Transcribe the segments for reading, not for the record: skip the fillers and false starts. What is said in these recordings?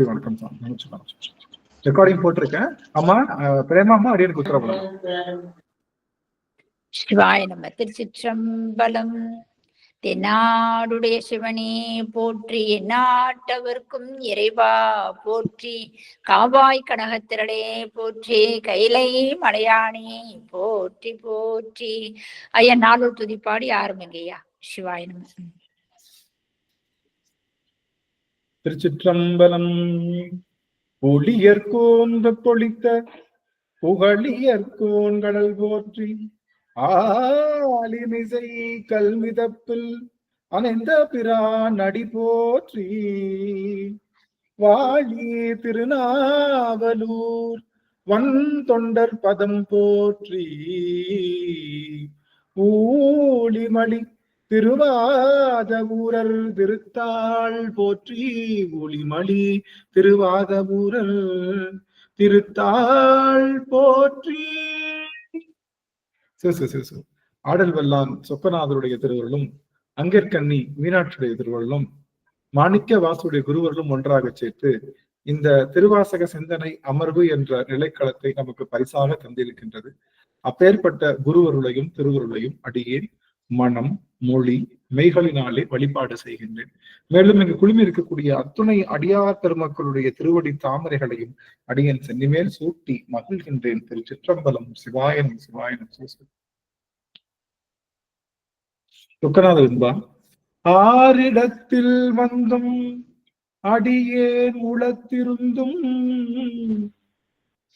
வணக்கம் sir. Recording போட்டிருக்கேன். அம்மா பிரேமாமா அடியனுக்கு உத்தரவு. சிவாய நம. திருச்சிற்றம்பலம். தென்னாடுடைய சிவனே போற்றி, எந்நாட்டவர்க்கும் இறைவா போற்றி, காவாய் கனகத்திரளே போற்றி, கைலை மலையானே போற்றி போற்றி. ஐயா நாளூர் துதிப்பாடி ஆரம்பிங்கய்யா. சிவாய நம. திருச்சிற்றம்பலம். ஒளியர்கோன்ற பொழித்த புகழியர்கோன் கடல் போற்றி, ஆலிமிசை கல்மிதப்பில் அணைந்த பிரான் அடி போற்றி, வாழி திருநாவலூர் வன் தொண்டர் பதம் போற்றி, ஊழிமணி திருவாத ஊரர் திருத்தாள் போற்றி, ஒளிமணி திருவாத ஊரர் திருத்தாள் போற்றி. ஆடல் வல்லான் சொக்கநாதருடைய திருவருளும், அங்கற்கண்ணி மீனாட்சியுடைய திருவருளும், மாணிக்க வாசுடைய குருவர்களும் ஒன்றாக சேர்த்து இந்த திருவாசக சிந்தனை அமர்வு என்ற நிலைக்களத்தை நமக்கு பரிசாக தந்திருக்கின்றது. அப்பேற்பட்ட குருவருளையும் திருவருளையும் அடியேன் மனம் மொழி மெய்களினாலே வழிபாடு செய்கின்றேன். மேலும் இங்கு குழுமி இருக்கக்கூடிய அத்துணை அடியார் பெருமக்களுடைய திருவடி தாமரைகளையும் அடியேன் சென்னிமேல் சூட்டி மகிழ்கின்றேன். திருச்சிற்றம்பலம். சிவாயனம் சிவாயனம். சொக்கநாத என்பா. ஆரிடத்தில் வந்தும் அடியேன் உளத்திருந்தும்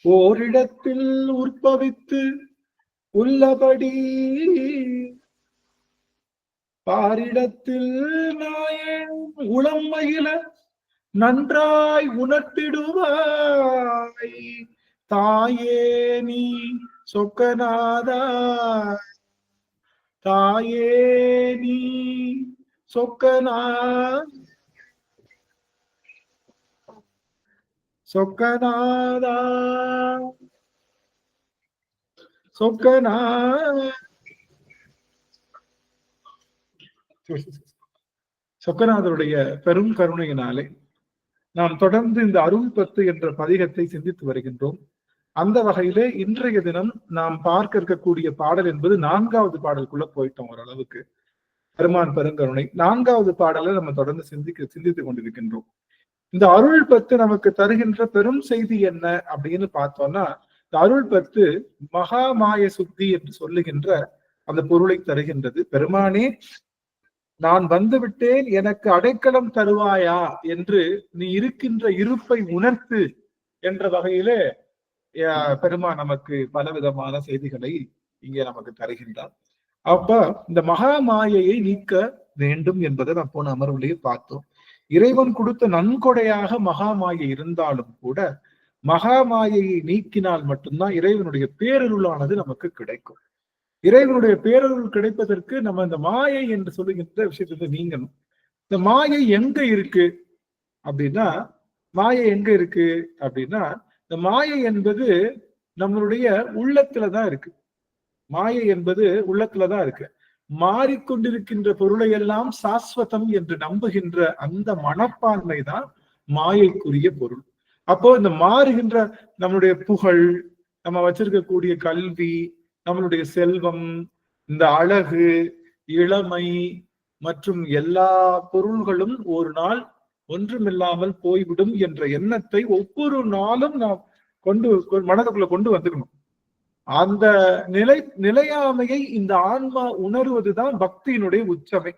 ஓரிடத்தில் உற்பவித்து உள்ளபடி பாரிடத்தில் நாயன் உளம் மகிழ நன்றாய் உணர்த்திடுவாய், தாயே நீ சொக்கநாதா, தாயே நீ சொக்கநாதா சொக்கநாதருடைய பெரும் கருணையினாலே நாம் தொடர்ந்து இந்த அருள் பத்து என்ற பதிகத்தை சிந்தித்து வருகின்றோம். அந்த வகையிலே இன்றைய தினம் நாம் பார்க்க இருக்கக்கூடிய பாடல் என்பது 4வது பாடலுக்குள்ள போயிட்டோம். ஓரளவுக்கு பெருமான் பெருங்கருணை 4வது பாடலை நம்ம தொடர்ந்து சிந்தித்துக் கொண்டிருக்கின்றோம். இந்த அருள் பத்து நமக்கு தருகின்ற பெரும் செய்தி என்ன அப்படின்னு பார்த்தோம்னா, இந்த அருள் பத்து மகாமாய சுத்தி என்று சொல்லுகின்ற அந்த பொருளை தருகின்றது. பெருமானே, நான் வந்து விட்டேன், எனக்கு அடைக்கலம் தருவாயா என்று நீ இருக்கின்ற இருப்பை உணர்த்து என்ற வகையிலே பெருமான் நமக்கு பலவிதமான செய்திகளை இங்கே நமக்கு தருகின்றார். அப்ப இந்த மகாமாயையை நீக்க வேண்டும் என்பதை நாம் போன அமர்வுலேயே பார்த்தோம். இறைவன் கொடுத்த நன்கொடையாக மகாமாயை இருந்தாலும் கூட மகாமாயையை நீக்கினால் மட்டும்தான் இறைவனுடைய பேரருளானது நமக்கு கிடைக்கும். இறைவனுடைய பேரருள் கிடைப்பதற்கு நம்ம இந்த மாயை என்று சொல்லுகின்ற விஷயத்தை நீங்கணும். இந்த மாயை எங்க இருக்கு அப்படின்னா, இந்த மாயை என்பது நம்மளுடைய உள்ளத்துலதான் இருக்கு. மாயை என்பது உள்ளத்துலதான் இருக்கு. மாறிக்கொண்டிருக்கின்ற பொருளை எல்லாம் சாஸ்வதம் என்று நம்புகின்ற அந்த மனப்பான்மை தான் மாயைக்குரிய பொருள். அப்போ இந்த மாறுகின்ற நம்மளுடைய புகழ், நம்ம வச்சிருக்கக்கூடிய கல்வி, நம்மளுடைய செல்வம், இந்த அழகு, இளமை மற்றும் எல்லா பொருள்களும் ஒரு நாள் ஒன்றுமில்லாமல் போய்விடும் என்ற எண்ணத்தை ஒவ்வொரு நாளும் நாம் மனதுக்குள்ள கொண்டு வந்துக்கணும். அந்த நிலையாமையை இந்த ஆன்மா உணர்வதுதான் பக்தியினுடைய உச்சமை.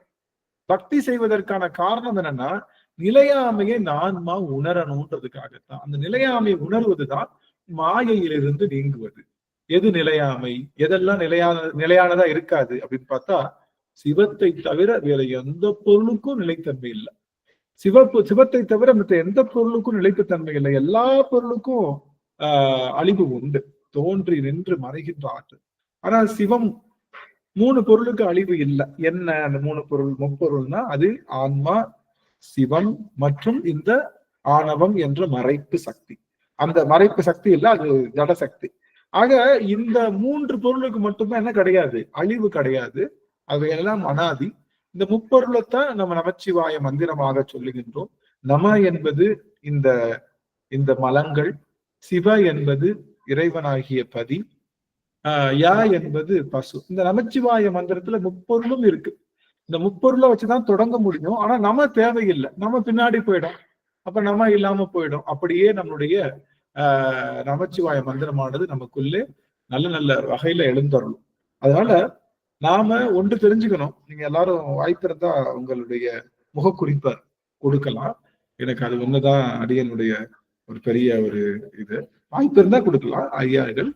பக்தி செய்வதற்கான காரணம் என்னன்னா, நிலையாமையை இந்த ஆன்மா உணரணும்ன்றதுக்காகத்தான். அந்த நிலையாமையை உணர்வதுதான் மாயையிலிருந்து நீங்குவது. எது நிலையாமை, எதெல்லாம் நிலையானதா இருக்காது அப்படின்னு பார்த்தா, சிவத்தை தவிர வேற எந்த பொருளுக்கும் நிலைத்தன்மை இல்லை. சிவத்தை தவிர மற்ற எந்த பொருளுக்கும் நிலைப்புத்தன்மை இல்லை. எல்லா பொருளுக்கும் அழிவு உண்டு. தோன்றி நின்று மறைகின்ற ஆற்றல். ஆனால் சிவம் 3 பொருளுக்கு அழிவு இல்லை. என்ன அந்த 3 பொருள்? முப்பொருள்னா அது ஆன்மா, சிவம் மற்றும் இந்த ஆணவம் என்ற மறைப்பு சக்தி. அந்த மறைப்பு சக்தி இல்ல, அது ஜட சக்தி. ஆக இந்த 3 பொருளுக்கு மட்டும்தான் என்ன கிடையாது, அழிவு கிடையாது. அவையெல்லாம் அனாதி. இந்த முப்பொருளைத்தான் நம்ம நமச்சிவாய மந்திரமாக சொல்லுகின்றோம். நம என்பது இந்த இந்த மலங்கள், சிவ என்பது இறைவனாகிய பதி, யா என்பது பசு. இந்த நமச்சிவாய மந்திரத்துல முப்பொருளும் இருக்கு. இந்த முப்பொருளை வச்சுதான் தொடங்க முடியும். ஆனா நம்ம தேவையில்லை, நம்ம பின்னாடி போயிடும், அப்ப நம்ம இல்லாம போயிடும். அப்படியே நம்மளுடைய நமச்சிவாய மந்திரமானது நமக்குள்ளே நல்ல நல்ல வகையில எழுந்தருளும். அதனால நாம ஒன்று தெரிஞ்சுக்கணும். நீங்க எல்லாரும் வாய்ப்பு இருந்தா உங்களுடைய முகக்குறிப்பை கொடுக்கலாம். எனக்கு அது ஒண்ணுதான் அடியனுடைய ஒரு பெரிய ஒரு இது. வாய்ப்பு இருந்தா கொடுக்கலாம் ஐயார்கள்,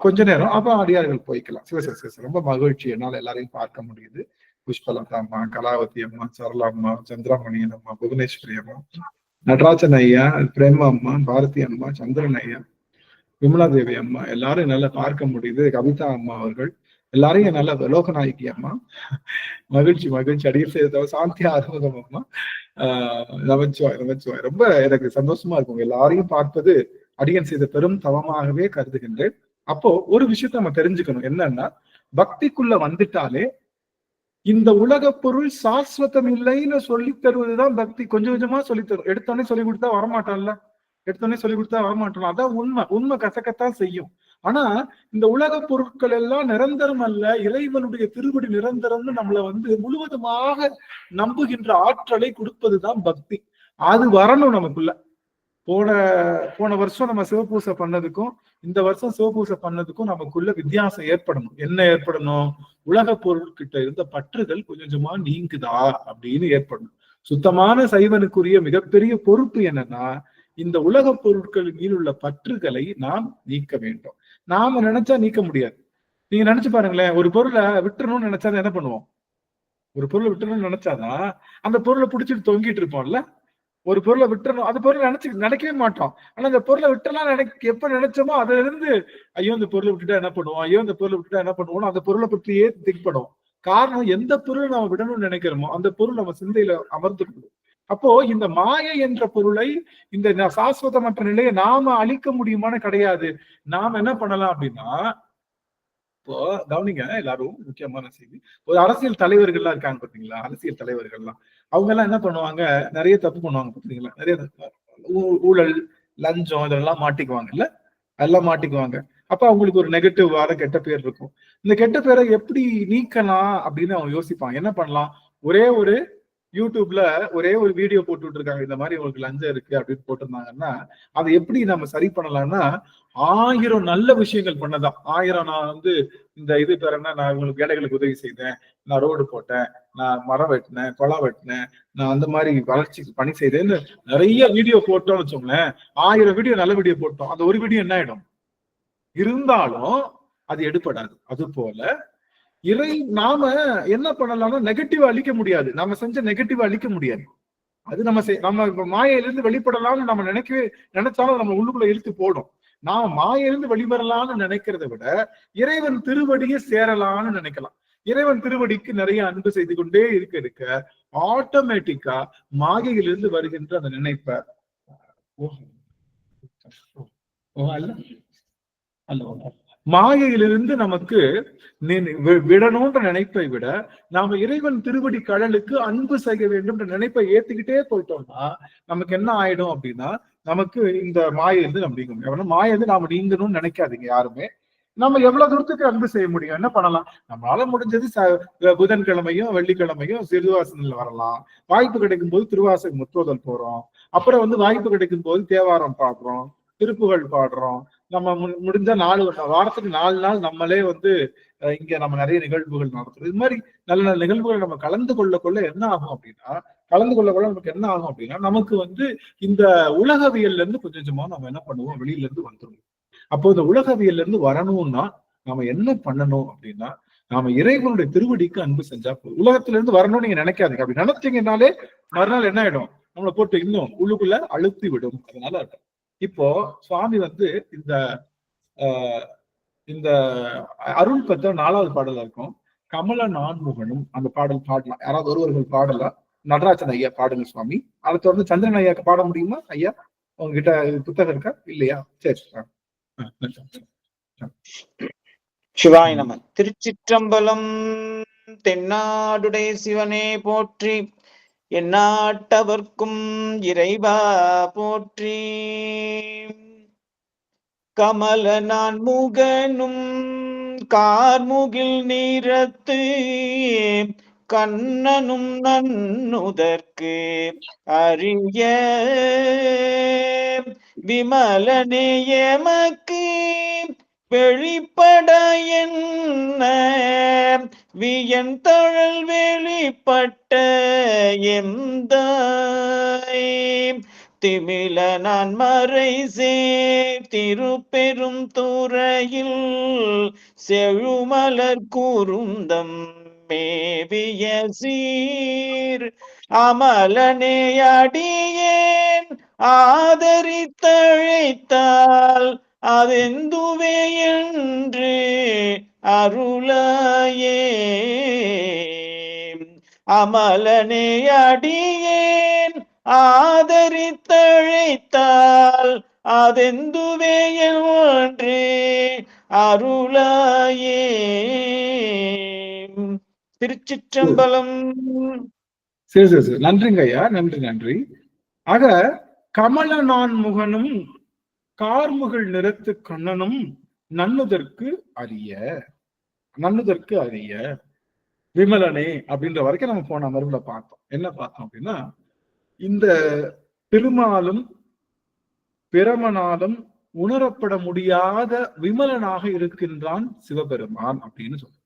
கொஞ்ச நேரம், அப்புறம் அடியார்கள் போய்க்கலாம். சிவசிவ ரொம்ப மகிழ்ச்சி, என்னால எல்லாரையும் பார்க்க முடியுது. புஷ்பலதா அம்மா, கலாவதி அம்மா, சரளா அம்மா, சந்திராமணியன் அம்மா, புவனேஸ்வரி அம்மா, நடராஜன் ஐயா, பிரேமா அம்மா, பாரதி அம்மா, சந்திரன் ஐயா, விமலா தேவி அம்மா, எல்லாரும் என்னால பார்க்க முடியுது. கவிதா அம்மா அவர்கள் எல்லாரையும் என்னால, லோகநாயகி அம்மா, மகிழ்ச்சி மகிழ்ச்சி. அடியில் செய்த சாந்தி ஆறுமுகம் அம்மா, நமச்சிவாய் ரொம்ப எனக்கு சந்தோஷமா இருக்கும். எல்லாரையும் பார்ப்பது அடியன் செய்த பெரும் தவமாகவே கருதுகின்றேன். அப்போ ஒரு விஷயத்த நம்ம தெரிஞ்சுக்கணும், என்னன்னா பக்திக்குள்ள வந்துட்டாலே இந்த உலக பொருள் சாஸ்வதம் இல்லைன்னு சொல்லி தருவதுதான் பக்தி. கொஞ்சம் கொஞ்சமா சொல்லி தரும். எடுத்தோடனே சொல்லி கொடுத்தா வரமாட்டான்ல, எடுத்தோடனே சொல்லி கொடுத்தா வரமாட்டான். அதான் உண்மை. உண்மை கசக்கத்தான் செய்யும். ஆனா இந்த உலக பொருட்கள் எல்லாம் நிரந்தரம் அல்ல, இறைவனுடைய திருவடி நிரந்தரம்னு நம்மளை முழுவதுமாக நம்புகின்ற ஆற்றலை கொடுப்பதுதான் பக்தி. அது வரணும் நமக்குள்ள. போன வருஷம் நம்ம சிவபூசை பண்ணதுக்கும் இந்த வருஷம் சிவபூசை பண்ணதுக்கும் நமக்குள்ள வித்தியாசம் ஏற்படணும். என்ன ஏற்படணும்? உலக பொருட்கிட்ட இருந்த பற்றுகள் கொஞ்சம் கொஞ்சமா நீங்குதா அப்படின்னு ஏற்படணும். சுத்தமான சைவனுக்குரிய மிகப்பெரிய பொறுப்பு என்னன்னா, இந்த உலக பொருட்களின் மீது உள்ள பற்றுகளை நாம் நீக்க வேண்டும். நாம நினைச்சா நீக்க முடியாது. நீங்க நினைச்சு பாருங்களேன், ஒரு பொருளை விட்டுறணும்னு நினைச்சாதான் என்ன பண்ணுவோம்? ஒரு பொருளை விட்டுறணும்னு நினைச்சாதான் அந்த பொருளை பிடிச்சிட்டு தொங்கிட்டு இருப்போம்ல. ஒரு பொருளை விட்டுறணும், அந்த பொருளை நினைக்கவே மாட்டோம். ஆனா அந்த பொருளை விட்டுலாம் எப்ப நினைச்சோமோ அதுல இருந்து ஐயோ இந்த பொருளை விட்டுட்டா என்ன பண்ணுவோம், ஐயோ இந்த பொருளை விட்டுட்டா என்ன பண்ணுவோம், அந்த பொருளை பற்றியே திங்க் பண்ணுவோம். காரணம், எந்த பொருளை நம்ம விடணும்னு நினைக்கிறோமோ அந்த பொருள் நம்ம சிந்தையில அமர்ந்துருக்குது. அப்போ இந்த மாயை என்ற பொருளை, இந்த சாஸ்வதமற்ற நிலையை நாம அழிக்க முடியுமான்னு கிடையாது. நாம என்ன பண்ணலாம் அப்படின்னா, இப்போ கவனிங்க எல்லாரும், முக்கியமான செய்தி. ஒரு அரசியல் தலைவர்கள்லாம் இருக்காங்க பாத்தீங்களா, அரசியல் தலைவர்கள்லாம் அவங்க எல்லாம் என்ன பண்ணுவாங்க, நிறைய தப்பு பண்ணுவாங்க பாத்தீங்களா, நிறைய ஊழல், லஞ்சம் இதெல்லாம் மாட்டிக்குவாங்கல்ல, எல்லாம் மாட்டிக்குவாங்க. அப்ப அவங்களுக்கு ஒரு நெகட்டிவ் கெட்ட பேர் இருக்கும். இந்த கெட்ட பேரை எப்படி நீக்கலாம் அப்படின்னு அவங்க யோசிப்பாங்க. என்ன பண்ணலாம்? ஒரே ஒரு யூடியூப்ல ஒரே ஒரு வீடியோ போட்டுட்டு இருக்காங்க, இந்த மாதிரி உங்களுக்கு லஞ்சம் இருக்கு அப்படின்னு போட்டிருந்தாங்கன்னா அதை எப்படி நம்ம சரி பண்ணலாம்னா, 1000 நல்ல விஷயங்கள் பண்ணதான். 1000 நான் இந்த இது பேர் என்ன, நான் உங்களுக்கு ஏழைகளுக்கு உதவி செய்தேன், நான் ரோடு போட்டேன், நான் மரம் வெட்டினேன், குளம் வெட்டினேன், நான் அந்த மாதிரி வளர்ச்சிக்கு பணி செய்தேன்னு நிறைய வீடியோ போட்டோம்னு வச்சோங்களேன். 1000 வீடியோ நல்ல வீடியோ போட்டோம், அந்த ஒரு வீடியோ என்ன ஆயிடும்? இருந்தாலும் அது எடுபடாது. அது போல நாம என்ன பண்ணலாம்னா, நெகட்டிவ் அழிக்க முடியாது. நம்ம செஞ்ச நெகட்டிவ் அழிக்க முடியாது. அது நம்ம இப்ப மாயிலிருந்து வெளிப்படலாம்னு நம்ம நினைச்சாலும் நம்ம உள்ளுக்குள்ள இழுத்து போடும். நாம மாயிலிருந்து வெளிவரலாம்னு நினைக்கிறத விட இறைவன் திருவடியை சேரலாம்னு நினைக்கலாம். இறைவன் திருவடிக்கு நிறைய அன்பு செய்து கொண்டே இருக்க ஆட்டோமேட்டிக்கா மாயையிலிருந்து வருகின்ற அந்த நினைப்ப மாயையிலிருந்து நமக்கு விடணும்ன்ற நினைப்பை விட நாம இறைவன் திருவடி கடலுக்கு அன்பு செய்ய வேண்டும் என்ற நினைப்பை ஏத்துக்கிட்டே போயிட்டோம்னா நமக்கு என்ன ஆயிடும் அப்படின்னா, நமக்கு இந்த மாயிலிருந்து நம்ம நீங்க முடியும். மாயிலிருந்து நாம நீங்கணும்னு நினைக்காதீங்க யாருமே. நம்ம எவ்வளவு தூரத்துக்கு அன்பு செய்ய முடியும்? என்ன பண்ணலாம்? நம்மளால முடிஞ்சது புதன்கிழமையும் வெள்ளிக்கிழமையும் திருவாசனில் வரலாம். வாய்ப்பு கிடைக்கும் போது திருவாசகம் முற்றோதல் போறோம். அப்புறம் வாய்ப்பு கிடைக்கும் போது தேவாரம் பாடுறோம், திருப்புகழ் பாடுறோம். நம்ம முடிஞ்ச வாரத்துக்கு 4 நாள் நம்மளே இங்க நம்ம நிறைய நிகழ்வுகள் நடத்துறோம். இது மாதிரி நல்ல நல்ல நிகழ்வுகள் நம்ம கலந்து கொள்ள என்ன ஆகும் அப்படின்னா, நமக்கு என்ன ஆகும் அப்படின்னா, நமக்கு இந்த உலகவியல்ல இருந்து கொஞ்சம் கொஞ்சமா நம்ம என்ன பண்ணுவோம், வெளியில இருந்து வந்துடும். அப்போ இந்த உலகவியல்ல இருந்து வரணும்னா நாம என்ன பண்ணணும் அப்படின்னா, நாம இறைவனுடைய திருவடிக்கு அன்பு செஞ்சா போதும். உலகத்துல இருந்து வரணும்னு நீங்க நினைக்காதீங்க. அப்படி நினைச்சீங்கன்னாலே மறுநாள் என்ன ஆயிடும், நம்மளை போட்டு இன்னும் உள்ளுக்குள்ள அழுத்தி விடும். அதனால இப்போ சுவாமி இந்த இந்த அருள் பத்த 4வது பாடல இருக்கும், கமல நான்முகனும். அந்த பாடல் பாடலாம், யாராவது ஒருவர்கள் பாடலாம். நடராஜன் ஐயா பாடுங்க சுவாமி. அதை தொடர்ந்து சந்திரன் ஐயாக்கு பாட முடியுமா ஐயா? உங்ககிட்ட புத்தகம் இருக்கா? இல்லையா? சரி. சிவாய நம. திருச்சிற்றம்பலம். தென்னாடுடைய சிவனே போற்றி, எந்நாட்டவர்க்கும் இறைவா போற்றி. கமல நான் முகனும் கார்முகில் நீரத்து கண்ணனும் நன்னுதற்கு அரிய விமலனே எமக்கு வெளிப்பட என்ன வியன் தழல் வெளிப்பட்ட எந்த திமில நான் மறை திருப்பெரும் துறையில் செழுமலர் கூறுந்தம் மேவிய சீர் அமலனே அடியேன் ஆதரித்தழைத்தால் அதெந்துவே என்று அருளாயே. அமலனே அடியேன் ஆதரித்தழைத்தால் அதெந்துவே என்று அருளாயே. திருச்சிற்றம்பலம். சரி சரி சரி, நன்றிங்க ஐயா, நன்றி நன்றி. ஆக கமல நான் முகனும் கார்முகில் நிறத்து கண்ணனும் நன்னுதற்கு அரிய விமலனே அப்படின்ற வரைக்கும் நம்ம போன மறுபடிய பார்த்தோம். என்ன பார்த்தோம் அப்படின்னா, இந்த பெருமாளும் பிரமனாலும் உணரப்பட முடியாத விமலனாக இருக்கின்றான் சிவபெருமான் அப்படின்னு சொல்றோம்.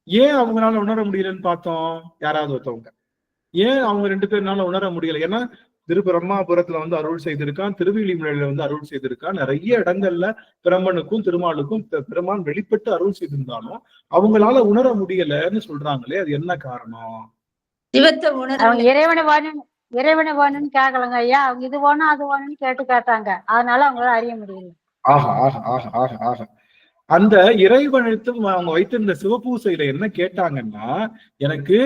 ஏன் அவங்களால உணர முடியலன்னு பார்த்தோம். யாராவது ஒருத்தவங்க ஏன் அவங்க 2 பேர்னால உணர முடியல? ஏன்னா திருப்பரம்மாபுரத்துல வந்து அருள் செய்திருக்கான், திருவிழிமலையில வந்து அருள் செய்திருக்கான். நிறைய இடங்கள்ல பிரம்மனுக்கும் திருமாலுக்கும் பெருமான் வெளிப்பட்டு அருள் செய்திருந்தாலும் அவங்களால உணர முடியலன்னு சொல்றாங்களே, அது என்ன காரணம்? சிவத்தை உணர அவங்க இறைவனை வேணும்னு கேட்கலங்க ஐயா. அவங்க இது வேணும் அது வேணும்னு கேட்டாங்க. அதனால அவங்களால அறிய முடியல. ஆஹா ஆஹா ஆஹா ஆஹா ஆஹா. அந்த இறைவனுக்கும் அவங்க வைத்திருந்த சிவபூசையில என்ன கேட்டாங்கன்னா, எனக்கு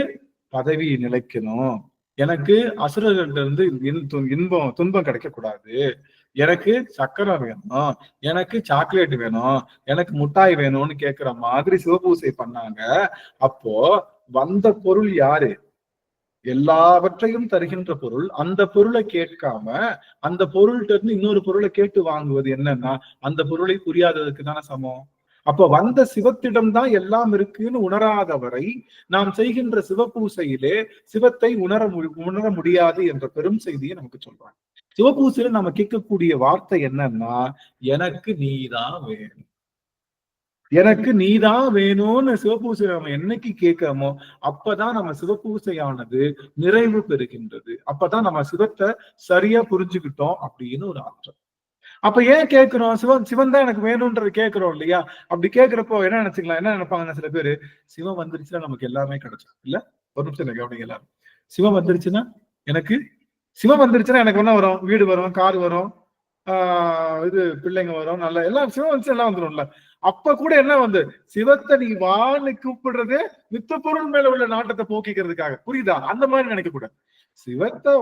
பதவி நிலைக்கணும், எனக்கு அசுரர்கள்ட்ட இருந்து துன்பம் கிடைக்க கூடாது, எனக்கு சக்கரை வேணும், எனக்கு சாக்லேட் வேணும், எனக்கு முட்டாய் வேணும்னு கேட்கிற மாதிரி சிவபூசை பண்ணாங்க. அப்போ வந்த பொருள் யாரு? எல்லாவற்றையும் தருகின்ற பொருள். அந்த பொருளை கேட்காம அந்த பொருள்கிட்ட இருந்து இன்னொரு பொருளை கேட்டு வாங்குவது என்னன்னா, அந்த பொருளை புரியாததுக்கு தானே சமம். அப்ப வந்த சிவத்திடம்தான் எல்லாம் இருக்குன்னு உணராதவரை நாம் செய்கின்ற சிவபூசையிலே சிவத்தை உணர முடியாது என்ற பெரும் செய்தியை நமக்கு சொல்றாங்க. சிவபூசையில நம்ம கேட்கக்கூடிய வார்த்தை என்னன்னா, எனக்கு நீதான் வேணும், எனக்கு நீதான் வேணும்னு சிவபூசை நம்ம என்னைக்கு கேட்கிறோமோ அப்பதான் நம்ம சிவபூசையானது நிறைவு பெறுகின்றது. அப்பதான் நம்ம சிவத்தை சரியா புரிஞ்சுக்கிட்டோம் அப்படின்னு ஒரு அர்த்தம். அப்ப ஏன் கேட்கிறோம்? சிவன் தான் எனக்கு வேணும்ன்றது கேட்கிறோம் இல்லையா? அப்படி கேட்கிறப்போ என்ன நினைப்பாங்க சில பேரு, சிவம் வந்துருச்சுன்னா நமக்கு எல்லாமே கிடைச்சிடும். இல்ல, ஒரு நிமிஷம் கவனிங்க எல்லாரும். சிவம் வந்துருச்சுன்னா எனக்கு என்ன வரும்? வீடு வரும், கார் வரும், இது பிள்ளைங்க வரும், நல்ல எல்லாம் சிவம் வந்துச்சு எல்லாம் வந்துடும்ல. அப்ப கூட என்ன வந்து சிவத்தை நீ வான்னு கூப்பிடுறதே மித்த பொருள் மேல உள்ள நாட்டத்தை போக்கிக்கிறதுக்காக. புரியுதா? அந்த மாதிரி நினைக்க கூடாது. சிவத்தை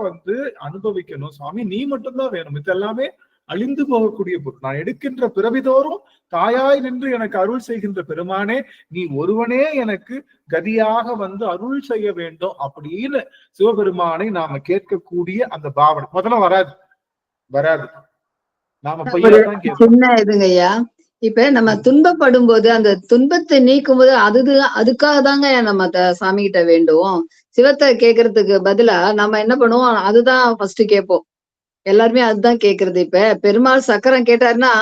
அனுபவிக்கணும் சுவாமி, நீ மட்டும்தான் வேணும், மித்த எல்லாமே அழிந்து போகக்கூடிய பொருள். நான் எடுக்கின்ற பிறவிதோறும் தாயாய் நின்று எனக்கு அருள் செய்கின்ற பெருமானே, நீ ஒருவனே எனக்கு கதியாக அருள் செய்ய வேண்டும் அப்படின்னு சிவபெருமானை நாம கேட்கக்கூடிய அந்த பாவனை முதல்ல வராது. நாம சின்ன இதுங்கய்யா. இப்ப நம்ம துன்பப்படும் போது அந்த துன்பத்தை நீக்கும் போது அதுக்காக தாங்க நம்ம சாமி கிட்ட வேண்டுவோம். சிவத்தை கேட்கறதுக்கு பதிலா நம்ம என்ன பண்ணுவோம், அதுதான் ஃபர்ஸ்ட் கேட்போம். எல்லாருமே அதுதான் கேட்கறது. இப்ப பெருமாள் சக்கரம் கேட்டாருன்னா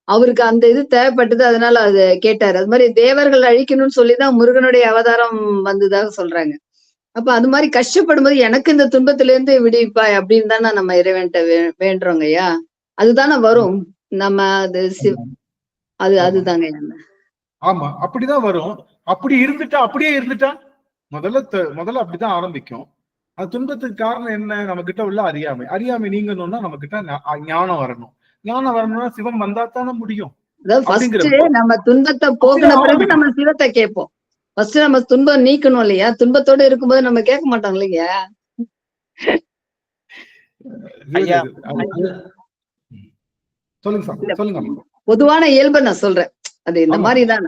அவருக்கு அந்த இது தேவைப்பட்டது, அதனால அது கேட்டாரு. அது மாதிரி தேவர்கள் அழிக்கணும்னு சொல்லிதான் முருகனுடைய அவதாரம் வந்ததாக சொல்றாங்க. அப்ப அது மாதிரி கஷ்டப்படும் போது எனக்கு இந்த துன்பத்துல இருந்து விடுவிப்பாய் அப்படின்னு தானே நம்ம இறைவன்ட்ட வேண்டுறோங்க ஐயா. அதுதானே வரும். நம்ம அதுதாங்க. ஆமா, அப்படிதான் வரும். அப்படியே இருந்துட்டா முதல்ல அப்படிதான் ஆரம்பிக்கும். அது துன்பத்துக்கு காரணம் என்ன? நம்ம கிட்ட உள்ள அறியாமை நீங்கணும்னா நம்ம கிட்ட ஞானம் வரணும். ஞானம் வரணும்னா சிவம் வந்தா தானே முடியும். நம்ம துன்பத்தை போக்குன பிறகு நம்ம சிவத்தை கேட்போம். ஃபர்ஸ்ட் நம்ம துன்பம் நீக்கணும் இல்லையா? துன்பத்தோட இருக்கும்போது நம்ம கேட்க மாட்டோம் இல்லையா? சொல்லுங்க. பொதுவான இயல்பை நான் சொல்றேன். அது இந்த மாதிரிதான்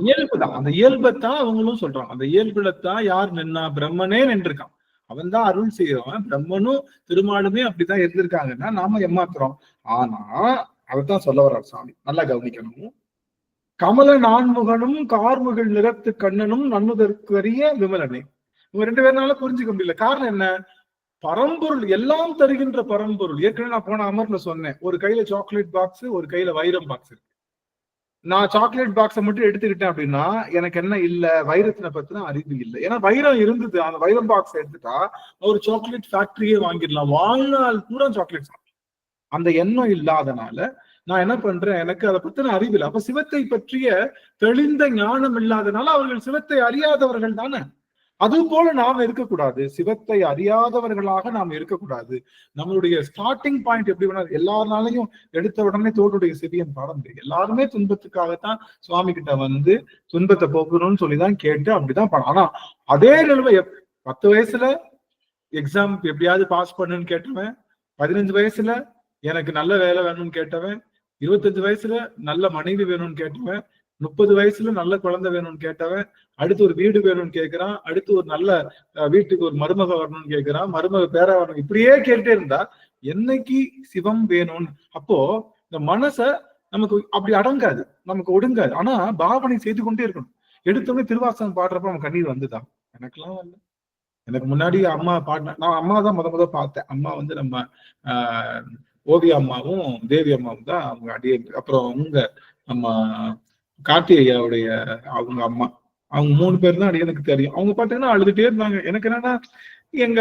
இயல்புதான். அந்த இயல்பத்தான் அவங்களும் சொல்றாங்க. அந்த இயல்புலத்தான் யார் நின்னா? பிரம்மனே நின்றுருக்கான். அவன் தான் அருள் செய்யறவன். பிரம்மனும் திருமாலுமே அப்படிதான் இருந்திருக்காங்கன்னா நாம ஏமாத்துறோம். ஆனா அதைத்தான் சொல்ல வர்றார் சாமி, நல்லா கவனிக்கணும். கமல நான்முகனும் கார்முகில் நிறத்து கண்ணனும் நன்னுதற்கரிய விமலனே. இவங்க 2 பேர்னால புரிஞ்சுக்க முடியல. காரணம் என்ன? பரம்பொருள், எல்லாம் தருகின்ற பரம்பொருள். ஏற்கனவே நான் போன அமர்ல சொன்னேன், ஒரு கையில சாக்லேட் பாக்ஸ், ஒரு கையில வைரம் பாக்ஸ் இருக்கு. நான் சாக்லேட் பாக்ஸை மட்டும் எடுத்துக்கிட்டேன் அப்படின்னா எனக்கு என்ன இல்ல, வைரத்தினை பத்தின அறிவு இல்லை. ஏன்னா வைரம் இருந்தது, அந்த வைரம் பாக்ஸ் எடுத்துட்டா ஒரு சாக்லேட் ஃபேக்டரியே வாங்கிடலாம், வாழ்நாள் பூரா சாக்லேட் சாப்பிடலாம். அந்த எண்ணம் இல்லாதனால நான் என்ன பண்றேன், எனக்கு அதை பத்தின அறிவு இல்லை. அப்ப சிவத்தை பற்றிய தெளிந்த ஞானம் இல்லாதனால அவர்கள் சிவத்தை அறியாதவர்கள் தானே. அது போல நாம் இருக்கக்கூடாது, சிவத்தை அறியாதவர்களாக நாம் இருக்கக்கூடாது. நம்மளுடைய ஸ்டார்டிங் பாயிண்ட் எப்படி வேணா, எல்லாருனாலையும் எடுத்த உடனே தோடுடைய செவியன் பாட முடியும். எல்லாருமே துன்பத்துக்காகத்தான் சுவாமி கிட்ட வந்து துன்பத்தை போக்கணும்னு சொல்லிதான் கேட்டு அப்படிதான் பாடம். ஆனா அதே நிலைமை 10 வயசுல எக்ஸாம் எப்படியாவது பாஸ் பண்ணுன்னு கேட்டவன், 15 வயசுல எனக்கு நல்ல வேலை வேணும்னு கேட்டவன், 25 வயசுல நல்ல மனைவி வேணும்னு கேட்டவன், 30 வயசுல நல்ல குழந்தை வேணும்னு கேட்டவன், அடுத்து ஒரு வீடு வேணும்னு கேட்கிறான், அடுத்து ஒரு நல்ல வீட்டுக்கு ஒரு மருமக வரணும்னு கேட்கிறான், மருமக பேரா வரணும், இப்படியே கேட்டே இருந்தா என்னைக்கு சிவம் வேணும்னு? அப்போ இந்த மனச நமக்கு அப்படி அடங்காது, நமக்கு ஒடுங்காது. ஆனா பாவனை செய்து கொண்டே இருக்கணும். எடுத்தோடனே திருவாசகம் பாடுறப்ப நம்ம கண்ணீர் வந்துதான். எனக்கெல்லாம் வந்து, எனக்கு முன்னாடி அம்மா பாடின, நான் அம்மா தான் முத பார்த்தேன். அம்மா வந்து நம்ம ஓவிய அம்மாவும் தேவி அம்மாவும் தான் அவங்க அடியே. அப்புறம் அவங்க நம்ம கார்த்தி ஐயாவுடைய அவங்க அம்மா, அவங்க 3 பேர் தான் எனக்கு தெரியும். அவங்க பாத்தீங்கன்னா அழுதுட்டே இருந்தாங்க. எனக்கு என்னன்னா, எங்க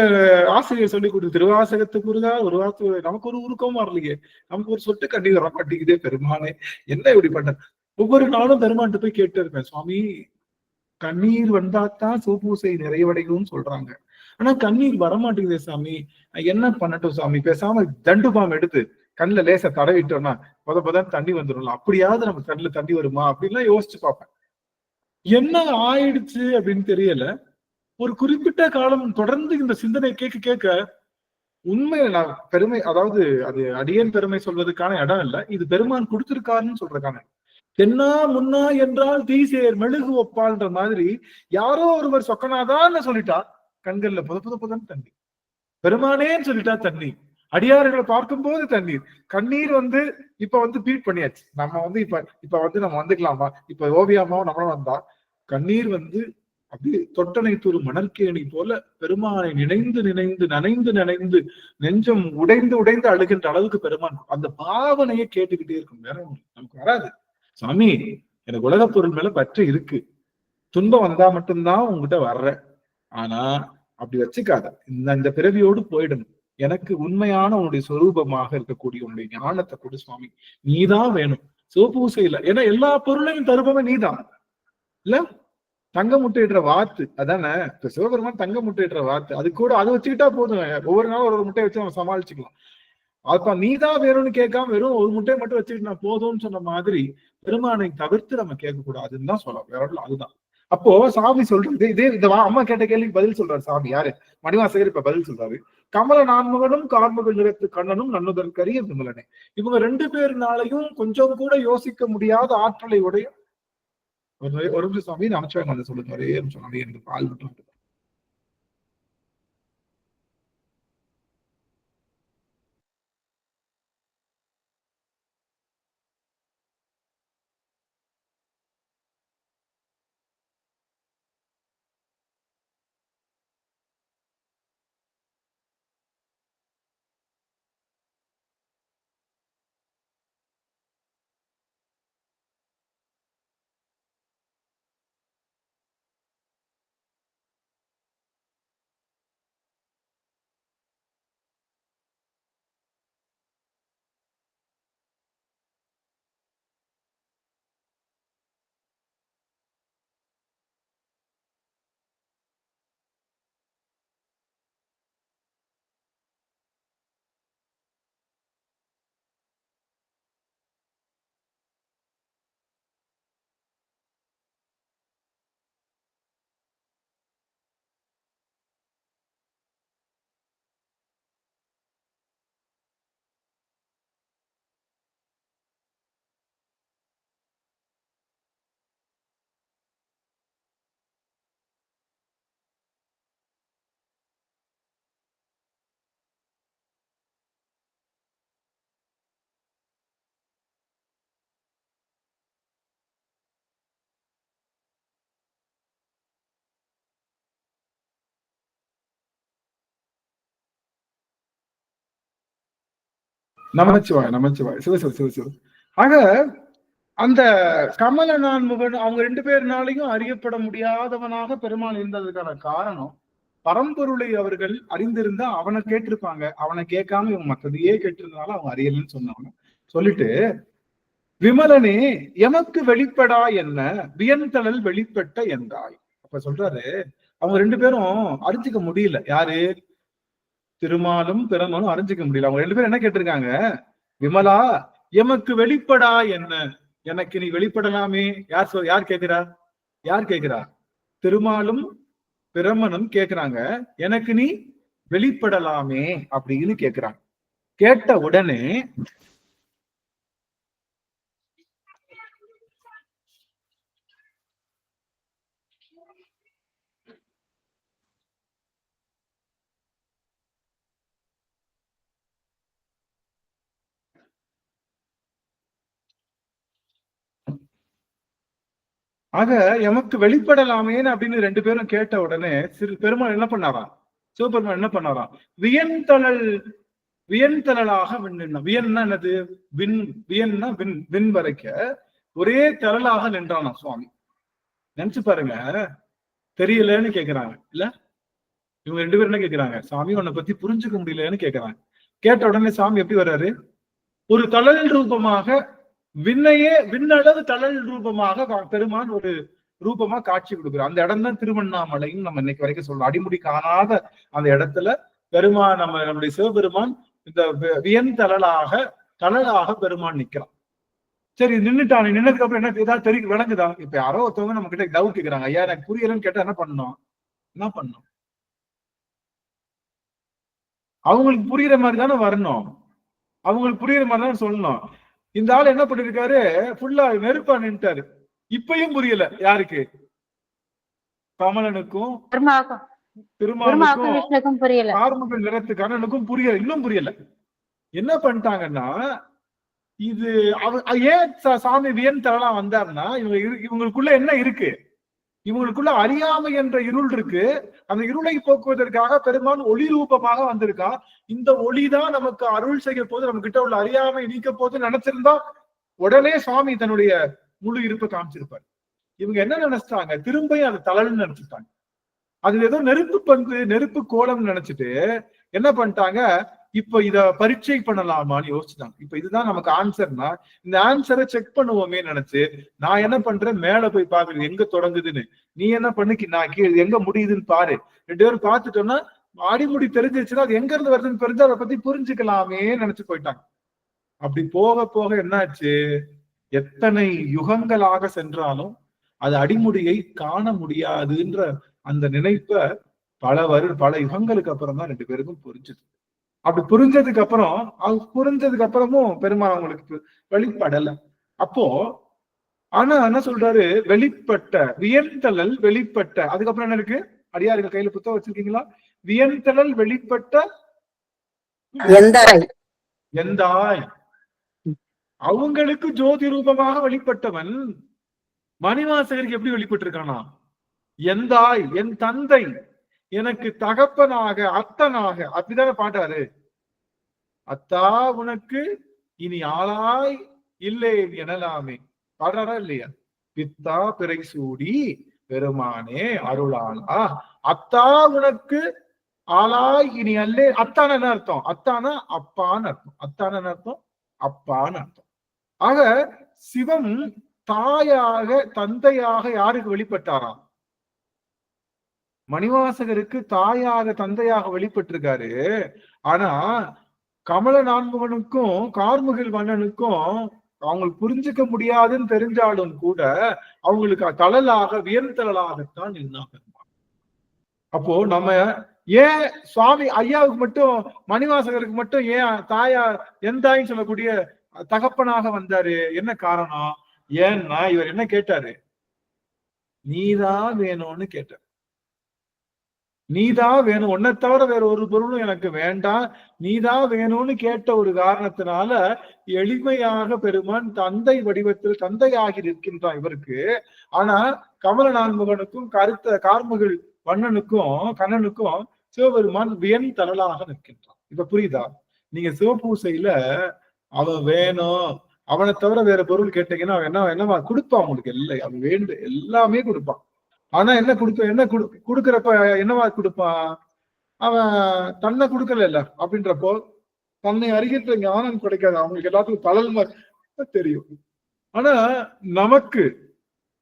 ஆசிரியர் சொல்லி கொடுத்து திருவாசகத்துக்கு ஒரு வார்த்தை நமக்கு ஒரு உருக்கமா வரலையே, நமக்கு ஒரு சொட்டு கண்ணீர் வர மாட்டேங்குதே பெருமானே, என்ன இப்படி பண்ண. ஒவ்வொரு நாளும் பெருமான்ட்டு போய் கேட்டு இருப்பேன், சுவாமி கண்ணீர் வந்தாத்தான் சிவபூசை நிறைவடையும்னு சொல்றாங்க, ஆனா கண்ணீர் வரமாட்டேங்குதே சாமி, என்ன பண்ணட்டும் சாமி? பேசாம தண்டு பாம் எடுத்து கண்ணுல லேசா தடவிட்டோம்னா பதான் தண்ணி வந்துடும்ல, அப்படியாவது நம்ம கண்ணுல தண்ணி வருமா அப்படின்லாம் யோசிச்சு பார்ப்பேன். என்ன ஆயிடுச்சு அப்படின்னு தெரியல. ஒரு குறிப்பிட்ட காலம் தொடர்ந்து இந்த சிந்தனை கேட்க கேட்க உண்மையை நான் பெருமை, அதாவது அது அடியேன் பெருமை சொல்வதற்கான இடம் இல்லை, இது பெருமான் கொடுத்திருக்காருன்னு சொல்றதுக்கான. தென்னா முன்னா என்றால் தீசேர் மெழுகு ஒப்பால்ன்ற மாதிரி யாரோ ஒருவர் சொக்கனாதான்னு சொல்லிட்டா கண்கள்ல புதன்னு தண்ணி, பெருமானேன்னு சொல்லிட்டா தண்ணி, அடியார்களை பார்க்கும் போது தண்ணீர். கண்ணீர் வந்து இப்ப வந்து பீட் பண்ணியாச்சு. நம்ம வந்து இப்ப வந்து நம்ம வந்துக்கலாமா? இப்ப ஓவியாமாவும் நம்மளும் வந்தா கண்ணீர் வந்து அப்படியே தொட்டனை தூரும் மணற்கேணி போல பெருமானை நினைந்து நினைந்து நனைந்து நனைந்து நெஞ்சம் உடைந்து அழுகின்ற அளவுக்கு பெருமான் அந்த பாவனையை கேட்டுக்கிட்டே இருக்கும். வேற ஒண்ணு நமக்கு வராது. சாமி எனக்கு உலக பொருள் மேல பற்று இருக்கு, துன்பம் வந்தா மட்டும்தான் உங்ககிட்ட வர்ற, ஆனா அப்படி வச்சுக்காத, இந்த பிறவியோடு போயிடணும், எனக்கு உண்மையான உன்னுடைய சொரூபமாக இருக்கக்கூடிய உன்னுடைய ஞானத்தை கொடு சுவாமி, நீதான் வேணும். சிவபூசையில ஏன்னா எல்லா பொருளையும் தருபவே நீதான் இல்ல. தங்க முட்டையிடுற வாத்து அதானே, இப்ப சிவபெருமான் தங்க முட்டையிடுற வாத்து, அது கூட அதை வச்சுக்கிட்டா போதும், ஒவ்வொரு நாளும் ஒரு முட்டையை வச்சு நம்ம சமாளிச்சுக்கலாம். அப்ப நீதான் வேணும்னு கேட்காம வெறும் ஒரு முட்டையை மட்டும் வச்சுக்கிட்டு நான் போதும்னு சொன்ன மாதிரி பெருமானை தவிர்த்து நம்ம கேட்க கூடாதுன்னு தான் சொல்லலாம், வேற அதுதான். அப்போ சாமி சொல்றது இதே, இந்த அம்மா கேட்ட கேள்விக்கு பதில் சொல்றாரு சாமி. யாரு? மணிவாசகர் இப்ப பதில் சொல்றாரு. கமல நான்முகனும் கார்முகில் நிறத்து கண்ணனும் நன்னுதற்கரிய விமலனே. இவங்க 2 பேர்னாலையும் கொஞ்சம் கூட யோசிக்க முடியாத ஆற்றலை உடைய ஒரு நிமிஷம் சாமி, அமைச்சவங்க வந்து சொல்லுங்க, ஒரே நிமிஷம், எனக்கு பால் மட்டும் நமச்சிவாய் நமச்சிவாய் சிவ. ஆக அந்த கமல நான்முகன் அவங்க 2 பேர்னாலையும் அறியப்பட முடியாதவனாக பெருமாள் இருந்ததுக்கான காரணம், பரம்பொருளை அவர்கள் அறிந்திருந்தா அவனை கேட்டிருப்பாங்க. அவனை கேட்காம இவங்க மற்றதையே கேட்டிருந்தனால அவங்க அறியலன்னு சொன்னாங்க. சொல்லிட்டு, விமலனே எமக்கு வெளிப்படா என்ன வியன்தழல் வெளிப்பட்ட என்றாய். அப்ப சொல்றாரு, அவங்க 2 பேரும் அறிஞ்சிக்க முடியல. யாரு? திருமாலும் பிரமனும் அறிஞ்சிக்க முடியல. அவங்க 2 பேரும் என்ன கேட்டிருக்காங்க? விமலா எமக்கு வெளிப்படா என்ன, எனக்கு நீ வெளிப்படலாமே. யார் கேட்கிறா? யார் கேட்கிறா? திருமாலும் பிரமனும் கேட்கிறாங்க, எனக்கு நீ வெளிப்படலாமே அப்படின்னு கேட்கிறாங்க. கேட்ட உடனே ஆக எமக்கு வெளிப்படலாமேன்னு அப்படின்னு 2 பேரும் கேட்ட உடனே பெருமாள் என்ன பண்ணாராம்? சிவபெருமான் என்ன பண்ணாராம்? வியன்தழலாக விண்ணா. வியன்னா என்னது? வியன்னா விண் வரைக்க ஒரே தழலாக நின்றானா சுவாமி. நினைச்சு பாருங்க. தெரியலன்னு கேக்குறாங்க இல்ல? இவங்க 2 பேரும் என்ன கேக்குறாங்க? சாமி உன்னை பத்தி புரிஞ்சுக்க முடியலன்னு கேக்குறாங்க. கேட்ட உடனே சாமி எப்படி வர்றாரு? ஒரு தழல் ரூபமாக, விண்ணளவு தழல் ரூபமாக பெருமான் ஒரு ரூபமா காட்சி கொடுக்குறார். அந்த இடம் தான் திருவண்ணாமலைன்னு நம்ம இன்னைக்கு வரைக்கும் சொல்லலாம். அடிமுடி காணாத அந்த இடத்துல பெருமான், நம்முடைய சிவபெருமான் இந்த தழலாக பெருமான் நிக்கிறான். சரி, நின்னுட்டான். நின்னதுக்கு அப்புறம் என்ன ஏதாவது தெரியும் விளங்குதா? இப்ப யாரோ ஒருத்தவங்க நம்ம கிட்ட டவுட் கேக்குறாங்க, ஐயா எனக்கு புரியலன்னு கேட்டா என்ன பண்ணணும்? அவங்களுக்கு புரியுற மாதிரி தானே வரணும். அவங்களுக்கு புரியுற மாதிரி தானே சொல்லணும். இந்த ஆள் என்ன பண்ணிருக்காரு? ஃபுல்லா நெருப்பா நின்ட்டாரு. இப்பயும் புரியல. யாருக்கு? கமலனுக்கும் திருமாலுக்கும் புரியல. கார்முகில் நிறத்து கண்ணனுக்கும் புரியல. இன்னும் புரியல. என்ன பண்ணிட்டாங்கன்னா, இது ஏன் சாமி வியன் தரலாம் வந்தாருன்னா, இவங்களுக்குள்ள என்ன இருக்கு? இவங்களுக்குள்ள அறியாமை என்ற இருள் இருக்கு. அந்த இருளை போக்குவதற்காக பெருமான் ஒளி ரூபமாக வந்திருக்கா. இந்த ஒளிதான் நமக்கு அருள் செய்ய போது, நம்ம கிட்ட உள்ள அறியாமை நீக்க போது நினைச்சிருந்தா உடனே சுவாமி தன்னுடைய முழு இருப்பை காமிச்சிருப்பாரு. இவங்க என்ன நினைச்சிட்டாங்க? திரும்பியும் அது தழல்னு நினைச்சிட்டாங்க. அது ஏதோ நெருப்பு பந்து, நெருப்பு கோலம் நினைச்சிட்டு என்ன பண்ணிட்டாங்க? இப்ப இத பரீட்சை பண்ணலாமான்னு யோசிச்சுட்டாங்க. இப்ப இதுதான் நமக்கு ஆன்சர்னா, இந்த ஆன்சரை செக் பண்ணுவோமே நினைச்சு நான் என்ன பண்றேன்? மேல போய் பாக்குறது எங்க தொடங்குதுன்னு. நீ என்ன பண்ணு, நான் கீழே எங்க முடியுதுன்னு பாரு. 2 பேரும் பார்த்துட்டோம்னா அடிமுடி தெரிஞ்சிருச்சுன்னா அது எங்க இருந்து வருதுன்னு தெரிஞ்சு அதை பத்தி புரிஞ்சுக்கலாமே நினைச்சு போயிட்டாங்க. அப்படி போக போக என்னாச்சு? எத்தனை யுகங்களாக சென்றாலும் அது அடிமுடியை காண முடியாதுன்ற அந்த நினைப்ப பல யுகங்களுக்கு அப்புறம் தான் 2 பேருக்கும் புரிஞ்சுது. அப்படி புரிஞ்சதுக்கு அப்புறமும் பெருமாள் அவங்களுக்கு வெளிப்படல. அப்போ ஆனா என்ன சொல்றாரு? வெளிப்பட்ட வியன்தழல் வெளிப்பட்ட. அதுக்கப்புறம் என்ன இருக்கு? அடியார்கள் கையில புத்தகம் வச்சிருக்கீங்களா? வியன்தழல் வெளிப்பட்ட எந்தாய். அவங்களுக்கு ஜோதி ரூபமாக வெளிப்பட்டவன் மணிவாசகருக்கு எப்படி வெளிப்பட்டிருக்கானா? எந்தாய், என் தந்தை, எனக்கு தகப்பனாக, அத்தனாக. அப்படிதானே பாட்டாரு. அத்தா உனக்கு இனி ஆளாய் இல்லை எனலாமே பாடுறாரா இல்லையா? பித்தா பிறை சூடி பெருமானே அருளாளா, அத்தா உனக்கு ஆளாய் இனி அல்லே. அத்தான என்ன அர்த்தம்? அத்தானா அப்பான்னு அர்த்தம். அத்தான என்ன அர்த்தம்? அப்பான்னு அர்த்தம். ஆக சிவம் தாயாக, தந்தையாக யாருக்கு வெளிப்பட்டாராம்? மணிவாசகருக்கு தாயாக, தந்தையாக வெளிப்பட்டிருக்காரு. ஆனா கமல நான்முகனுக்கும் கார்முகில் வண்ணனுக்கும் அவங்களுக்கு புரிஞ்சுக்க முடியாதுன்னு தெரிஞ்சாலும் கூட அவங்களுக்கு தழலாக, வியன்தழலாகத்தான் நின்னாங்க. அப்போ நம்ம ஏன் சுவாமி ஐயாவுக்கு மட்டும், மணிவாசகருக்கு மட்டும் ஏன் தாயா, எந்தாயின்னு சொல்லக்கூடிய தகப்பனாக வந்தாரு? என்ன காரணம்? ஏன்னா இவர் என்ன கேட்டாரு? நீதான் வேணும்னு கேட்டார். நீதான் வேணும், உன்னை தவிர வேற ஒரு பொருளும் எனக்கு வேண்டாம், நீதான் வேணும்னு கேட்ட ஒரு காரணத்தினால எளிமையாக பெருமான் தந்தை வடிவத்தில் தந்தையாகி நிற்கின்றான் இவருக்கு. ஆனா கமல நான்முகனுக்கும் கார்முகில் வண்ணனுக்கும் கண்ணனுக்கும் சிவபெருமான் வியன் தழலாக நிற்கின்றான். இப்ப புரியுதா? நீங்க சிவபூசையில அவன் வேணும், அவனை தவிர வேற பொருள் கேட்டீங்கன்னா அவன் என்னவா கொடுப்பான் உங்களுக்கு எல்லாம், அவன் எல்லாமே கொடுப்பான். ஆனா என்ன கொடுக்கறப்ப என்னவா கொடுப்பான், அவன் தன்னை கொடுக்கல இல்ல அப்படின்றப்போ தன்னை அறிகின்ற ஞானம் கிடைக்காது. அவங்களுக்கு எல்லாத்துக்கும் பலன் தெரியும். ஆனா நமக்கு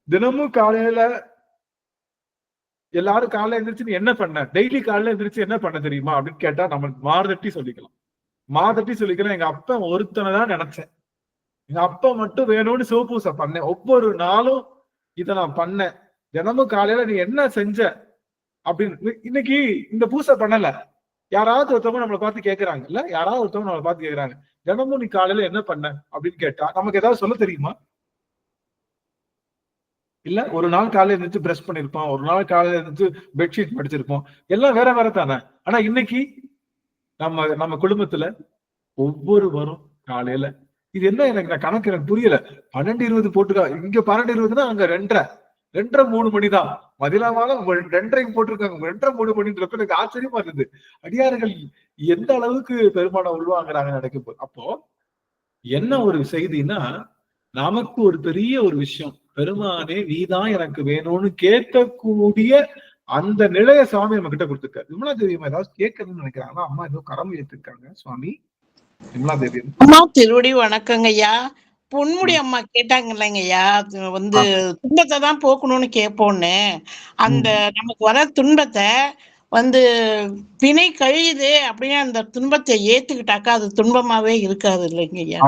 தினமும் காலையில எல்லாரும் காலையில எந்திரிச்சு என்ன பண்ண, டெய்லி காலையில எந்திரிச்சு என்ன பண்ண தெரியுமா அப்படின்னு கேட்டா நம்மளுக்கு மார்தட்டி சொல்லிக்கலாம். எங்க அப்பா ஒருத்தனை தான் நினைச்சேன், எங்க அப்பா மட்டும் வேணும்னு சிவபூசை பண்ணேன், ஒவ்வொரு நாளும் இதை நான் பண்ணேன், தினமும் காலையில நீ என்ன செஞ்ச அப்படின்னு. இன்னைக்கு இந்த பூசை பண்ணல, யாராவது ஒருத்தவங்க நம்மளை பார்த்து கேட்கறாங்க இல்ல, யாராவது ஒருத்தவங்க நம்மளை பார்த்து கேட்கறாங்க தினமும் நீ காலையில என்ன பண்ண அப்படின்னு கேட்டா நமக்கு ஏதாவது சொல்ல தெரியுமா? இல்ல. ஒரு நாள் காலையில இருந்துச்சு பிரஷ் பண்ணிருப்போம், ஒரு நாள் காலையில இருந்துச்சு பெட்ஷீட் படிச்சிருப்போம், எல்லாம் வேற வேற தானே. ஆனா இன்னைக்கு நம்ம குடும்பத்துல ஒவ்வொருவரும் காலையில இது என்ன, எனக்கு கணக்கு எனக்கு புரியல, 12:20 போட்டுக்கா, இங்க 12:20னா அங்க 2:30 3 மணிதான், மதியமால 2:30 போட்டிருக்காங்க, 2:30 3 மணின்றப்ப எனக்கு ஆச்சரியமா இருந்தது. அடியார்கள் எந்த அளவுக்கு பெருமானை உள்வாங்குறாங்கன்னு நினைக்கும் போது. அப்போ என்ன ஒரு செய்தின்னா, நமக்கு ஒரு பெரிய ஒரு விஷயம், பெருமானே நீதான் எனக்கு வேணும்னு கேட்கக்கூடிய அந்த நிலைய சுவாமி நம்ம கிட்ட கொடுத்துருக்காரு. விமலா தேவி அம்மா ஏதாவது கேட்கணும்னு நினைக்கிறாங்க, அம்மா ஏதோ கரம் ஏற்றிருக்காங்க. சுவாமி விமலா தேவி அம்மா திருவடி வணக்கங்க ஐயா. பொன்முடி அம்மா கேட்டாங்க இல்லைங்க ஐயா, வந்து துன்பத்தை தான் போக்கணும்னு கேட்போன்னு, அந்த நமக்கு வர துன்பத்தை வந்து வினை கழியுது அப்படின்னா அந்த துன்பத்தை ஏத்துக்கிட்டாக்கா அது துன்பமாவே இருக்காது இல்லைங்க ஐயா.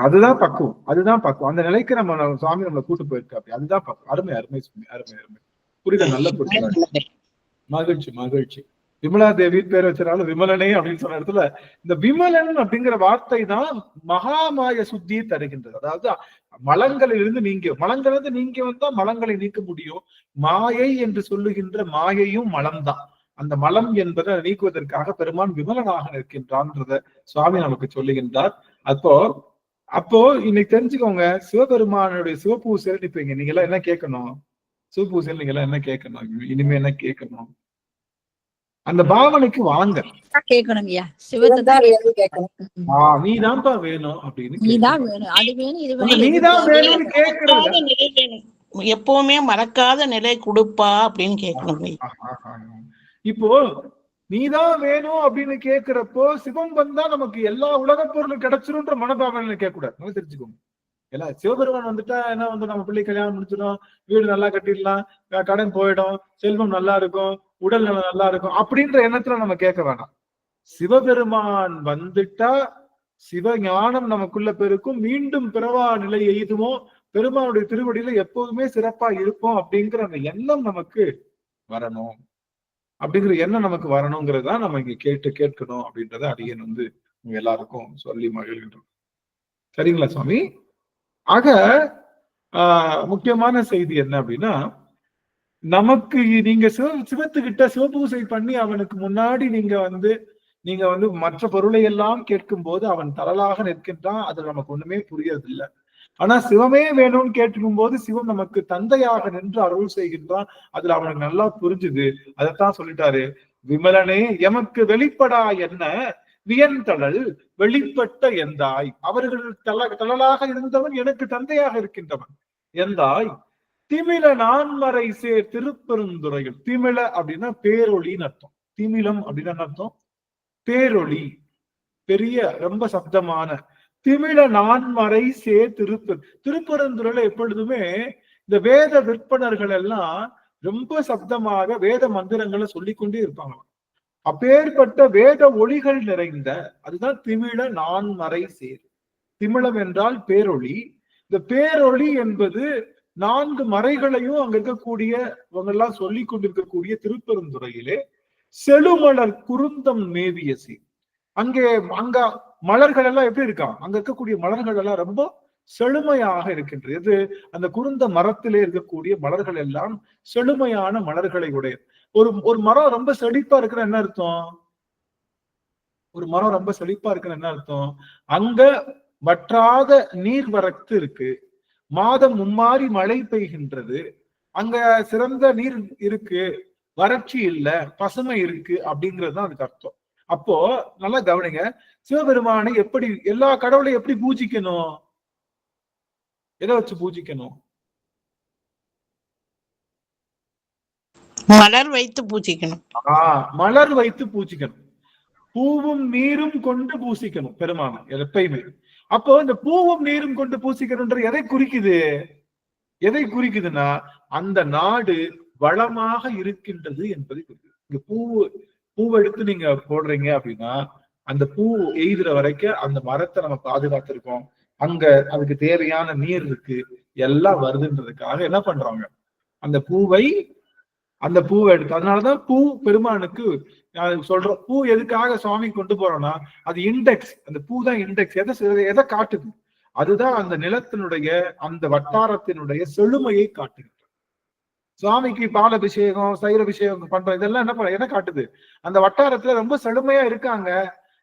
அதுதான் பக்குவம், அந்த நிலைக்கு நம்ம சுவாமி நம்மளை கூட்டு போயிருக்காரு. அதுதான் பக்குவம். அருமை புரியுது, நல்ல புரியுது. மகிழ்ச்சி. விமலா தேவி பேர் வச்சாலும் விமலனே அப்படின்னு சொன்ன இடத்துல இந்த விமலன் அப்படிங்கிற வார்த்தை தான் மகாமாய சுத்தியை தருகின்றது. அதாவது மலங்களிலிருந்து நீங்க வந்தா மலங்களை நீக்க முடியும். மாயை என்று சொல்லுகின்ற மாயையும் மலம்தான். அந்த மலம் என்பதை நீக்குவதற்காக பெருமான் விமலனாக நிற்கின்றான்றத சுவாமி நமக்கு சொல்லுகின்றார். அப்போ இன்னைக்கு தெரிஞ்சுக்கோங்க, சிவபெருமானுடைய சிவபூசையில் நிற்பீங்க, நீங்க எல்லாம் என்ன கேட்கணும், சிவபூசையில் நீங்க எல்லாம் என்ன கேட்கணும், இனிமே என்ன கேட்கணும், அந்த பாவனைக்கு வாங்க. கேட்கணுங்கய்யா, சிவத்தை நீதான்ப்பா வேணும் அப்படின்னு, நீதான் வேணும், அது வேணும், இது வேணும், நீதான் வேணும்னு கேட்கறது, எப்பவுமே மறக்காத நிலை கொடுப்பா அப்படின்னு கேட்கணும். இப்போ நீதான் வேணும் அப்படின்னு கேட்கிறப்போ சிவம் வந்தா நமக்கு எல்லா உலக பொருளும் கிடைச்சிரும்ன்ற மனபாவனை கேட்க கூடாது. நம்ம தெரிஞ்சுக்கோங்க, எல்லா சிவபெருமான் வந்துட்டா என்ன வந்து நம்ம பிள்ளை கல்யாணம் முடிச்சிடும், வீடு நல்லா கட்டிடலாம், கடன் போயிடும், செல்வம் நல்லா இருக்கும், உடல் நலம் நல்லா இருக்கும் அப்படின்ற எண்ணத்துல நம்ம கேட்க வேணாம். சிவபெருமான் வந்துட்டா சிவ ஞானம் நமக்குள்ள பெருக்கும், மீண்டும் பிறவா நிலை எய்துவோம், பெருமானுடைய திருவடியில எப்போதுமே சிறப்பா இருப்போம் அப்படிங்கிற அந்த எண்ணம் நமக்கு வரணும். அப்படிங்கிற எண்ணம் நமக்கு வரணுங்கிறதா நம்ம இங்க கேட்கணும் அப்படின்றத அடியன் வந்து எல்லாருக்கும் சொல்லி மகிழ்கின்றோம். சரிங்களா சுவாமி? ஆக முக்கியமான செய்தி என்ன அப்படின்னா, நமக்கு நீங்க சிவத்துக்கிட்ட சிவபூசை பண்ணி அவனுக்கு முன்னாடி நீங்க வந்து மற்ற பொருளை எல்லாம் கேட்கும் போது அவன் தரலாக நிற்கின்றான். அது நமக்கு ஒண்ணுமே புரியறது இல்லை. ஆனா சிவமே வேணும்னு கேட்கும் போது சிவம் நமக்கு தந்தையாக நின்று அருள் செய்கின்றான். அதுல அவனுக்கு நல்லா புரிஞ்சுது. அதைத்தான் சொல்லிட்டாரு, விமலனே எமக்கு வெளிப்படா என்ன வியன்தழல் வெளிப்பட்ட எந்தாய், அவர்கள் தளலாக இருந்தவன் எனக்கு தந்தையாக இருக்கின்றவன் எந்தாய், திமில நான்மறை சேர் திருப்பெருந்துறையில். திமில அப்படின்னா பேரொளின்னு அர்த்தம். திமிலம் அப்படின்னா அர்த்தம் பேரொளி, பெரிய ரொம்ப சப்தமான. திமில நான்மறை சேர் திருப்பெருந்துறையில எப்பொழுதுமே இந்த வேத விற்பனர்கள் எல்லாம் ரொம்ப சப்தமாக வேத மந்திரங்களை சொல்லிக்கொண்டே இருப்பாங்க. அப்பேற்பட்ட வேத ஒளிகள் நிறைந்த, அதுதான் திமிழ நான்மறை சேர். திமிழம் என்றால் பேரொளி. இந்த பேரொளி என்பது 4 மறைகளையும் அங்க இருக்கக்கூடியவங்க எல்லாம் சொல்லி கொண்டிருக்கக்கூடிய திருப்பெருந்துறையிலே செழுமலர் குருந்தம் மேவிய சீர். அங்க மலர்கள் எல்லாம் எப்படி இருக்கான், அங்க இருக்கக்கூடிய மலர்கள் எல்லாம் ரொம்ப செழுமையாக இருக்கின்றது. எது, அந்த குருந்த மரத்திலே இருக்கக்கூடிய மலர்கள் எல்லாம் செழுமையான மலர்களை உடையது. ஒரு மரம் ரொம்ப செழிப்பா இருக்கிற என்ன அர்த்தம், ஒரு மரம் ரொம்ப செழிப்பா இருக்கிற என்ன அர்த்தம், அங்க வற்றாத நீர் வரத்து இருக்கு, மாதம் மும்மாறி மழை பெய்கின்றது, அங்க சிறந்த நீர் இருக்கு, வறட்சி இல்ல, பசுமை இருக்கு அப்படிங்கிறது தான் அதுக்கு அர்த்தம். அப்போ நல்லா கவனிங்க, சிவபெருமானை எப்படி எல்லா கடவுளையும் எப்படி பூஜிக்கணும்? எதை வச்சு பூஜிக்கணும்? மலர் வைத்து பூஜிக்கணும். மலர் வைத்து பூஜிக்கணும். பூவும் நீரும் கொண்டு பூசிக்கணும் பெருமானை எப்பயுமே. அப்போ இந்த பூவும் நீரும் கொண்டு பூசிக்கணும்ன்ற எதை குறிக்குது? எதை குறிக்குதுன்னா அந்த நாடு வளமாக இருக்கின்றது என்பதை குறிக்குது. இங்க பூவை எடுத்து நீங்க போடுறீங்க அப்படின்னா அந்த பூ எய்துற வரைக்கும் அந்த மரத்தை நம்ம பாதுகாத்திருக்கோம், அங்க அதுக்கு தேவையான நீர் இருக்கு, எல்லாம் வருதுன்றதுக்காக என்ன பண்றாங்க, அந்த பூவை எடுத்து. அதனாலதான் பூ பெருமானுக்கு சொல்றோம். பூ எதுக்காக சுவாமி கொண்டு போறோம்னா அது இண்டெக்ஸ், அந்த பூ தான் இண்டெக்ஸ். எதை காட்டுது? அதுதான் அந்த நிலத்தினுடைய அந்த வட்டாரத்தினுடைய செழுமையை காட்டுகிறது. சுவாமிக்கு பாலபிஷேகம் சைரபிஷேகம் பண்றோம், இதெல்லாம் என்ன காட்டுது? அந்த வட்டாரத்துல ரொம்ப செழுமையா இருக்காங்க,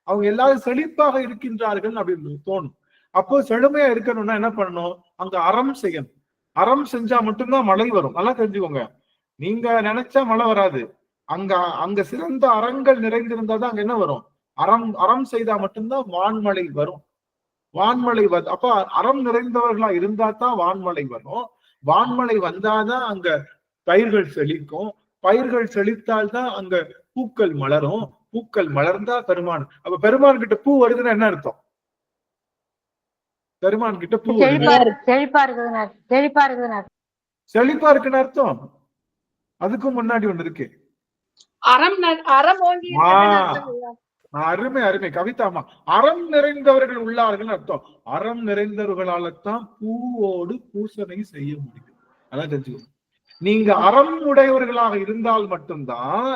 அவங்க எல்லாரும் செழிப்பாக இருக்கின்றார்கள் அப்படின்னு தோணும். அப்போ செழுமையா இருக்கணும்னா என்ன பண்ணணும்? அங்க அறம் செய்யணும். அறம் செஞ்சா மட்டும்தான் மழை வரும். நல்லா தெரிஞ்சுக்கோங்க, நீங்க நினைச்சா மழை வராது. அங்க சிறந்த அறங்கள் நிறைந்திருந்தாதான் அங்க என்ன வரும்? அறம் செய்தா மட்டும்தான் வான்மழை வரும். வான்மழை அப்ப அறம் நிறைந்தவர்களா இருந்தா தான் வான்மழை வரும். வான்மழை வந்தாதான் அங்க பயிர்கள் செழிக்கும். பயிர்கள் செழித்தால்தான் அங்க பூக்கள் மலரும். பூக்கள் மலர்ந்தா பெருமான். அப்ப பெருமான் கிட்ட பூ வருதுன்னா என்ன அர்த்தம்? பெருமான் கிட்ட பூ செழிப்பா இருக்குன்னு அர்த்தம். அதுக்கும் முன்னாடி ஒண்ணு இருக்கு, அருமை அருமை கவிதாமா. அறம் நிறைந்தவர்கள் உள்ளார்கள் அர்த்தம். அறம் நிறைந்தவர்களால்தான் பூவோடு பூசனை செய்ய முடியும். அதான் தெரிஞ்சுக்கணும். நீங்க அறம் உடையவர்களாக இருந்தால் மட்டும்தான்,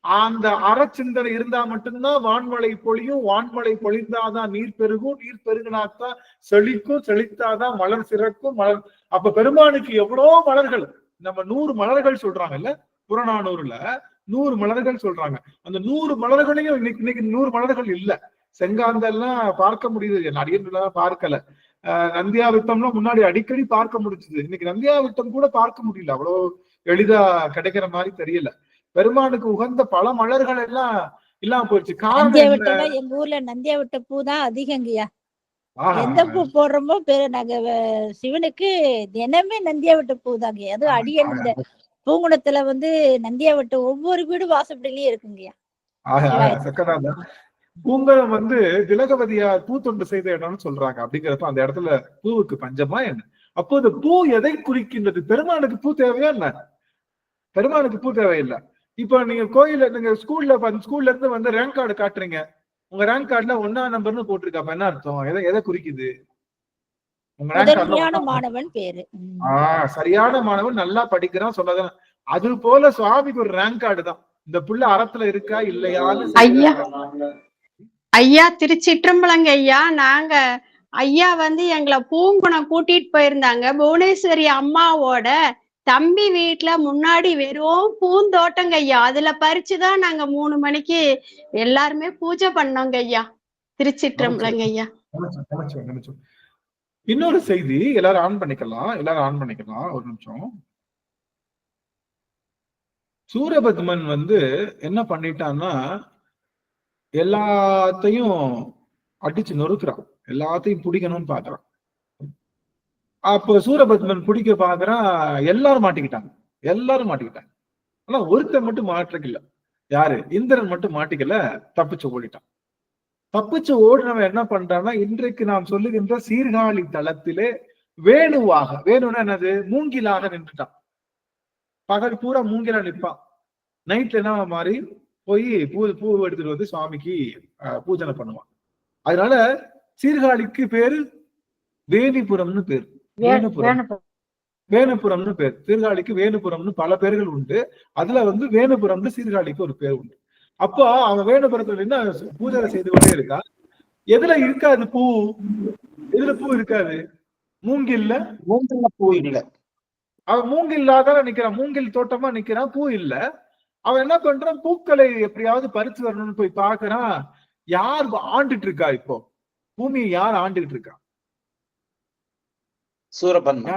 அந்த அறச்சிந்தனை இருந்தா மட்டும்தான் வான்மழை பொழியும். வான்மழை பொழிந்தாதான் நீர் பெருகும். நீர் பெருகினாத்தான் செழிக்கும். செழித்தாதான் மலர் சிறக்கும். மலர் அப்ப பெருமானுக்கு எவ்வளவு மலர்கள், நம்ம 100 மலர்கள் சொல்றாங்கல்ல புறநானூறுல, 100 மலர்கள் சொல்றாங்க. அந்த 100 மலர்களையும் இன்னைக்கு 100 மலர்கள் இல்ல. செங்காந்தெல்லாம் பார்க்க முடியுது, நடிகர்களாக பார்க்கல. நந்தியாவிட்டம்லாம் முன்னாடி அடிக்கடி பார்க்க முடிஞ்சது. இன்னைக்கு நந்தியாவிட்டம் கூட பார்க்க முடியல, அவ்வளவு எளிதா கிடைக்கிற மாதிரி தெரியல. பெருமானுக்கு உகந்த பல மலர்கள் எல்லாம் இல்லாம போயிடுச்சு. காரணம் எங்க ஊர்ல நந்தியாவிட்ட பூ தான் அதிகங்கய்யா. எந்த பூ போடுறோமோ நாங்க சிவனுக்கு தினமே நந்தியாவிட்ட பூ தாங்க. அதுவும் அடியன் இந்த பூங்குணத்துல நந்தியாவிட்ட ஒவ்வொரு வீடு வாசப்படியிலயும் இருக்குங்கய்யா. பூங்குளம் திலகவதியா பூத்தொண்டு செய்த இடம்னு சொல்றாங்க. அப்படிங்கிறப்ப அந்த இடத்துல பூவுக்கு பஞ்சமா என்ன? அப்போ இந்த பூ எதை குறிக்கின்றது? பெருமானுக்கு பூ தேவையா என்ன? பெருமானுக்கு பூ தேவையில்லை. இப்ப நீங்க கோயில நீங்க ஸ்கூல்ல இருந்து ரேங்க் கார்டு காட்டுறீங்க. உங்க ரேங்க் கார்டுல 1ஆம் நம்பர்னு போட்டிருக்கா, அப்ப என்ன அர்த்தம்? எதை குறிக்குது? உங்க சரியான மாணவன் பேரு. சரியான மாணவன், நல்லா படிக்கிறான் சொல்லதான். அது போல சுவாமிக்கு ஒரு ரேங்க் கார்டு தான். இந்த புள்ள அறத்துல இருக்கா இல்லையான்னு. ஐயா திருச்சிற்றம்பலங்க ஐயா. நாங்க ஐயா எங்களை பூங்குணம் கூட்டிட்டு போயிருந்தாங்க. புவனேஸ்வரி அம்மாவோட தம்பி வீட்டுல முன்னாடி வெறும் பூந்தோட்டங்க ஐயா. அதுல பறிச்சுதான் நாங்க 3 மணிக்கு எல்லாருமே பூஜை பண்ணோங்க ஐயா. திருச்சிற்றம்பலங்க ஐயா. இன்னொரு செய்தி, எல்லாரும் ஆன் பண்ணிக்கலாம். ஒரு நிமிஷம். சூரபத்மன் என்ன பண்ணிட்டான்னா எல்லாத்தையும் அடிச்சு நொறுக்குறான், எல்லாத்தையும் பிடிக்கணும்னு பாக்குறான். அப்போ சூரபத்மன் பிடிக்க பாக்குறான், எல்லாரும் மாட்டிக்கிட்டாங்க. ஆனா ஒருத்தர் மட்டும் மாட்டிக்கல. யாரு? இந்திரன் மட்டும் மாட்டிக்கல, தப்பிச்சு ஓடிட்டான். தப்பிச்சு ஓடினவன் என்ன பண்றான்னா, இன்றைக்கு நாம் சொல்லுகின்ற சீர்காழி தளத்திலே வேணும்னா என்னது, மூங்கிலாக நின்றுட்டான். பகல் பூரா மூங்கிலா நிற்பான். நைட்ல என்ன மாதிரி போய் பூ எடுத்துட்டு சுவாமிக்கு பூஜனை பண்ணுவான். அதனால சீர்காழிக்கு பேரு வேணிபுரம்னு பேரு. வேணுபுரம்னு பேர். சீர்காழிக்கு வேணுபுரம்னு பல பேர்கள் உண்டு. அதுல வேணுபுரம்னு சீர்காழிக்கு ஒரு பேர் உண்டு. அப்போ அவன் வேணுபுரத்துல என்ன பூஜை செய்து கொண்டே இருக்கா. எதுல இருக்காது பூ? எதுல பூ இருக்காது? மூங்கில்ல பூ இல்ல. அவன் மூங்கில்லாதான் நிக்கிறான், மூங்கில் தோட்டமா நிக்கிறான், பூ இல்ல. அவன் என்ன பண்றான், பூக்களை எப்படியாவது பறிச்சு வரணும்னு போய் பாக்குறான். யார் ஆண்டுட்டு இருக்கா? இப்போ பூமியை யார் ஆண்டுகிட்டு இருக்கா? சூரபத்மன்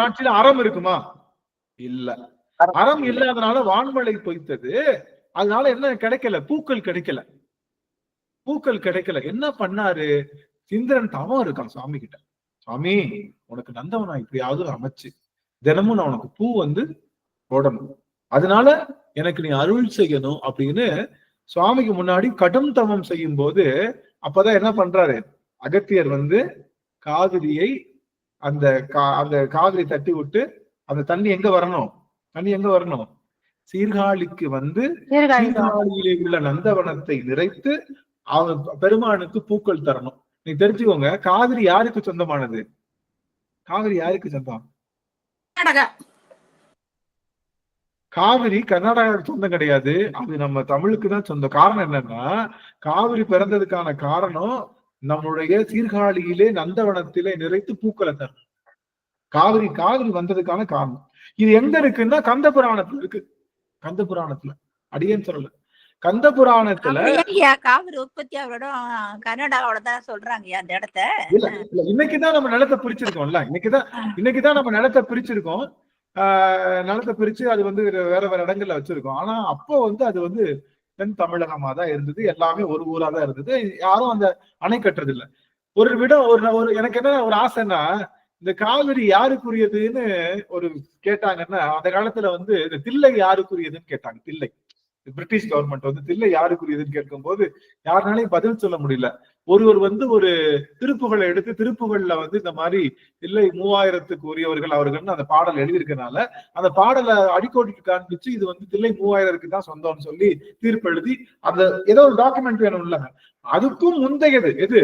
ஆட்சியில அறம் இருக்குமா? இல்ல. அறம் இல்லாதனால வான்மழை பொய்த்தது. அதனால என்ன கிடைக்கல, பூக்கள் கிடைக்கல. பூக்கள் கிடைக்கல. என்ன பண்ணாரு, இந்திரன் தவம் இருக்கான் சுவாமி கிட்ட. சுவாமி, உனக்கு நந்தவனா இப்படியாவது அமைச்சு தினமும் நான் உனக்கு பூ வந்து போடணும், அதனால எனக்கு நீ அருள் செய்யணும் அப்படின்னு சுவாமிக்கு முன்னாடி கடும் தவம் செய்யும் போது, அப்பதான் என்ன பண்றாரு, அகத்தியர் வந்து காவிரியை அந்த காவிரி தட்டி விட்டு அந்த தண்ணி எங்க வரணும், தண்ணி எங்க வரணும், சீர்காழிக்கு வந்து சீர்காழியிலே உள்ள நந்தவனத்தை நிறைத்து அவன் பெருமானுக்கு பூக்கள் தரணும். நீ தெரிஞ்சுக்கோங்க, காவிரி யாருக்கு சொந்தமானது, காவிரி யாருக்கு சொந்தம், காவிரி கர்நாடகாவுக்கு சொந்தம் கிடையாது, அது நம்ம தமிழுக்கு தான் சொந்தம். காரணம் என்னன்னா, காவிரி பிறந்ததுக்கான காரணம் நம்முடைய சீர்காழியிலே நந்தவனத்திலே நிறைத்து பூக்களை தரணும். காவிரி வந்ததுக்கான காரணம் இது எங்க இருக்குன்னா கந்த புராணத்துல இருக்கு. கந்த புராணத்துல, அடியேன்னு சொல்லல, கந்த புராணத்துல காவிரி உற்பத்தி அவரோட கர்நாடகாவோட தான் சொல்றாங்க அந்த இடத்த. இன்னைக்குதான் நம்ம நிலத்தை பிரிச்சிருக்கோம்ல, இன்னைக்குதான் நம்ம நிலத்தை பிரிச்சிருக்கோம். நிலத்தை பிரிச்சு அது வந்து வேற வேற இடங்கள்ல வச்சிருக்கோம். ஆனா அப்போ வந்து அது வந்து தென் தமிழகமா தான் இருந்தது, எல்லாமே ஒரு ஊரா தான் இருந்தது. யாரும் அந்த அணை கட்டுறது இல்லை. ஒரு விடம் ஒரு எனக்கு என்ன ஒரு ஆசைன்னா, இந்த காவிரி யாருக்குரியதுன்னு ஒரு கேட்டாங்கன்னா, அந்த காலத்துல வந்து இந்த தில்லை யாருக்குரியதுன்னு கேட்டாங்க. தில்லை, பிரிட்டிஷ் கவர்மெண்ட் வந்து தில்லை யாருக்குரியதுன்னு கேட்கும் போது யாருனாலையும் பதில் சொல்ல முடியல. ஒருவர் வந்து ஒரு திருப்புகளை எடுத்து திருப்புகள்ல வந்து இந்த மாதிரி தில்லை 3000க்கு உரியவர்கள் அவர்கள்னு அந்த பாடல் எழுதியிருக்கனால அந்த பாடலை அடிக்கோடிட்டு காண்பிச்சு இது வந்து தில்லை 3000க்கு தான் சொந்தம்னு சொல்லி தீர்ப்பு எழுதி அந்த ஏதோ ஒரு டாக்குமெண்ட் வேணும் இல்ல. அதுக்கும் முந்தையது எது,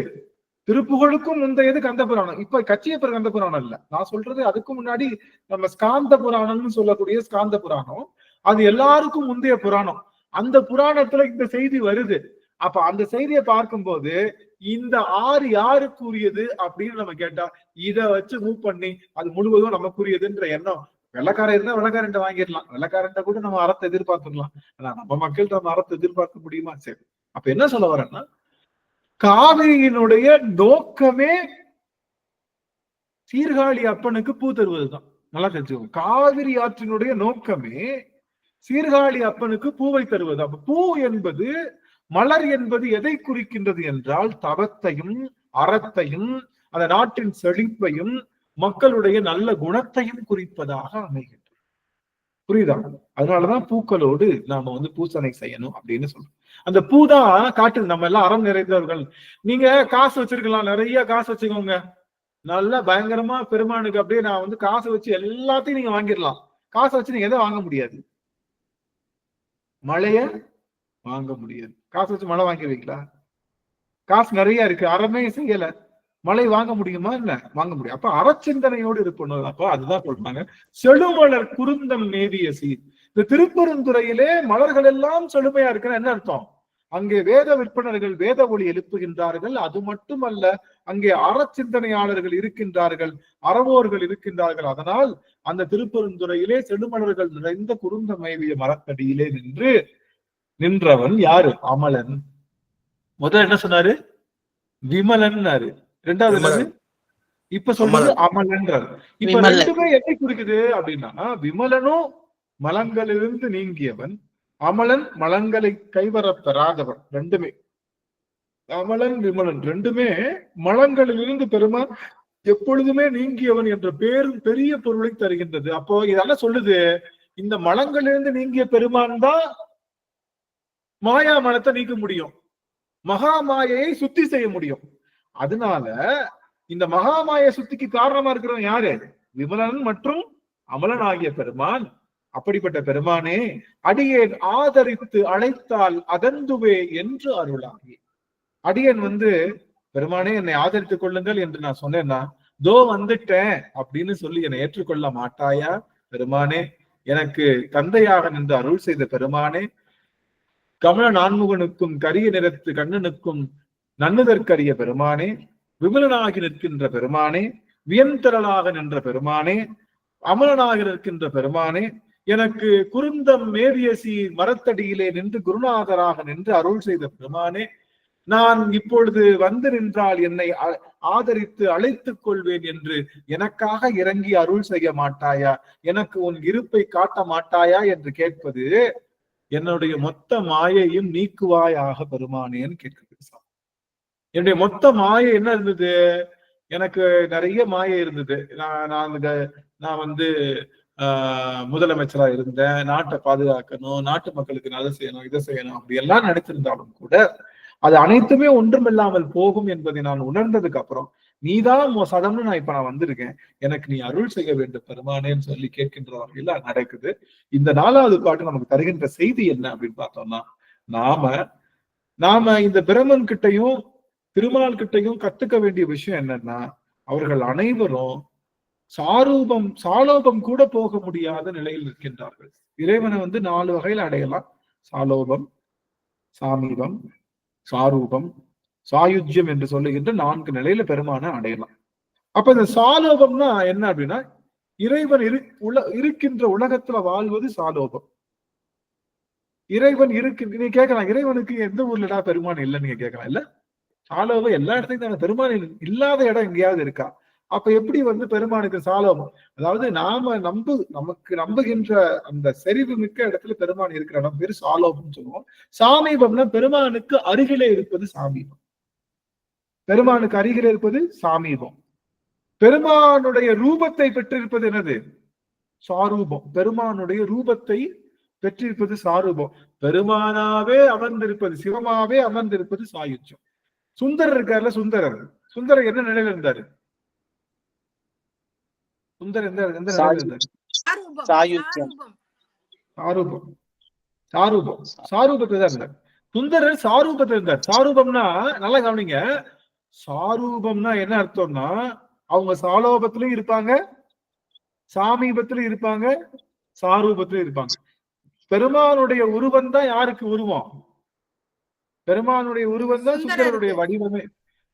திருப்புகழுக்கும் முந்தையது கந்த புராணம். இப்ப கச்சியப்பர் கந்த புராணம் இல்ல, நான் சொல்றது அதுக்கு முன்னாடி நம்ம ஸ்காந்த புராணம்னு சொல்லக்கூடிய ஸ்காந்த புராணம், அது எல்லாருக்கும் முந்தைய புராணம். அந்த புராணத்துல இந்த செய்தி வருது. அப்ப அந்த செய்தியை பார்க்கும்போது இந்த ஆறு யாருக்குரியது அப்படின்னு நம்ம கேட்டா, இதை வச்சு மூவ் பண்ணி அது முழுவதும் நமக்குரியதுன்ற எண்ணம். வெள்ளக்காரன் இருந்தா வெள்ளக்காரன் வாங்கிடலாம், வெள்ளக்காரன் கூட நம்ம அறத்தை எதிர்பார்த்துக்கலாம். ஆனா நம்ம மக்கள்கிட்ட நம்ம அறத்தை எதிர்பார்க்க முடியுமா? சரி, அப்ப என்ன சொல்ல வரேன்னா, காவிரியினுடைய நோக்கமே சீர்காழி அப்பனுக்கு பூ தருவதுதான். நல்லா தெரிஞ்சுக்கோங்க, காவிரி ஆற்றினுடைய நோக்கமே சீர்காழி அப்பனுக்கு பூவை தருவது. அப்ப பூ என்பது, மலர் என்பது எதை குறிக்கின்றது என்றால் தவத்தையும் அறத்தையும் அந்த நாட்டின் செழிப்பையும் மக்களுடைய நல்ல குணத்தையும் குறிப்பதாக அமைகின்றது. புரியுதா? அதனாலதான் பூக்களோடு நாம வந்து பூசனை செய்யணும் அப்படின்னு சொல்றோம். அந்த பூ தான் காட்டுது நம்ம எல்லாம் அறம் நிறைந்தவர்கள். நீங்க காசு வச்சிருக்கலாம், நிறைய காசு வச்சுக்கோங்க, நல்லா பயங்கரமா பெருமானுக்கு அப்படியே நான் வந்து காசு வச்சு எல்லாத்தையும் நீங்க வாங்கிடலாம். காசை வச்சு நீங்க எதை வாங்க முடியாது, மழைய வாங்க முடியாது. காசு வச்சு மழை வாங்கிடுவீங்களா? காசு நிறைய இருக்கு, அறமே செய்யல, மழை வாங்க முடியுமா? இல்ல, வாங்க முடியும். அப்ப அறச்சிந்தனையோடு இருக்கணும். அப்ப அதுதான் சொல்றாங்க, செழுமலர் குருந்தம் நேதிய சீர். இந்த திருப்பெருந்துறையிலே மலர்கள் எல்லாம் செழுமையா இருக்குன்னு என்ன அர்த்தம்? அங்கே வேத விற்பனர்கள் வேத ஒளி எழுப்புகின்றார்கள். அது மட்டுமல்ல, அங்கே அறச்சிந்தனையாளர்கள் இருக்கின்றார்கள், அறவோர்கள் இருக்கின்றார்கள். அதனால் அந்த திருப்பெருந்துறையிலே செழுமலர்கள் நிறைந்த குருந்த மேவிய மரத்தடியிலே நின்றவன் யாரு? அமலன். முதல் என்ன சொன்னாரு? விமலன். ரெண்டாவது இப்ப சொல்றது அமலன்றாரு. இப்ப ரெண்டுமே எதை குறிக்குது அப்படின்னா, விமலனும் மலங்களிலிருந்து நீங்கியவன், அமலன் மலங்களை கைவர பெறாதவன். ரெண்டுமே, அமலன் விமலன் ரெண்டுமே மலங்களிலிருந்து பெருமான் எப்பொழுதுமே நீங்கியவன் என்ற பெரிய பொருளை தருகின்றது. அப்போ இதெல்லாம் சொல்லுது, இந்த மலங்களிலிருந்து நீங்கிய பெருமான் தான் மாயா மலத்தை நீக்க முடியும், மகாமாயை சுத்தி செய்ய முடியும். அதனால இந்த மகாமாய சுத்திக்கு காரணமா இருக்கிறவன் யாரு? விமலன் மற்றும் அமலன் ஆகிய பெருமான். அப்படிப்பட்ட பெருமானே, அடியேன் ஆதரித்து அழைத்தால் அதந்துவே என்று அருளாகி. அடியேன் வந்து பெருமானே என்னை ஆதரித்துக் கொள்ளுங்கள் என்று நான் சொன்னேன்னா, தோ வந்துட்டேன் அப்படின்னு சொல்லி என்னை ஏற்றுக்கொள்ள மாட்டாயா? பெருமானே, எனக்கு தந்தையாக நின்று அருள் செய்த பெருமானே, கமல நான்முகனுக்கும் கரிய நிறத்து கண்ணனுக்கும் நன்னுதற்கரிய பெருமானே, விமலனாகி நிற்கின்ற பெருமானே, வியந்திரளாக நின்ற பெருமானே, அமலனாக நிற்கின்ற பெருமானே, எனக்கு குருந்தம் மேவிய சீர் மரத்தடியிலே நின்று குருநாதராக நின்று அருள் செய்த பெருமானே, நான் இப்பொழுது வந்து நின்றால் என்னை ஆதரித்து அழைத்துக் கொள்வேன் என்று எனக்காக இறங்கி அருள் செய்ய மாட்டாயா? எனக்கு உன் இருப்பை காட்ட மாட்டாயா என்று கேட்பது என்னுடைய மொத்த மாயையும் நீக்குவாயாக பெருமானேன்னு கேட்கிறது சாமி. என்னுடைய மொத்த மாயை என்ன இருந்தது? எனக்கு நிறைய மாயை இருந்தது. நான் வந்து முதலமைச்சரா இருந்தேன், நாட்டை பாதுகாக்கணும், நாட்டு மக்களுக்கு நல்லது செய்யணும், இதை செய்யணும், அப்படி எல்லாம் நினைத்திருந்தாலும் கூட அது அனைத்துமே ஒன்றுமில்லாமல் போகும் என்பதை நான் உணர்ந்ததுக்கு அப்புறம் நீதான் சடம்னு நான் வந்திருக்கேன், எனக்கு நீ அருள் செய்ய வேண்டும் பெருமானேன்னு சொல்லி கேட்கின்ற வகையில நடக்குது. இந்த 4வது பாட்டு நமக்கு தருகின்ற செய்தி என்ன அப்படின்னு பார்த்தோம்னா, நாம இந்த பிரம்மன் கிட்டையும் திருமால் கிட்டையும் கத்துக்க வேண்டிய விஷயம் என்னன்னா, அவர்கள் அனைவரும் சாலோபம் கூட போக முடியாத நிலையில் இருக்கின்றார்கள். இறைவனை 4 வகையில அடையலாம். சாலோபம், சாமீபம், சாரூபம், சாயுஜ்யம் என்று சொல்லுகின்ற 4 நிலையில பெருமான அடையலாம். அப்ப இந்த சாலோபம்னா என்ன அப்படின்னா, இறைவன் இருக்கின்ற உலகத்துல வாழ்வது சாலோபம். இறைவன் நீங்க கேட்கலாம், இறைவனுக்கு எந்த ஊர்லடா பெருமான் இல்லைன்னு நீங்க கேட்கலாம். இல்ல, சாலோபம் எல்லா இடத்துலையும் தானே. பெருமான் இல்லாத இடம் எங்கேயாவது இருக்கா? அப்ப எப்படி பெருமானுக்கு சாலோபம்? அதாவது நமக்கு நம்புகின்ற அந்த செறிவு மிக்க இடத்துல பெருமான் இருக்கிற இடம் பேரு சாலோபம் சொல்லுவோம். சாமீபம்னா பெருமானுக்கு அருகிலே இருப்பது சாமீபம். பெருமானுக்கு அருகிலே இருப்பது சாமீபம். பெருமானுடைய ரூபத்தை பெற்றிருப்பது என்னது? சாரூபம். பெருமானுடைய ரூபத்தை பெற்றிருப்பது சாரூபம். பெருமானாவே அமர்ந்திருப்பது, சிவமாவே அமர்ந்திருப்பது சாயுஜ்யம். சுந்தரர் இருக்காருல்ல, சுந்தரர் என்ன நிலையில இருந்தாரு? சுந்தர் எந்த நிலையில இருந்தாரு? சாரூபத்தை தான் இருந்தார். சுந்தரர் சாரூபத்தில் இருந்தார். சாரூபம்னா நல்லா கவனிங்க, சாரூபம்னா என்ன அர்த்தம்னா, அவங்க சாலோபத்திலும் இருப்பாங்க, சாமீபத்திலும் இருப்பாங்க, சாரூபத்திலும் இருப்பாங்க. பெருமானுடைய உருவம் தான் யாருக்கு உருவம்? பெருமானுடைய உருவம் தான் சுந்தரருடைய வடிவமே.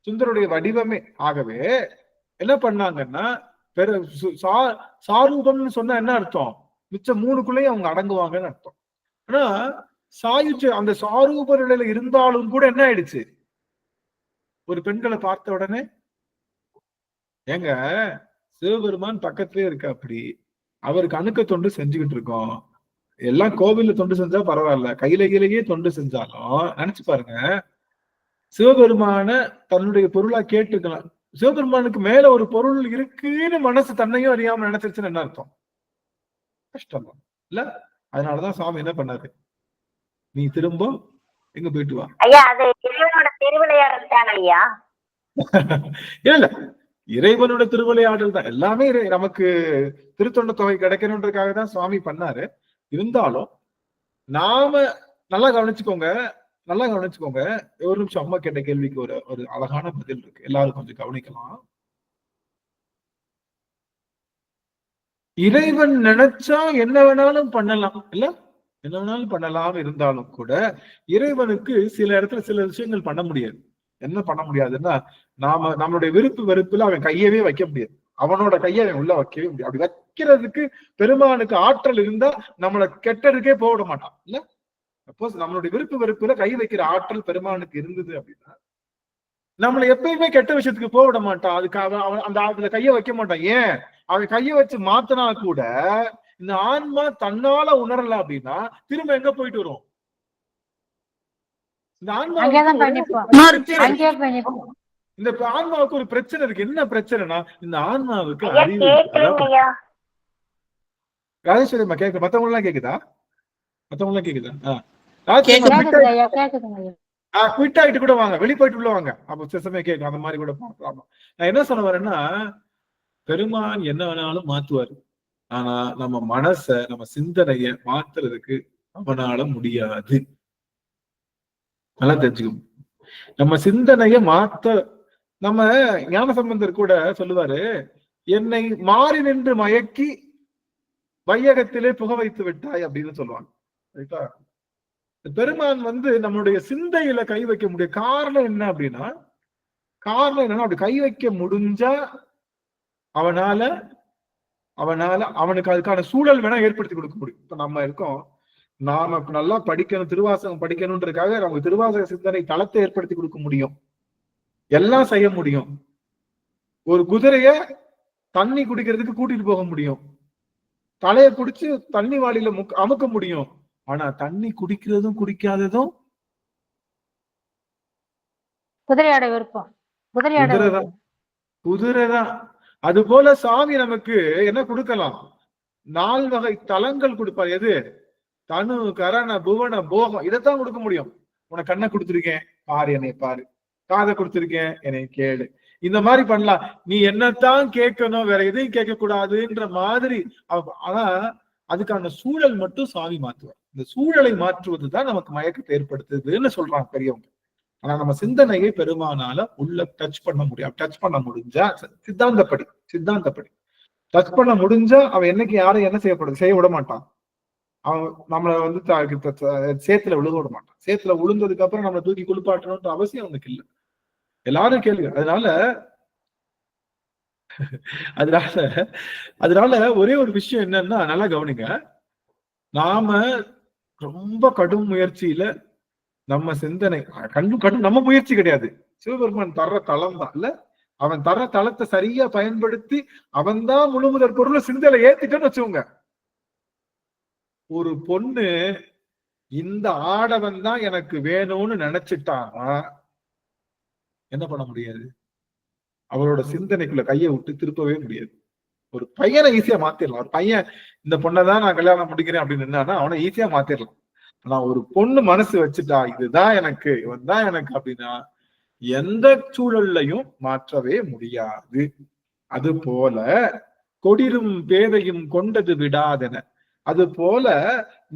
சுந்தருடைய வடிவமே. ஆகவே என்ன பண்ணாங்கன்னா, சாரூபம்னு சொன்னா என்ன அர்த்தம்? மிச்சம் 3க்குள்ளேயும் அவங்க அடங்குவாங்கன்னு அர்த்தம். ஆனா அந்த சாரூப நிலையில இருந்தாலும் கூட என்ன ஆயிடுச்சு? ஒரு பெண்களை பார்த்த உடனே, ஏங்க சிவபெருமான் பக்கத்திலே இருக்க, அப்படி அவருக்கு அணுக்க தொண்டு செஞ்சுக்கிட்டு இருக்கோம். எல்லாம் கோவில்ல தொண்டு செஞ்சா பரவாயில்ல, கையிலேயே தொண்டு செஞ்சாலும் நினைச்சு பாருங்க, சிவபெருமான தன்னுடைய பொருளா கேட்டுக்கலாம். சிவபெருமானுக்கு மேல ஒரு பொருள் இருக்குன்னு மனசு தன்னையும் அறியாம நினைச்சிருச்சுன்னு என்ன அர்த்தம்? கஷ்டம் தான் இல்ல? அதனாலதான் சாமி என்ன பண்ணாரு, நீ திரும்ப எங்க போயிட்டு வா. ஐயா, அது இறைவனோட திருவிளையாடல் தானே ஐயா? இல்ல, இறைவனோட திருவிளையாடல் தான். எல்லாமே நமக்கு திருத்தொண்ட தொகை கிடைக்கணுன்றதுக்காக தான் சுவாமி பண்ணாரு. இருந்தாலும் நாம நல்லா கவனிச்சுக்கோங்க. ஒரு நிமிஷம், அம்மா கேட்ட கேள்விக்கு ஒரு அழகான பதில் இருக்கு, எல்லாரும் கொஞ்சம் கவனிக்கலாம். இறைவன் நினைச்சா என்ன வேணாலும் பண்ணலாம் இல்ல? என்ன வேணாலும் பண்ணலாம். இருந்தாலும் கூட இறைவனுக்கு சில இடத்துல சில விஷயங்கள் பண்ண முடியாது. என்ன பண்ண முடியாதுன்னா, நம்மளுடைய விருப்பு வெறுப்புல அவன் கையவே வைக்க முடியாது. அவனோட கையை அவன் உள்ள வைக்கவே முடியாது. அப்படி வைக்கிறதுக்கு பெருமானுக்கு ஆற்றல் இருந்தா நம்மளை கெட்டதுக்கே போட மாட்டான் இல்ல? சப்போஸ் நம்மளுடைய விருப்பு வெறுப்புல கை வைக்கிற ஆற்றல் பெருமானுக்கு இருந்தது அப்படின்னா, நம்மளை எப்பயுமே கெட்ட விஷயத்துக்கு போக விட மாட்டான். அதுக்கு அந்த கையை வைக்க மாட்டான். ஏன்? அவன் கையை வச்சு மாத்தினா கூட இந்த ஆன்மா தன்னால உணரல அப்படின்னா திரும்ப எங்க போயிட்டு வரும்? இந்த ஆன்மாவுக்கு ஒரு பிரச்சனை இருக்கு. என்ன பிரச்சனைனா, இந்த ஆன்மாவுக்கு அறிவு. ராஜேஸ்வரி கேக்குது, மத்தவங்க எல்லாம் கேக்குதா? குவிட் ஆகிட்டு கூட வாங்க, வெளி போயிட்டு உள்ள வாங்க, அப்ப சிசமே கேட்கும். அந்த மாதிரி கூட பார்க்கலாம். நான் என்ன சொல்ல வரேன்னா, பெருமான் என்ன வேணாலும் மாத்துவாரு. ஆனா நம்ம மனச, நம்ம சிந்தனைய மாத்துறதுக்கு அவனால முடியாது. நல்லா தெரிஞ்சுக்கணும். நம்ம சிந்தனைய மாத்த, நம்ம ஞானசம்பந்தர் கூட சொல்லுவாரு, என்னை மாறி நின்று மயக்கி வையகத்திலே புக வைத்து விட்டாய் அப்படின்னு சொல்லுவாங்க. ரைட்டா? பெருமான் நம்மளுடைய சிந்தையில கை வைக்க முடியும். காரணம் என்ன அப்படின்னா, அப்படி கை வைக்க முடிஞ்சா அவனுக்கு அதுக்கான சூழல் வேணா ஏற்படுத்தி கொடுக்க முடியும். இப்ப நம்ம இருக்கோம், நாம நல்லா படிக்கணும், திருவாசகம் படிக்கணும்ன்றதுக்காக நமக்கு திருவாசக சிந்தனை தளத்தை ஏற்படுத்தி கொடுக்க முடியும், எல்லாம் செய்ய முடியும். ஒரு குதிரைய தண்ணி குடிக்கிறதுக்கு கூட்டிட்டு போக முடியும், தலையை பிடிச்சு தண்ணி வாளியில அமுக்க முடியும். ஆனா தண்ணி குடிக்கிறதும் குடிக்காததும் குதிரையோட விருப்பம். குதிரைதான். குதிரைதான். அது போல சாமி நமக்கு என்ன கொடுக்கலாம்? 4 வகை தலங்கள் கொடுப்பார். எது? தனு, கரண, புவன, போகம். இதைத்தான் கொடுக்க முடியும். உனக்கு கண்ணை கொடுத்திருக்கேன், பாரு, என்னை பாரு. காதை கொடுத்திருக்கேன், என்னை கேளு. இந்த மாதிரி பண்ணலாம். நீ என்னத்தான் கேட்கணும், வேற எதையும் கேட்க கூடாதுன்ற மாதிரி. ஆனா அதுக்கான சூழல் மட்டும் சாமி மாற்றுவார். இந்த சூழலை மாற்றுவதுதான் நமக்கு மயக்கத்தை ஏற்படுத்துதுன்னு சொல்றாங்க பெரியவங்க. ஆனா நம்ம சிந்தனையை பெருமானால உள்ள டச் பண்ண முடியும். டச் பண்ண முடிஞ்சா சித்தாந்தப்படி டச் பண்ண முடிஞ்சா அவன் என்னைக்கு யாரும் என்ன செய்ய விட மாட்டான். அவன் நம்மளை வந்து சேத்துல விழுக விட மாட்டான். சேத்துல விழுந்ததுக்கு அப்புறம் நம்மளை தூக்கி குளிப்பாட்டணும்ன்ற அவசியம் அவனுக்கு இல்லை. எல்லாரும் கேள்வி. அதனால ஒரே ஒரு விஷயம் என்னன்னா, நல்லா கவனிங்க. நாம ரொம்ப கடும் முயற்சியில நம்ம சிந்தனை கடும் நம்ம முயற்சி கிடையாது. சிவபெருமான் தர்ற தளம் தான் இல்ல. அவன் தர்ற தளத்தை சரியா பயன்படுத்தி அவன் தான் முழுமுதற் பொருளை சிந்தனை ஏத்திட்டோன்னு வச்சுக்கோங்க. ஒரு பொண்ணு இந்த ஆடவன் தான் எனக்கு வேணும்னு நினைச்சிட்டானா என்ன பண்ண முடியாது? அவளோட சிந்தனைக்குள்ள கையை விட்டு திருப்பவே முடியாது. ஒரு பையனை ஈஸியா மாத்திரலாம். ஒரு பையன் இந்த பொண்ணதான் நான் கல்யாணம் முடிக்கிறேன் அப்படின்னு நின்னானா அவனை ஈஸியா மாத்திரலாம். ஆனா ஒரு பொண்ணு மனசு வச்சுட்டா இதுதான் எனக்கு, இவன் தான் எனக்கு அப்படின்னா எந்த சூழல்லையும் மாற்றவே முடியாது. அது போல கொடிரும் பேதையும் கொண்டது விடாதென, அது போல